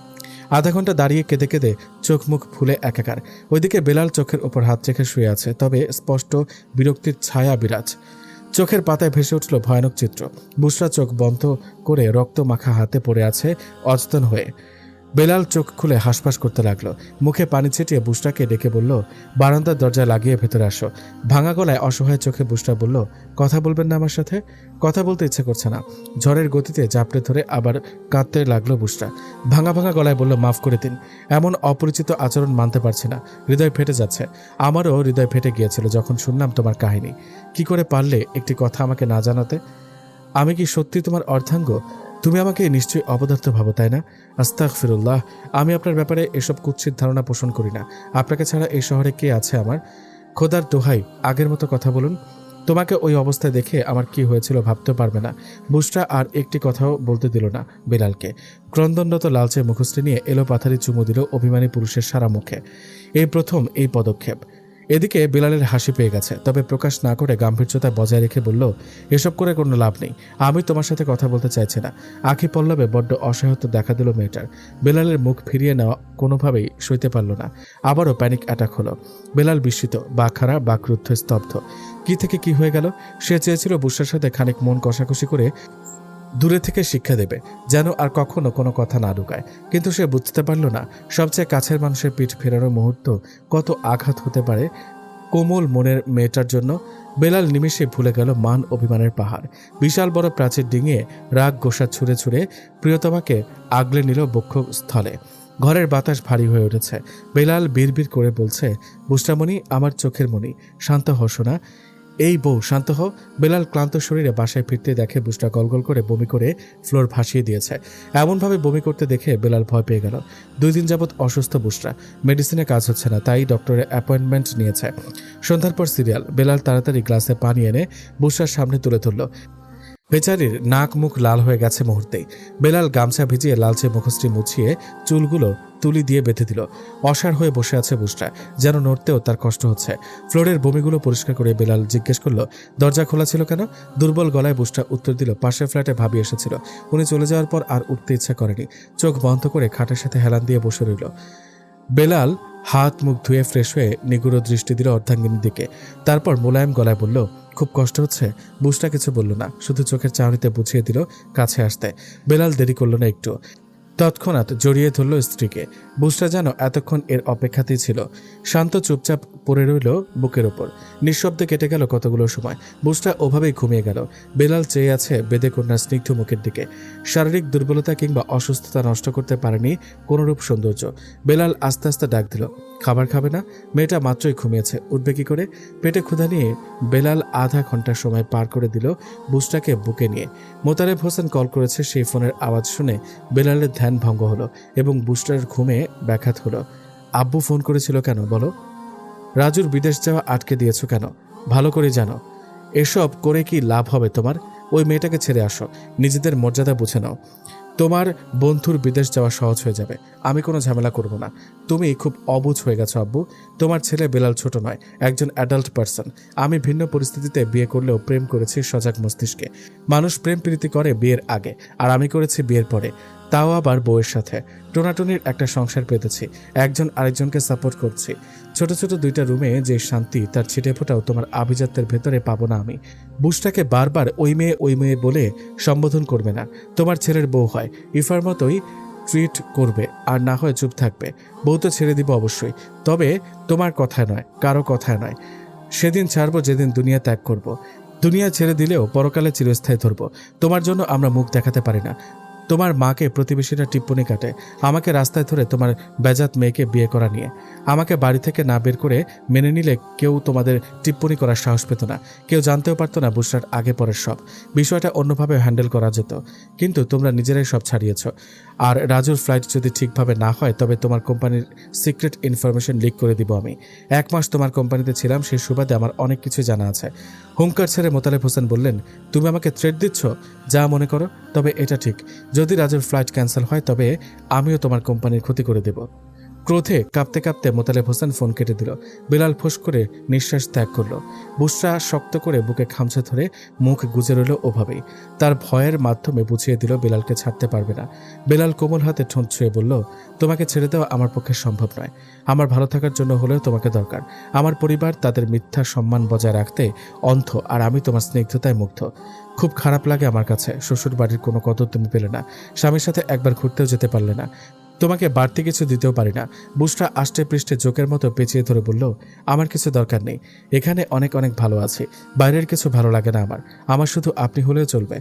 আধা ঘন্টা দাঁড়িয়ে কেঁদে কেঁদে চোখ মুখ ফুলে একাকার। ওইদিকে বেলাল চোখের ওপর হাত রেখে শুয়ে আছে, তবে স্পষ্ট বিরক্তির ছায়া বিরাজ। চোখের পাতায় ভেসে উঠল ভয়ানক চিত্র। বুসরা চোখ বন্ধ করে রক্ত মাখা হাতে পড়ে আছে অচেতন হয়ে। বেলাল চোখ খুলে হাসপাস করতে লাগলো। মুখে পানি ছিটিয়ে বুসরাকে ডেকে বলল, বারান্দার দরজা লাগিয়ে ভেতরে আসো। ভাঙা গলায় অসহায় চোখে বুসরা বলল, কথা বলবেন না আমার সাথে? কথা বলতে ইচ্ছে করছে না। ঝড়ের গতিতে জাপড়ে ধরে আবার কাঁদতে লাগলো বুসরা। ভাঙা ভাঙা গলায় বলল, মাফ করে দিন, এমন অপরিচিত আচরণ মানতে পারছি না। হৃদয় ফেটে যাচ্ছে। আমারও হৃদয় ফেটে গিয়েছিল যখন শুনলাম তোমার কাহিনী। কি করে পারলে একটি কথা আমাকে না জানাতে? আমি কি সত্যি তোমার অর্ধাঙ্গ? তুমি আমাকে নিশ্চয়ই অপদার্থ ভাবো, তাই না? আস্তাগফিরুল্লাহ, আমি আপনার ব্যাপারে এসব কুৎসিত ধারণা পোষণ করি না। আপনাকে ছাড়া এই শহরে কে আছে আমার? খোদার দোহাই, আগের মতো কথা বলুন। তোমাকে ওই অবস্থায় দেখে আমার কি হয়েছিল ভাবতে পারবে না। বুসরা আর একটি কথাও বলতে দিল না বেলালকে। ক্রন্দনরত লালচে মুখশ্রী নিয়ে এলো পাথারি চুমু দিল অভিমানী পুরুষের সারা মুখে। এই প্রথম এই পদক্ষেপ। এদিকে বেলালের হাসি পেয়ে গেছে, তবে প্রকাশ না করে গাম্ভীর্যতা বজায় রেখে বলল, এসব করে কোনো লাভ নেই। আমি তোমার সাথে কথা বলতে চাইছি না। আঁখি পল্লবে বড্ড অসহায়ত্ব দেখা দিল মেয়েটার। বেলালের মুখ ফিরিয়ে নেওয়া কোনোভাবেই সইতে পারল না। আবারও প্যানিক অ্যাটাক হলো। বেলাল বিস্মিত, বাকহারা, বাকরুদ্ধ, স্তব্ধ। কি থেকে কি হয়ে গেল? সে চেয়েছিল বুসরার সাথে খানিক মন কষাকষি করে দূরে থেকে শিক্ষা দেবে, যেন আর কখনো কোনো কথা না ঢুকায়। কিন্তু সে বুঝতে পারল না সবচেয়ে কাছের মানুষের পিঠ ফেরানোর মুহূর্ত কত আঘাত হতে পারে কোমল মনের মেয়েটার জন্য। বেলাল নিমেষে ভুলে গেল মান অভিমানের পাহাড়। বিশাল বড় প্রাচীর ডিঙিয়ে রাগ গোসা ছুঁড়ে ছুঁড়ে প্রিয়তমাকে আগলে নিল বক্ষস্থলে। ঘরের বাতাস ভারী হয়ে উঠেছে। বেলাল বিড়বিড় করে বলছে, বুষ্টামণি, আমার চোখের মণি, শান্ত হও সোনা। এই বউ, শান্ত হও। বেলাল ক্লান্ত শরীরে বাসায় ফিরতে দেখে বুষ্টা গলগল করে বমি করে ফ্লোর ভাসিয়ে দিয়েছে। এমনভাবে বমি করতে দেখে বেলাল ভয় পেয়ে গেল। 2 দিন যাবৎ অসুস্থ বুষ্টা, মেডিসিনে কাজ হচ্ছে না, তাই ডক্টরের অ্যাপয়েন্টমেন্ট নিয়েছে। সন্ধ্যার পর সিরিয়াল। বেলাল তাড়াতাড়ি গ্লাসে পানি এনে বুষ্টার সামনে তুলে ধরল। বেচারির নাক মুখ লাল হয়ে গেছে মুহূর্তেই। বেলাল গামছা ভিজিয়ে লালচে মুখশ্রী মুছিয়ে চুলগুলো তুলি দিয়ে বেঁধে দিল। অসাড় হয়ে বসে আছে বুষ্টা, যেন নড়তেও তার কষ্ট হচ্ছে। ফ্লোরের বমিগুলো পরিষ্কার করে বেলাল জিজ্ঞেস করলো, দরজা খোলা ছিল কেন? দুর্বল গলায় বুষ্টা উত্তর দিল, পাশের ফ্ল্যাটে ভাবি এসেছিল, উনি চলে যাওয়ার পর আর উঠতে ইচ্ছা করেনি। চোখ বন্ধ করে খাটের সাথে হেলান দিয়ে বসে রইল। বেলাল হাত মুখ ধুয়ে ফ্রেশ হয়ে নিগুড় দৃষ্টি দিল অর্ধাঙ্গিনীর দিকে। তারপর মোলায়েম গলায় বলল, খুব কষ্ট হচ্ছে? বুষ্টা কিছু বলল না, শুধু চোখের চাহনিতে বুঝিয়ে দিল কাছে আসতে। বেলাল দেরি করল না একটু, তৎক্ষণাৎ জড়িয়ে ধরল স্ত্রীকে। বুষ্টা যেন এতক্ষণ এর অপেক্ষাতেই ছিল। শান্ত চুপচাপ পড়ে রইল বুকের ওপর। নিঃশব্দে কেটে গেল কতগুলো সময়। বুষ্টা ওভাবেই ঘুমিয়ে গেল। বেলাল চেয়ে আছে বেদে কন্যার স্নিগ্ধ মুখের দিকে। শারীরিক দুর্বলতা কিংবা অসুস্থতা নষ্ট করতে পারেনি কোনরূপ সৌন্দর্য। বেলাল আস্তে আস্তে ডাক দিল, খাবার খাবে না? মেয়েটা মাত্রই ঘুমিয়েছে, উঠবে কি করে? পেটে ক্ষুধা নিয়ে বেলাল আধা ঘন্টার সময় পার করে দিল বুষ্টাকে বুকে নিয়ে। মোতালেব হোসেন কল করেছে। সেই ফোনের আওয়াজ শুনে বেলালের ধ্যান ভঙ্গ হলো এবং বুষ্টার ঘুমে ব্যাঘাত হলো। আব্বু ফোন করেছিল কেন বলো? রাজুর বিদেশ যাওয়া আটকে দিয়েছ কেন? ভালো করে জানো। এসব করে কি লাভ হবে তোমার? ওই মেয়েটাকে ছেড়ে আসো, নিজেদের মর্যাদা বুঝে নাও। তোমার বন্ধুর বিদেশ যাওয়া সহজ হয়ে যাবে। আমি কোনো ঝামেলা করব না। তুমি খুব অবুঝ হয়ে গেছো আব্বু। তোমার ছেলে বেলাল ছোট নয়, একজন অ্যাডাল্ট পারসন। আমি ভিন্ন পরিস্থিতিতে বিয়ে করলেও প্রেম করেছি সজাগ মস্তিষ্কে। মানুষ প্রেম প্রীতি করে বিয়ের আগে, আর আমি করেছি বিয়ের পরে, তাও আবার বউয়ের সাথে। টোনাটুনির একটা সংসার পেতেছি, একজন আরেকজনকে সাপোর্ট করছি। ছোট ছোট 2টা রুমে যে শান্তি, তার ছিটে ফোটাও তোমার আভিজাত্যের ভেতরে পাবো না আমি। বুষ্টাকে বারবার ওই মেয়ে বলে সম্বোধন করবে না। তোমার ছেলের বউ হয়, ইফার মতোই ট্রিট করবে, আর না হয় চুপ থাকবে। বউ তো ছেড়ে দিব অবশ্যই, তবে তোমার কথায় নয়, কারো কথায় নয়। সেদিন ছাড়বো যেদিন দুনিয়া ত্যাগ করব। দুনিয়া ছেড়ে দিলেও পরকালে চিরস্থায়ী ধরবো। তোমার জন্য আমরা মুখ দেখাতে পারি না। তোমার মাকে প্রতিবেশীরা টিপ্পনি কাটে, আমাকে রাস্তায় ধরে তোমার বেজাত মেয়েকে বিয়ে করা নিয়ে। আমাকে বাড়ি থেকে না বের করে মেনে নিলে কেউ তোমাদের টিপ্পনি করার সাহস পেত না, কেউ জানতেও পারতো না বুসরার আগে পরের সব। বিষয়টা অন্যভাবে হ্যান্ডেল করা যেত, কিন্তু তোমরা নিজেরাই সব ছাড়িয়েছ। আর রাজুর ফ্লাইট যদি ঠিকভাবে না হয়, তবে তোমার কোম্পানির সিক্রেট ইনফরমেশন লিক করে দিব আমি। 1 মাস তোমার কোম্পানিতে ছিলাম, সেই সুবাদে আমার অনেক কিছু জানা আছে। হুঙ্কার ছেড়ে মোতালেব হোসেন বললেন, তুমি আমাকে থ্রেট দিচ্ছ? যা মনে করো, তবে এটা ঠিক, যদি রাজুর ফ্লাইট ক্যান্সেল হয় তবে আমিও তোমার কোম্পানির ক্ষতি করে দেব। ক্রোধে কাঁপতে কাঁপতে মোতালেব হোসেন ফোন কেটে দিল। বেলাল ফোঁস করে নিঃশ্বাস ত্যাগ করল। বুসরা শক্ত করে বুকে খামচে ধরে মুখ গুজে রইল ওভাবেই। তার ভয়ের মাধ্যমে বুঝিয়ে দিল বেলালকে ছাড়তে পারবে না। বেলাল কোমল হাতে ঠোঁট ছুঁয়ে বলল, তোমাকে ছেড়ে দেওয়া আমার পক্ষে সম্ভব নয়। আমার ভালো থাকার জন্য হলেও তোমাকে দরকার। আমার পরিবার তাদের মিথ্যা সম্মান বজায় রাখতে অন্ধ, আর আমি তোমার স্নিগ্ধতায় মুগ্ধ। খুব খারাপ লাগে আমার কাছে, শ্বশুর বাড়ির কোনো কদর তুমি পেলে না, স্বামীর সাথে একবার ঘুরতেও যেতে পারলে না, তোমাকে বাড়তি কিছু দিতেও পারি না। বুসরা আষ্টে পৃষ্ঠে জোকের মতো পেঁচিয়ে ধরে বলল, আমার কিছু দরকার নেই, এখানে অনেক অনেক ভালো আছে, বাইরের কিছু ভালো লাগে না আমার শুধু আপনি হলেও চলবে।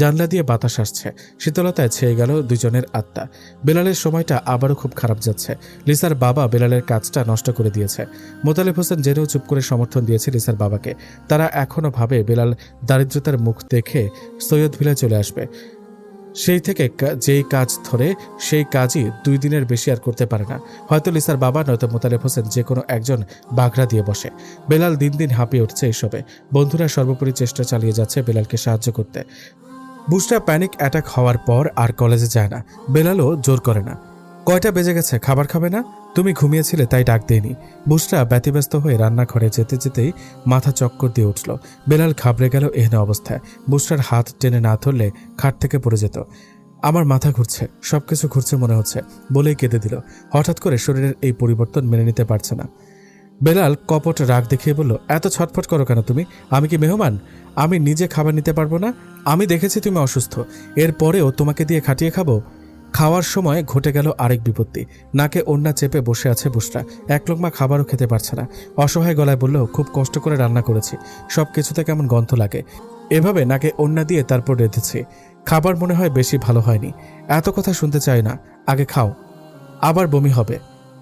জানলা দিয়ে বাতাস আসছে, শীতলতায় ছেয়ে গেল দুজনের আত্মা। বেলালের সময়টা আবারও খুব খারাপ যাচ্ছে। লিসার বাবা বেলালের কাজটা নষ্ট করে দিয়েছে। মোতালেব হোসেন জেনেও চুপ করে সমর্থন দিয়েছে লিসার বাবাকে। তারা এখনও ভাবে বেলাল দারিদ্রতার মুখ দেখে সৈয়দ ভিলায় চলে আসবে। সেই থেকে যেই কাজ ধরে সেই কাজই 2 দিনের বেশি আর করতে পারে না। হয়তো লিসার বাবা নয়তো মোতালেব হোসেন যে কোনো একজন বাগড়া দিয়ে বসে। বেলাল দিন দিন হাঁপিয়ে উঠছে এসবে। বন্ধুরা সর্বোপরি চেষ্টা চালিয়ে যাচ্ছে বেলালকে সাহায্য করতে। বুসরা প্যানিক অ্যাটাক হওয়ার পর আর কলেজে যায় না। বেলালও জোর করে না। কয়টা বেজে গেছে, খাবার খাবে না? তুমি ঘুমিয়েছিলে তাই ডাক দেয়নি। বুসরা ব্যতিব্যস্ত হয়ে রান্নাঘরে যেতে যেতেই মাথা চক্কর দিয়ে উঠল। বেলাল ঘাবড়ে গেল এহেন অবস্থায়। বুসরার হাত টেনে না ধরলে খাট থেকে পড়ে যেত। আমার মাথা ঘুরছে, সবকিছু ঘুরছে মনে হচ্ছে বলেই কেঁদে দিল। হঠাৎ করে শরীরের এই পরিবর্তন মেনে নিতে পারছে না। বেলাল কপট রাগ দেখিয়ে বলল, এত ছটফট করো কেন তুমি? আমি কি মেহমান? আমি নিজে খাবার নিতে পারবো না? আমি দেখেছি তুমি অসুস্থ, এরপরেও তোমাকে দিয়ে খাটিয়ে খাবো? খাওয়ার সময় ঘটে গেল আরেক বিপত্তি। নাকে ওড়না চেপে বসে আছে বুসরা, এক লোকমা খাবারও খেতে পারছে না। অসহায় গলায় বলল, খুব কষ্ট করে রান্না করেছি, সব কিছুতে কেমন গন্ধ লাগে। এভাবে নাকে ওড়না দিয়ে তারপর রেঁধেছি। খাবার মনে হয় বেশি ভালো হয়নি। এত কথা শুনতে চাই না, আগে খাও। আবার বমি হবে,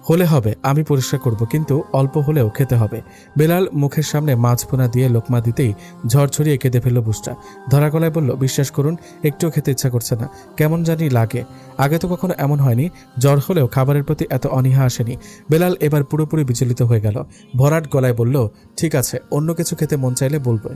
হলে হবে, আমি পরিষ্কার করব, কিন্তু অল্প হলেও খেতে হবে। বেলাল মুখের সামনে মাছ পোনা দিয়ে লোকমা দিতেই ঝড় ছড়িয়ে কেঁদে ফেলল বুসরা। ধরা গলায় বলল, বিশ্বাস করুন, একটুও খেতে ইচ্ছা করছে না, কেমন জানি লাগে। আগে তো কখনো এমন হয়নি, জ্বর হলেও খাবারের প্রতি এত অনীহা আসেনি। বেলাল এবার পুরোপুরি বিচলিত হয়ে গেল। ভরাট গলায় বলল, ঠিক আছে, অন্য কিছু খেতে মন চাইলে বলবে।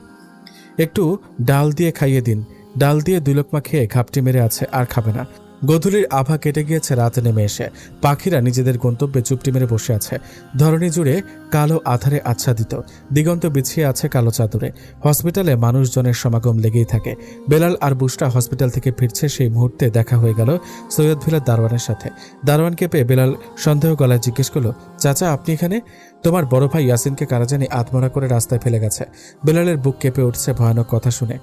একটু ডাল দিয়ে খাইয়ে দিন। ডাল দিয়ে 2 লোকমা খেয়ে ঘাপটি মেরে আছে, আর খাবে না। গধূলির আভা কেটে গিয়েছে, রাত নেমে এসে পাখিরা নিজেদের গন্তব্যে চুপটি মেরে বসে আছে। ধরণী জুড়ে কালো আধারে আচ্ছাদিত, দিগন্ত বিছিয়ে আছে কালো চাদরে। হসপিটালে মানুষজনের সমাগম লেগেই থাকে। বেলাল আর বুসরা হসপিটাল থেকে ফিরছে, সেই মুহূর্তে দেখা হয়ে গেল সৈয়দ ভিলার দারোয়ানের সাথে। দারোয়ানকে পেয়ে বেলাল সন্দেহ গলায় জিজ্ঞেস করলো, চাচা আপনি এখানে? তোমার বড় ভাই ইয়াসিনকে কারা জানি আত্মহত্যা করে রাস্তায় ফেলে গেছে। বেলালের বুক কেঁপে উঠছে ভয়ানক কথা শুনে।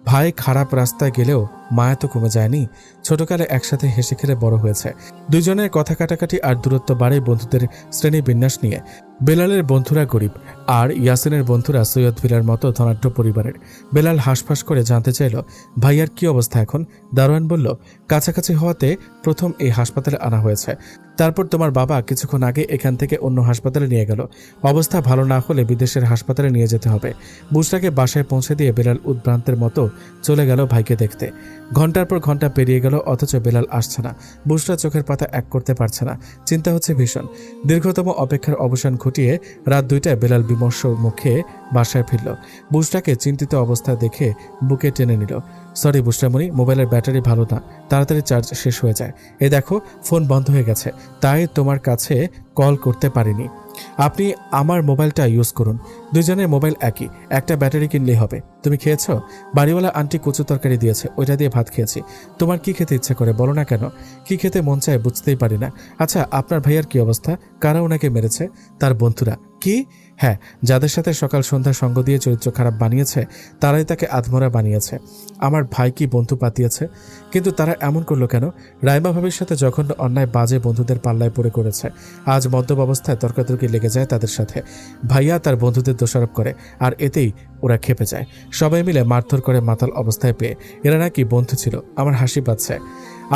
ভাই খারাপ রাস্তায় গেলেও মায়া তো কমে যায়নি। ছোটকালে একসাথে হেসে খেলে বড় হয়েছে। দুজনের কথা কাটাকাটি আর দূরত্ব বাড়ে বন্ধুদের শ্রেণী বিন্যাস নিয়ে। বেলালের বন্ধুরা গরিব, আর ইয়াসিনের বন্ধুরা সৈয়দ ভিলার মতো ধনাঢ্য পরিবারের। বেলাল হাঁসফাঁস করে জানতে চাইল, ভাইয়ার কি অবস্থা এখন? দারোয়ান বলল, কাছাকাছি হওয়াতে প্রথম এই হাসপাতালে আনা হয়েছে, তারপর তোমার বাবা কিছুক্ষণ আগে এখান থেকে অন্য হাসপাতালে নিয়ে গেল। অবস্থা ভালো না হলে বিদেশের হাসপাতালে নিয়ে যেতে হবে। বুসরাকে বাসায় পৌঁছে দিয়ে বেলাল উদ্ভ্রান্তের মতো চলে গেল ভাইকে দেখতে। ঘন্টার পর ঘন্টা পেরিয়ে গেল, অথচ বেলাল আসছে না। বুসরা চোখের পাতা এক করতে পারছে না, চিন্তা হচ্ছে ভীষণ। দীর্ঘতম অপেক্ষার অবসান ঘটিয়ে রাত 2টায় বেলাল বিমর্ষ মুখে বাসায় ফিরল। বুসরাকে চিন্তিত অবস্থা দেখে বুকে টেনে নিল। সরি বুসরামণি, মোবাইলের ব্যাটারি ভালো না, তাড়াতাড়ি চার্জ শেষ হয়ে যায়। এ দেখো, ফোন বন্ধ হয়ে গেছে, তাই তোমার কাছে কল করতে পারিনি। আপনি আমার মোবাইলটা ইউজ করুন। দুজনের মোবাইল একই, একটা ব্যাটারি কিনলেই হবে। তুমি খেয়েছো? বাড়িওয়ালা আন্টি কচু তরকারি দিয়েছে, ওইটা দিয়ে ভাত খেয়েছি। তোমার কি খেতে ইচ্ছা করে বলো না কেন? কি খেতে মন চায় বুঝতেই পারি না। আচ্ছা, আপনার ভাইয়ার কি অবস্থা? কারা ওনাকে মেরেছে? তার বন্ধুরা। কি? হ্যাঁ, যাদের সাথে সকাল সন্ধ্যা সঙ্গ দিয়ে চরিত্র খারাপ বানিয়েছে, তারাই তাকে আধমরা বানিয়েছে। আমার ভাই কি বন্ধু পাতিয়েছে? কিন্তু তারা এমন করলো কেন? রাইমা ভাবির সাথে যখন অন্যায় বাজে বন্ধুদের পাল্লায় পড়ে করেছে, আজ মদ্যপ অবস্থায় তর্কাতর্কি লেগে যায় তাদের সাথে। ভাইয়া তার বন্ধুদের দোষারোপ করে, আর এতেই ওরা খেপে যায়। সবাই মিলে মারধর করে মাতাল অবস্থায় পেয়ে। এরা নাকি বন্ধু ছিল। আমার হাসি পাচ্ছে।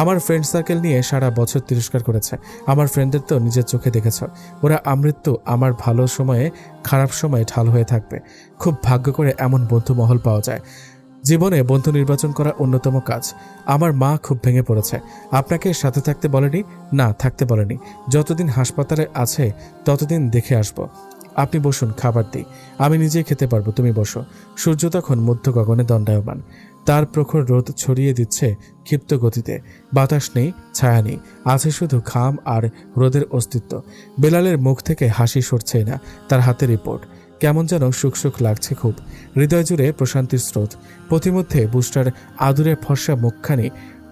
আমার ফ্রেন্ড সার্কেল নিয়ে সারা বছর তিরস্কার করেছে। আমার ফ্রেন্ডদের তো নিজের চোখে দেখেছ, ওরা আমৃত্যু আমার ভালো সময়ে খারাপ সময়ে ঢাল হয়ে থাকবে। খুব ভাগ্য করে এমন বন্ধু মহল পাওয়া যায়। জীবনে বন্ধু নির্বাচন করা অন্যতম কাজ। আমার মা খুব ভেঙে পড়েছে। আপনাকে সাথে থাকতে বলেনি? না, থাকতে বলেনি। যতদিন হাসপাতালে আছে ততদিন দেখে আসব। আপনি বসুন, খাবার দিই। আমি নিজেই খেতে পারবো, তুমি বসো। সূর্য তখন মধ্য গগনে দণ্ডায়মান। তার প্রখর রোদ ছড়িয়ে দিচ্ছে ক্ষিপ্ত গতিতে। বাতাস নেই, ছায়া নেই, আছে শুধু ঘাম আর রোদের অস্তিত্ব। বেলালের মুখ থেকে হাসি সরছেই না, তার হাতে রিপোর্ট। কেমন যেন সুখ সুখ লাগছে খুব। হৃদয় জুড়ে প্রশান্তির স্রোত। পথিমধ্যে বুস্টার আদুরে ফর্সা মুখখানি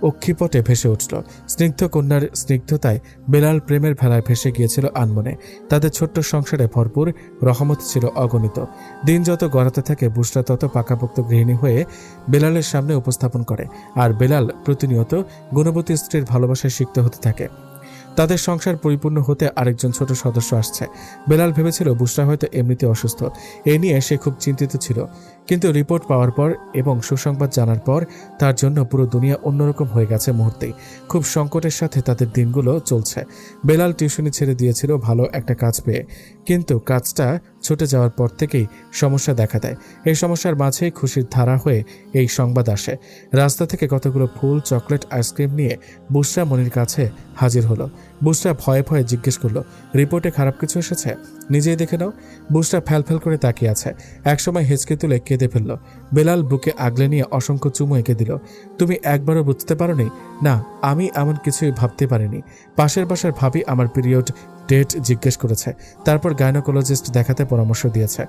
অক্ষিপটে ভেসে উঠল। স্নিগ্ধ কন্যার স্নিগ্ধতায় বেলাল প্রেমের ভেলায় ভেসে গিয়েছিল আনমনে। তাদের ছোট্ট সংসারে ভরপুর রহমত ছিল অগণিত। দিন যত গড়াতে থাকে, বুসরা তত পাকাপোক্ত গৃহিণী হয়ে বেলালের সামনে উপস্থাপন করে, আর বেলাল প্রতিনিয়ত গুণবতী স্ত্রীর ভালোবাসায় সিক্ত হতে থাকে। তাদের সংসার পরিপূর্ণ হতে আরেকজন ছোট সদস্য আসছে। বেলাল ভেবেছিল বুসরা হয়তো এমনিতে অসুস্থ, এ নিয়ে সে খুব চিন্তিত ছিল। কিন্তু রিপোর্ট পাওয়ার পর এবং সুসংবাদ জানার পর তার জন্য পুরো দুনিয়া অন্যরকম হয়ে গেছে মুহূর্তেই। খুব সংকটের সাথে তাদের দিনগুলো চলছে। বেলাল টিউশনি ছেড়ে দিয়েছিল ভালো একটা কাজ পেয়ে, কিন্তু কাজটা ছুটে যাওয়ার পর থেকেই সমস্যা দেখা দেয়। এই সমস্যার মাঝেই খুশির ধারা হয়ে এই সংবাদ আসে। রাস্তা থেকে কতগুলো ফুল, চকলেট, আইসক্রিম নিয়ে বুসরা মনির কাছে হাজির হলো। বুসরা ভয়ে ভয়ে জিজ্ঞেস করলো, রিপোর্টে খারাপ কিছু এসেছে? নিজেই দেখে নাও। বুসরা ফ্যালফ্যাল করে তাকিয়ে আছে। একসময় হেঁচকে তুলে কেঁদে ফেলল। বেলাল বুকে আগলে নিয়ে অসংখ্য চুমু এঁকে দিল। তুমি একবারও বুঝতে পারোনি? না, আমি এমন কিছুই ভাবতে পারিনি। পাশের বাসার ভাবি আমার পিরিয়ড ডেট জিজ্ঞেস করেছে, তারপর গাইনোকোলজিস্ট দেখাতে পরামর্শ দিয়েছে।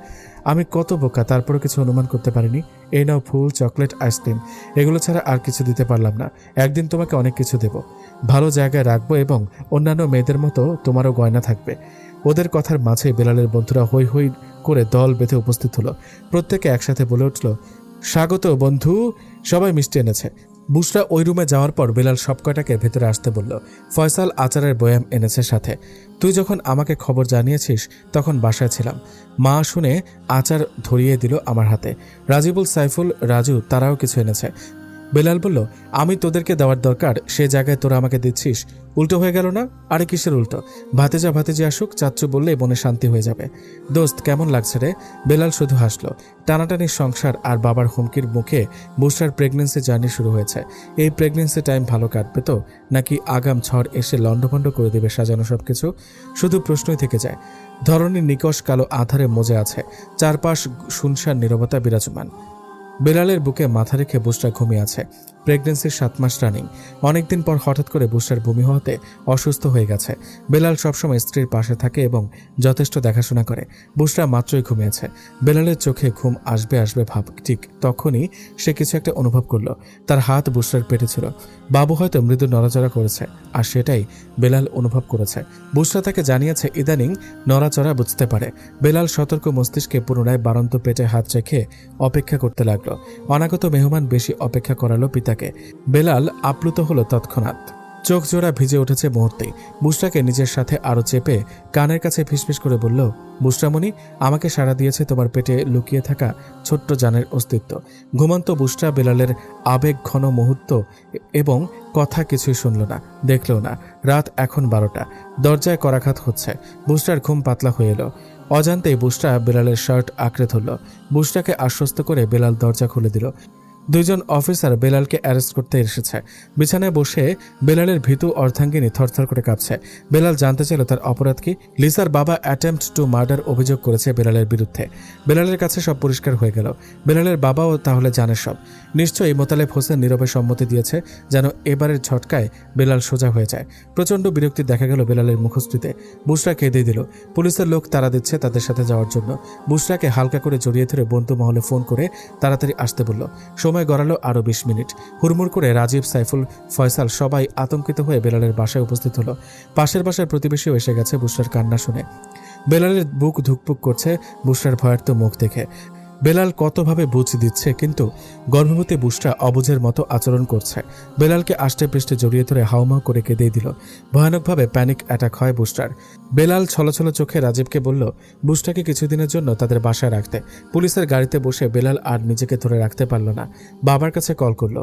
আমি কত বোকা, তারপরও কিছু অনুমান করতে পারিনি। এই নাও ফুল, চকলেট, আইসক্রিম, এগুলো ছাড়া আর কিছু দিতে পারলাম না। একদিন তোমাকে অনেক কিছু দেব, ভালো জায়গায় রাখবো, এবং অন্যান্য মেয়েদের মতো তোমারও গয়না থাকবে। ওদের কথার মাঝে বেলালের বন্ধুরা হৈ হৈ করে দল বেঁধে উপস্থিত হলো। প্রত্যেকে একসাথে বলে উঠল, স্বাগত বন্ধু, সবাই মিষ্টি এনেছে। বুশরা ওই রুমে যাওয়ার পর বেলাল সব কয়টাকে ভেতরে আসতে বলল। ফয়সাল আচারের বয়াম এনেছে সাথে। তুই যখন আমাকে খবর জানিয়েছিস তখন বাসায় ছিলাম। মা শুনে আচার ধরিয়ে দিল আমার হাতে। রাজিবুল, সাইফুল, রাজু তারাও কিছু এনেছে। বেলাল বলল, আমি তোদেরকে দেওয়ার দরকার, সে জায়গায় তোরা আমাকে দিচ্ছিস। উল্টো হয়ে গেল না? আরে কিসের উল্টো? ভাতিজি আসুক, চাচ্চু বললে মনে শান্তি হয়ে যাবে। দোস্ত কেমন লাগছে রে? বেলাল শুধু হাসলো। টানাটানির সংসার আর বাবার হুমকির মুখে বুশরার প্রেগনেন্সি জার্নি শুরু হয়েছে। এই প্রেগনেন্সি টাইম ভালো কাটবে তো, নাকি আগাম ঝড় এসে লণ্ডভণ্ড করে দেবে সাজানো সবকিছু? শুধু প্রশ্নই থেকে যায়। ধরনের নিকশ কালো আধারে মজে আছে। চারপাশ শুনশান নীরবতা বিরাজমান। বেলালের বুকে মাথা রেখে বুশরা ঘুমিয়ে আছে। প্রেগনেন্সির 7 মাস রানিং। অনেকদিন পর হঠাৎ করে বুশরার বমি হওয়াতে অসুস্থ হয়ে গেছে। বেলাল সবসময় স্ত্রীর পাশে থাকে এবং যথেষ্ট দেখাশোনা করে। বুশরা মাত্রই ঘুমিয়েছে। বেলালের চোখে ঘুম আসবে আসবে ভাব। ঠিক তখনই সে কিছু একটা অনুভব করলো। তার হাত বুশরার পেটে ছিল। বাবু হয়তো মৃদু নড়াচড়া করেছে, আর সেটাই বেলাল অনুভব করেছে। বুশরা তাকে জানিয়েছে ইদানিং নড়াচড়া বুঝতে পারে। বেলাল সতর্ক মস্তিষ্কে পুনরায় বাড়ন্ত পেটে হাত রেখে অপেক্ষা করতে লাগলো। অনাগত মেহমান বেশি অপেক্ষা করালো পিতাকে। বেলাল আপ্লুত হলো তৎক্ষণাৎ। চোখ জোড়া ভিজে উঠেছে মুহূর্তেই। বুশরাকে নিজের সাথে আরো চেপে কানের কাছে ফিসফিস করে বলল, বুশরামণি, আমাকে সাড়া দিয়েছে তোমার পেটে লুকিয়ে থাকা ছোট্ট জানের অস্তিত্ব। ঘুমন্ত বুশরা বেলালের আবেগ ঘন মুহূর্ত এবং কথা কিছুই শুনল না, দেখল না। রাত এখন 12টা। দরজায় করাঘাত হচ্ছে। বুশরার ঘুম পাতলা হয়ে এলো। অজান্তেই বুশরা বেলালের শার্ট আঁকড়ে ধরল। বুশরাকে আশ্বস্ত করে বেলাল দরজা খুলে দিল। 2 জন অফিসার বেলালকে অ্যারেস্ট করতে এসেছে। বিছানায় বসে বেলালের ভীতু অর্ধাঙ্গিনী থরথর করে কাঁপছে। বেলাল জানতে চাইল তার অপরাধ কি। লিসার বাবা অ্যাটেম্পট টু মার্ডার অভিযোগ করেছে বেলালের বিরুদ্ধে। বেলালের কাছে সব পরিষ্কার হয়ে গেল। বেলালের বাবাও তাহলে জানে সব। নিশ্চয়ই মোতালেব হোসেন নীরবে সম্মতি দিয়েছে যেন এবারের ঝটকায় বেলাল সোজা হয়ে যায়। প্রচণ্ড বিরক্তি দেখা গেল বেলালের মুখশ্রীতে। বুশরা কেঁদে দিল। পুলিশের লোক তাড়া দিচ্ছে তাদের সাথে যাওয়ার জন্য। বুশরাকে হালকা করে জড়িয়ে ধরে বন্ধু মহলে ফোন করে তাড়াতাড়ি আসতে বলল। সময় গড়ালো আরও 20 মিনিট। হুড়মুড় করে রাজীব, সাইফুল, ফয়সাল সবাই আতঙ্কিত হয়ে বেলালের বাসায় উপস্থিত হলো। পাশের বাসার প্রতিবেশীও এসে গেছে বুশরার কান্না শুনে। বেলালের বুক ধুকপুক করছে বুশরার ভয়ার্ত মুখ দেখে। বেলাল কতভাবে বুঝ দিচ্ছে, কিন্তু গর্ভবতী বুশরা অবুঝের মতো আচরণ করছে। বেলালকে আষ্টে পৃষ্ঠে জড়িয়ে ধরে হাউমাউ করে কেঁদেই দিল। ভয়ানকভাবে প্যানিক অ্যাটাক হয় বুশরার। বেলাল ছলছল চোখে রাজীবকে বলল, বুশরাকে কিছুদিনের জন্য তাদের বাসায় রাখতে। পুলিশের গাড়িতে বসে বেলাল আর নিজেকে ধরে রাখতে পারল না। বাবার কাছে কল করলো।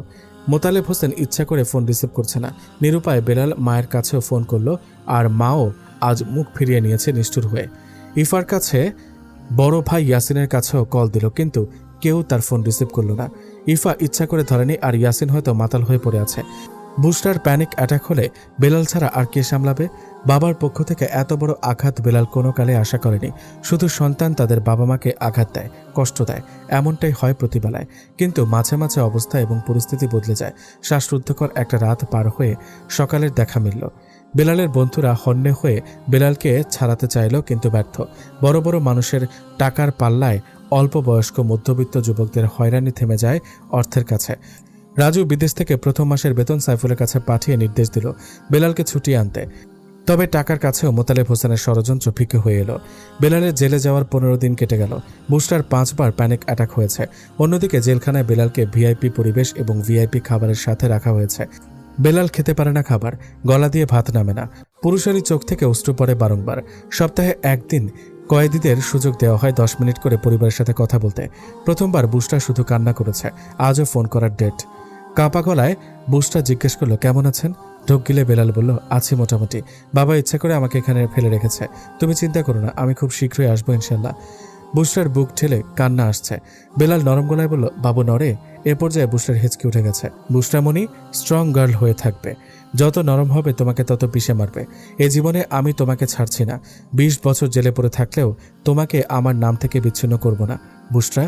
মোতালেব হোসেন ইচ্ছা করে ফোন রিসিভ করছে না। নিরুপায় বেলাল মায়ের কাছেও ফোন করলো, আর মাও আজ মুখ ফিরিয়ে নিয়েছে নিষ্ঠুর হয়ে। ইফার কাছে, বড় ভাই ইয়াসিনের কাছেও কল দিল, কিন্তু কেউ তার ফোন রিসিভ করল না। ইফা ইচ্ছা করে ধরেনি, আর ইয়াসিন হয়তো মাতাল হয়ে পড়ে আছে। বুশরার প্যানিক অ্যাটাক হলে বেলাল ছাড়া আর কে সামলাবে? বাবার পক্ষ থেকে এত বড় আঘাত বেলাল কোনো কালে আশা করেনি। শুধু সন্তান তাদের বাবা মাকে আঘাত দেয়, কষ্ট দেয়, এমনটাই হয় প্রতিবেলায়। কিন্তু মাঝে মাঝে অবস্থা এবং পরিস্থিতি বদলে যায়। শ্বাসরুদ্ধকর একটা রাত পার হয়ে সকালের দেখা মিলল। বেলালের বন্ধুরা হন্যে হয়ে বেলালকে ছাড়াতে চাইল, কিন্তু ব্যর্থ। বড় বড় মানুষের টাকার পাল্লায় অল্প বয়স্ক মধ্যবিত্ত যুবকদের হয়রানি থেমে যায় অর্থের কাছে। রাজু বিদেশ থেকে প্রথম মাসের বেতন সাইফুলের কাছে পাঠিয়ে নির্দেশ দিল বেলালকে ছুটিয়ে আনতে। তবে টাকার কাছেও মোতালেব হোসেনের ষড়যন্ত্র ফিকে হয়ে এলো। বেলালের জেলে যাওয়ার 15 দিন কেটে গেল। বুশরার 5 বার প্যানিক অ্যাটাক হয়েছে। অন্যদিকে জেলখানায় বেলালকে ভিআইপি পরিবেশ এবং ভিআইপি খাবারের সাথে রাখা হয়েছে। বেলাল খেতে পারে না খাবার, গলা দিয়ে ভাত নামে না। পুরুষেরই চোখ থেকে অশ্রু পড়ে বারংবার। সপ্তাহে একদিন কয়েদিদের সুযোগ দেওয়া হয় 10 মিনিট করে পরিবারের সাথে কথা বলতে। প্রথমবার বুশরা শুধু কান্না করেছে। আজও ফোন করার ডেট। কাঁপা গলায় বুশরা জিজ্ঞেস করলো, কেমন আছেন? ঢোক গিলে বেলাল বলল, আছি মোটামুটি। বাবা ইচ্ছা করে আমাকে এখানে ফেলে রেখেছে। তুমি চিন্তা করো না, আমি খুব শীঘ্রই আসবো ইনশাল্লাহ। বুশরার বুক ঠেলে কান্না আসছে। বেলাল নরম গলায় বলল, বাবু নড়ে? এ পর্যায়ে বুশরার হেঁচকি উঠে গেছে। বুশরামণি, স্ট্রং গার্ল হয়ে থাকবে। যত নরম হবে তোমাকে তত পিষে মারবে। এ জীবনে আমি তোমাকে ছাড়ছি না। 20 বছর জেলে পড়ে থাকলেও তোমাকে আমার নাম থেকে বিচ্ছিন্ন করব না। বুশরা,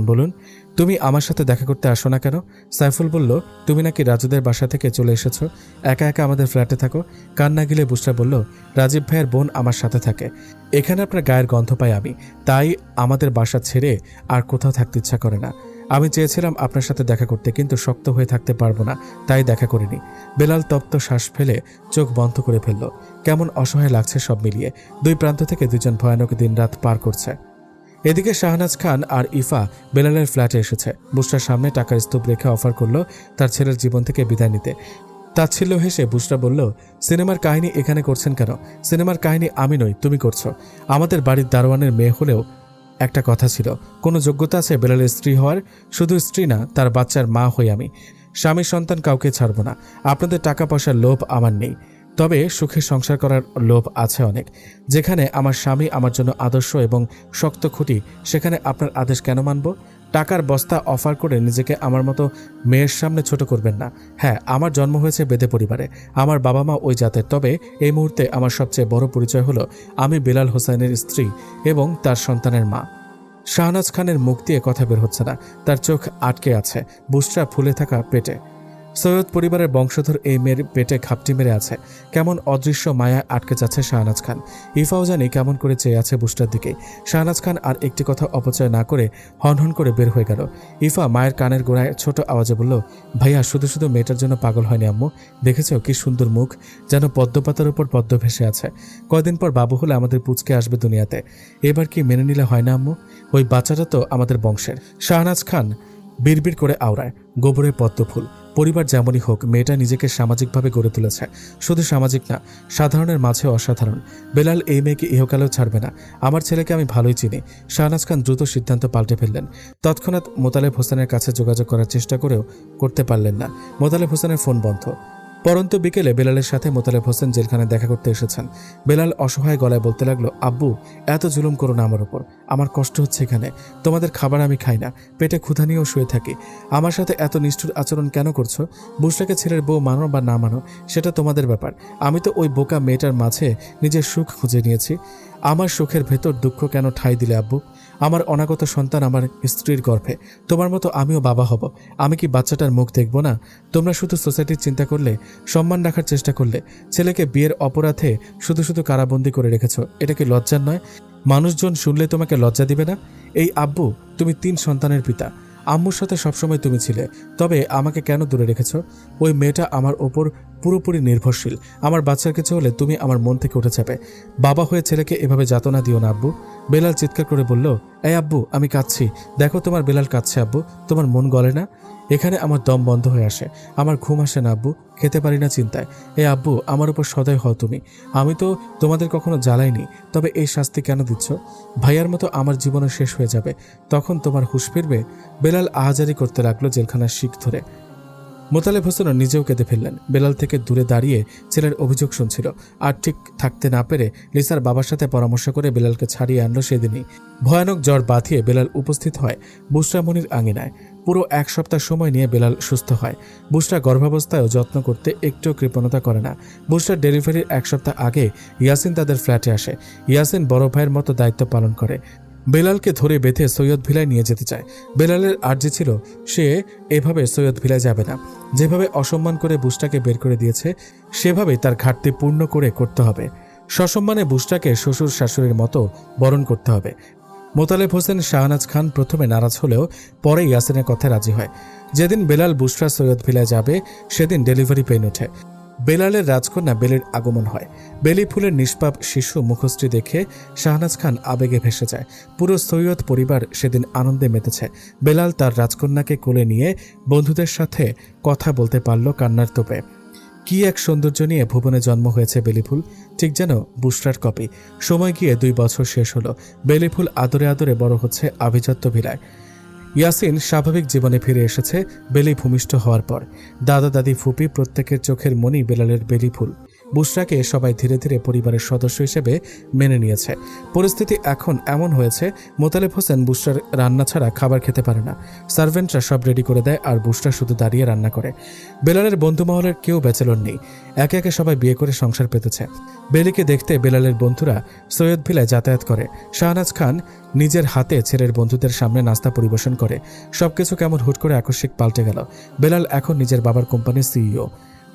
বলুন। তুমি আমার সাথে দেখা করতে আসো না কেন? সাইফুল বলল, তুমি নাকি রাজুদের বাসা থেকে চলে এসেছো, একা একা আমাদের ফ্ল্যাটে থাকো। কান্না গিলে বুশরা বলল, রাজীব ভাইয়ের বোন আমার সাথে থাকে। এখানে আপনার গায়ের গন্ধ পাই আমি, তাই আমাদের বাসা ছেড়ে আর কোথাও থাকতে ইচ্ছা করে না। আমি চেয়েছিলাম আপনার সাথে দেখা করতে, কিন্তু শক্ত হয়ে থাকতে পারবো না, তাই দেখা করিনি। বেলাল তপ্ত শ্বাস ফেলে চোখ বন্ধ করে ফেলল। কেমন অসহায় লাগছে সব মিলিয়ে। 2 প্রান্ত থেকে 2 জন ভয়ানক দিনরাত পার করছে। এদিকে শাহনাজ খান আর ইফা বেলালের ফ্ল্যাটে এসেছে। বুশরার সামনে টাকার স্তূপ রেখে অফার করলো তার ছেলের জীবন থেকে বিদায় নিতে। তাচ্ছিল্য হেসে বুশরা বলল, সিনেমার কাহিনী এখানে করছেন কেন? সিনেমার কাহিনী আমি নই, তুমি করছো। আমাদের বাড়ির দারোয়ানের মেয়ে হলেও একটা কথা ছিল, কোনো যোগ্যতা আছে বেলালের স্ত্রী হওয়ার? শুধু স্ত্রী না, তার বাচ্চার মা হই আমি। স্বামী সন্তান কাউকে ছাড়ব না। আপনাদের টাকা পয়সার লোভ আমার নেই, তবে সুখে সংসার করার লোভ আছে অনেক। যেখানে আমার স্বামী আমার জন্য আদর্শ এবং শক্ত খুঁটি, সেখানে আপনার আদেশ কেন মানব? টাকার বস্তা অফার করে নিজেকে আমার মতো মেয়ের সামনে ছোট করবেন না। হ্যাঁ, আমার জন্ম হয়েছে বেদে পরিবারে, আমার বাবা মা ওই জাতের, তবে এই মুহূর্তে আমার সবচেয়ে বড় পরিচয় হলো আমি বেলাল হোসেনের স্ত্রী এবং তার সন্তানের মা। শাহনাজ খানের মুখ দিয়ে কথা বের হচ্ছে না, তার চোখ আটকে আছে বুশরা ফুলে থাকা পেটে। সৈয়দ পরিবারের বংশধর এই মেয়ের পেটে ঘাপটি মেরে আছে। কেমন অদৃশ্য মায়া আটকে যাচ্ছে শাহনাজ খান। ইফাও জানি কেমন করে চেয়ে আছে বুশরার দিকে। শাহনাজ খান আর একটি কথা অপচয় না করে হনহন করে বের হয়ে গেল। ইফা মায়ের কানের গোড়ায় ছোট আওয়াজে বলল, ভাইয়া শুধু শুধু মেয়েটার জন্য পাগল হয়নি আম্মু। দেখেছ কি সুন্দর মুখ, যেন পদ্মপাতার উপর পদ্ম ভেসে আছে। কয়দিন পর বাবু হলে আমাদের পুচকে আসবে দুনিয়াতে। এবার কি মেনে নিলে হয় না আম্মু? ওই বাচ্চাটা তো আমাদের বংশের। শাহনাজ খান বিড়বিড় করে আওড়ায়, গোবরে পদ্ম ফুল। পরিবার যেমনই হোক, মেয়েটা নিজেকে সামাজিকভাবে গড়ে তুলেছে। শুধু সামাজিক না, সাধারণের মাঝে অসাধারণ। বেলাল এই মেয়েকে ইহকালেও ছাড়বে না। আমার ছেলেকে আমি ভালোই চিনি। শাহনাজ খান দ্রুত সিদ্ধান্ত পাল্টে ফেললেন। তৎক্ষণাৎ মোতালেব হোসেনের কাছে যোগাযোগ করার চেষ্টা করেও করতে পারলেন না। মোতালেব হোসেনের ফোন বন্ধ। পরন্ত বিকেলে বেলালের সাথে মোতালেব হোসেন জেলখানায় দেখা করতে এসেছেন। বেলাল অসহায় গলায় বলতে লাগলো, আব্বু এত জুলুম করো না আমার উপর, আমার কষ্ট হচ্ছে এখানে। তোমাদের খাবার আমি খাই না, পেটে ক্ষুধা নিয়েও শুয়ে থাকি। আমার সাথে এত নিষ্ঠুর আচরণ কেন করছো? বুশরাকে ছেলের বউ মানো বা না মানো সেটা তোমাদের ব্যাপার। আমি তো ওই বোকা মেয়েটার মাঝে নিজের সুখ খুঁজে নিয়েছি। আমার সুখের ভেতর দুঃখ কেন ঠাঁই দিলে আব্বু? আমার অনাগত সন্তান আমার স্ত্রীর গর্ভে। তোমার মতো আমিও বাবা হব। আমি কি বাচ্চাটার মুখ দেখব না? তোমরা শুধু সোসাইটির চিন্তা করলে, সম্মান রাখার চেষ্টা করলে। ছেলেকে বিয়ের অপরাধে শুধু শুধু কারাবন্দী করে রেখেছ। এটা কি লজ্জার নয়? মানুষজন শুনলে তোমাকে লজ্জা দিবে না? এই আব্বু, তুমি 3 সন্তানের পিতা। আম্মুর সাথে সবসময় তুমি ছিলে, তবে আমাকে কেন দূরে রেখেছ? ওই মেয়েটা আমার ওপর পুরোপুরি নির্ভরশীল। আমার বাচ্চার কিছু হলে তুমি আমার মন থেকে উঠে যাবে। বাবা হয়ে ছেলেকে এভাবে যাতনা দিও না আব্বু। বেলাল চিৎকার করে বলল, এই আব্বু, আমি কাঁদছি। দেখো তোমার বেলাল কাঁদছে আব্বু, তোমার মন গলে না? এখানে আমার দম বন্ধ হয়ে আসে, আমার ঘুম আসে না আব্বু, খেতে পারি না চিন্তায়। আব্বু, আমার উপর সদয় হও তুমি। আমি তো তোমাদের কখনো জ্বালাইনি, তবে এই শাস্তি কেন দিচ্ছ? ভাইয়ার মতো আমার জীবনও শেষ হয়ে যাবে, তখন তোমার হুঁশ ফিরবে। বেলাল আহাজারি করতে লাগলো জেলখানার শিক ধরে। মোতালেব হোসেনও নিজেও কেঁদে ফেললেন। বেলাল থেকে দূরে দাঁড়িয়ে ছেলের অভিযোগ শুনছিল। আর ঠিক থাকতে না পেরে লিসার বাবার সাথে পরামর্শ করে বেলালকে ছাড়িয়ে আনলো সেদিনই। ভয়ানক জ্বর বাঁধিয়ে বেলাল উপস্থিত হয় বুশরা মনির আঙিনায়। পুরো 1 সপ্তাহ সময় নিয়ে বেলাল সুস্থ হয়। বুশরা গর্ভাবস্থায়ও যত্ন করতে একটু কৃপণতা করে না। বুশরার ডেলিভারির 1 সপ্তাহ আগে ইয়াসিন তাদের ফ্ল্যাটে আসে। ইয়াসিন বড় ভাইয়ের মতো দায়িত্ব পালন করে। বেলালকে ধরে বেঁধে সৈয়দ ভিলায় নিয়ে যেতে চায়। বেলালের আর্জি ছিল সে এভাবে সৈয়দ ভিলায় যাবে না। যেভাবে অসম্মান করে বুশরাকে বের করে দিয়েছে, সেভাবেই তার ঘাটতি পূর্ণ করতে হবে। সসম্মানে বুশরাকে শ্বশুর শাশুড়ির মতো বরণ করতে হবে। মোতালেব হোসেন শাহনাজ খান প্রথমে নারাজ হলেও পরে ইয়াসিনের কথায় রাজি হয়। যেদিন বেলাল বুশরা সৈয়দ ভিলায় যাবে, সেদিন ডেলিভারি পেন ওঠে। বেলালের রাজকন্যা বেলির আগমন হয়। বেলি ফুলের নিষ্পাপ শিশু মুখশ্রী দেখে শাহনাজ খান আবেগে ভেসে যায়। পুরো সৈয়দ পরিবার সেদিন আনন্দে মেতেছে। বেলাল তার রাজকন্যাকে কোলে নিয়ে বন্ধুদের সাথে কথা বলতে পারল কান্নার তোপে। কি এক সৌন্দর্য নিয়ে ভুবনে জন্ম হয়েছে বেলিফুল, ঠিক যেন বুশরার কপি। সময় গিয়ে 2 বছর শেষ হলো। বেলিফুল আদরে আদরে বড় হচ্ছে আভিজাত্য ভিলায়। ইয়াসিন স্বাভাবিক জীবনে ফিরে এসেছে বেলি ভূমিষ্ঠ হওয়ার পর। দাদা দাদি ফুপি প্রত্যেকের চোখের মনি বেলালের বেলি ফুল। বুশরাকে সবাই ধীরে ধীরে পরিবারের সদস্য হিসেবে মেনে নিয়েছে। পরিস্থিতি এখন এমন হয়েছে, মোতালেব হোসেন বুশরার রান্না ছাড়া খাবার খেতে পারে না। সার্ভেন্টরা সব রেডি করে দেয়, আর বুশরা শুধু দাঁড়িয়ে রান্না করে। বেলালের বন্ধু মহলের কেউ ব্যাচেলর নেই। একে একে সবাই বিয়ে করে সংসার পেতেছে। বেলিকে দেখতে বেলালের বন্ধুরা সৈয়দ ভিলায় যাতায়াত করে। শাহনাজ খান নিজের হাতে ছেলের বন্ধুদের সামনে নাস্তা পরিবেশন করে। সবকিছু কেমন হুট করে আকস্মিক পাল্টে গেল। বেলাল এখন নিজের বাবার কোম্পানির সিইও।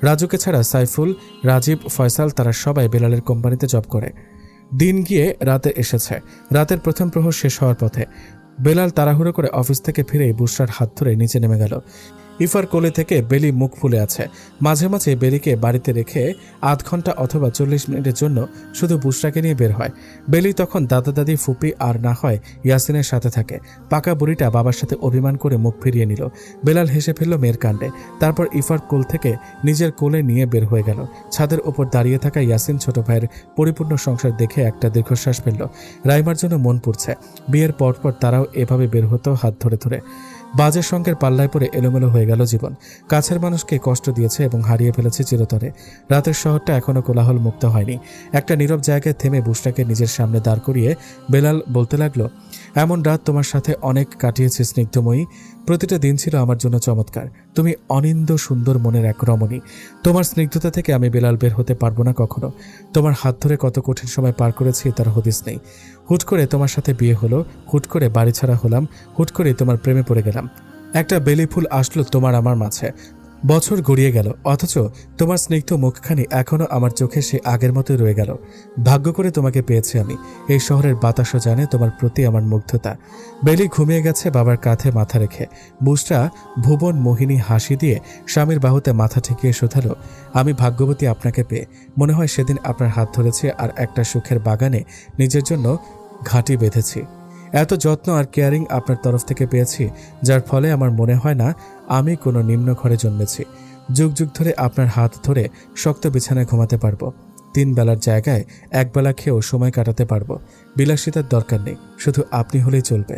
রাজুকে ছাড়া সাইফুল, রাজীব, ফয়সাল তারা সবাই বেলালের কোম্পানিতে জব করে। দিন গিয়ে রাতে এসেছে। রাতের প্রথম প্রহর শেষ হওয়ার পথে। বেলাল তাড়াহুড়ো করে অফিস থেকে ফিরেই বুশরার হাত ধরে নিচে নেমে গেল। ইফার কোলে থেকে বেলি মুখ ফুলে আছে। মাঝে মাঝে বেলিকে বাড়িতে রেখে আধ ঘন্টা অথবা 40 মিনিটের জন্য শুধু বুসরাকে নিয়ে বের হয়। বেলি তখন দাদা দাদি, ফুপি আর না হয় ইয়াসিনের সাথে থাকে। পাকা বুড়িটা বাবার সাথে অভিমান করে মুখ ফিরিয়ে নিল। বেলাল হেসে ফেলল মেয়ের কাণ্ডে। তারপর ইফার কোল থেকে নিজের কোলে নিয়ে বের হয়ে গেল। ছাদের উপর দাঁড়িয়ে থাকা ইয়াসিন ছোট ভাইয়ের পরিপূর্ণ সংসার দেখে একটা দীর্ঘশ্বাস ফেলল। রাইমার জন্য মন পুড়ছে। বিয়ের পরপর তারাও এভাবে বের হতো হাত ধরে ধরে। বাজের সঙ্গের পাল্লায় পড়ে এলোমেলো হয়ে গেল জীবন। কাছের মানুষকে কষ্ট দিয়েছে এবং হারিয়ে ফেলেছে চিরতরে। রাতের শহরটা এখনো কোলাহল মুক্ত হয়নি। একটা নীরব জায়গায় থেমে বুসরাকে নিজের সামনে দাঁড় করিয়ে বেলাল বলতে লাগলো, এমন রাত তোমার সাথে অনেক কাটিয়েছি স্নিগ্ধময়ী। প্রতিটা দিন ছিল আমার জন্য চমৎকার। তুমি অনিন্দ সুন্দর মনের এক রমণী। তোমার স্নিগ্ধতা থেকে আমি বেলাল বের হতে পারবো না কখনো। তোমার হাত ধরে কত কঠিন সময় পার করেছি তার হদিস নেই। হুট করে তোমার সাথে বিয়ে হলো, হুট করে বাড়ি ছাড়া হলাম, হুট করে তোমার প্রেমে পড়ে গেলাম। একটা বেলি ফুল আসলো তোমার আমার মাঝে। বছর গড়িয়ে গেল, অথচ তোমার স্নিগ্ধ মুখখানি এখনো আমার চোখে সে আগের মতোই রয়ে গেল। ভাগ্য করে তোমাকে পেয়েছি আমি। এই শহরের বাতাসও জানে তোমার প্রতি আমার মুগ্ধতা। বেলি ঘুমিয়ে গেছে বাবার কাঁধে মাথা রেখে। বুসরা ভুবন মোহিনী হাসি দিয়ে স্বামীর বাহুতে মাথা ঠেকিয়ে শোধালো, আমি ভাগ্যবতী আপনাকে পেয়ে। মনে হয় সেদিন আপনার হাত ধরেছি আর একটা সুখের বাগানে নিজের জন্য ঘাঁটি বেঁধেছি। এত যত্ন আর কেয়ারিং আপনার তরফ থেকে পেয়েছি, যার ফলে আমার মনে হয় না আমি কোনো নিম্ন ঘরে জন্মেছি। যুগ যুগ ধরে আপনার হাত ধরে শক্ত বিছানায় ঘুমাতে পারবো। 3 বেলার জায়গায় 1 বেলা খেয়েও সময় কাটাতে পারবো। বিলাসিতার দরকার নেই, শুধু আপনি হলেই চলবে।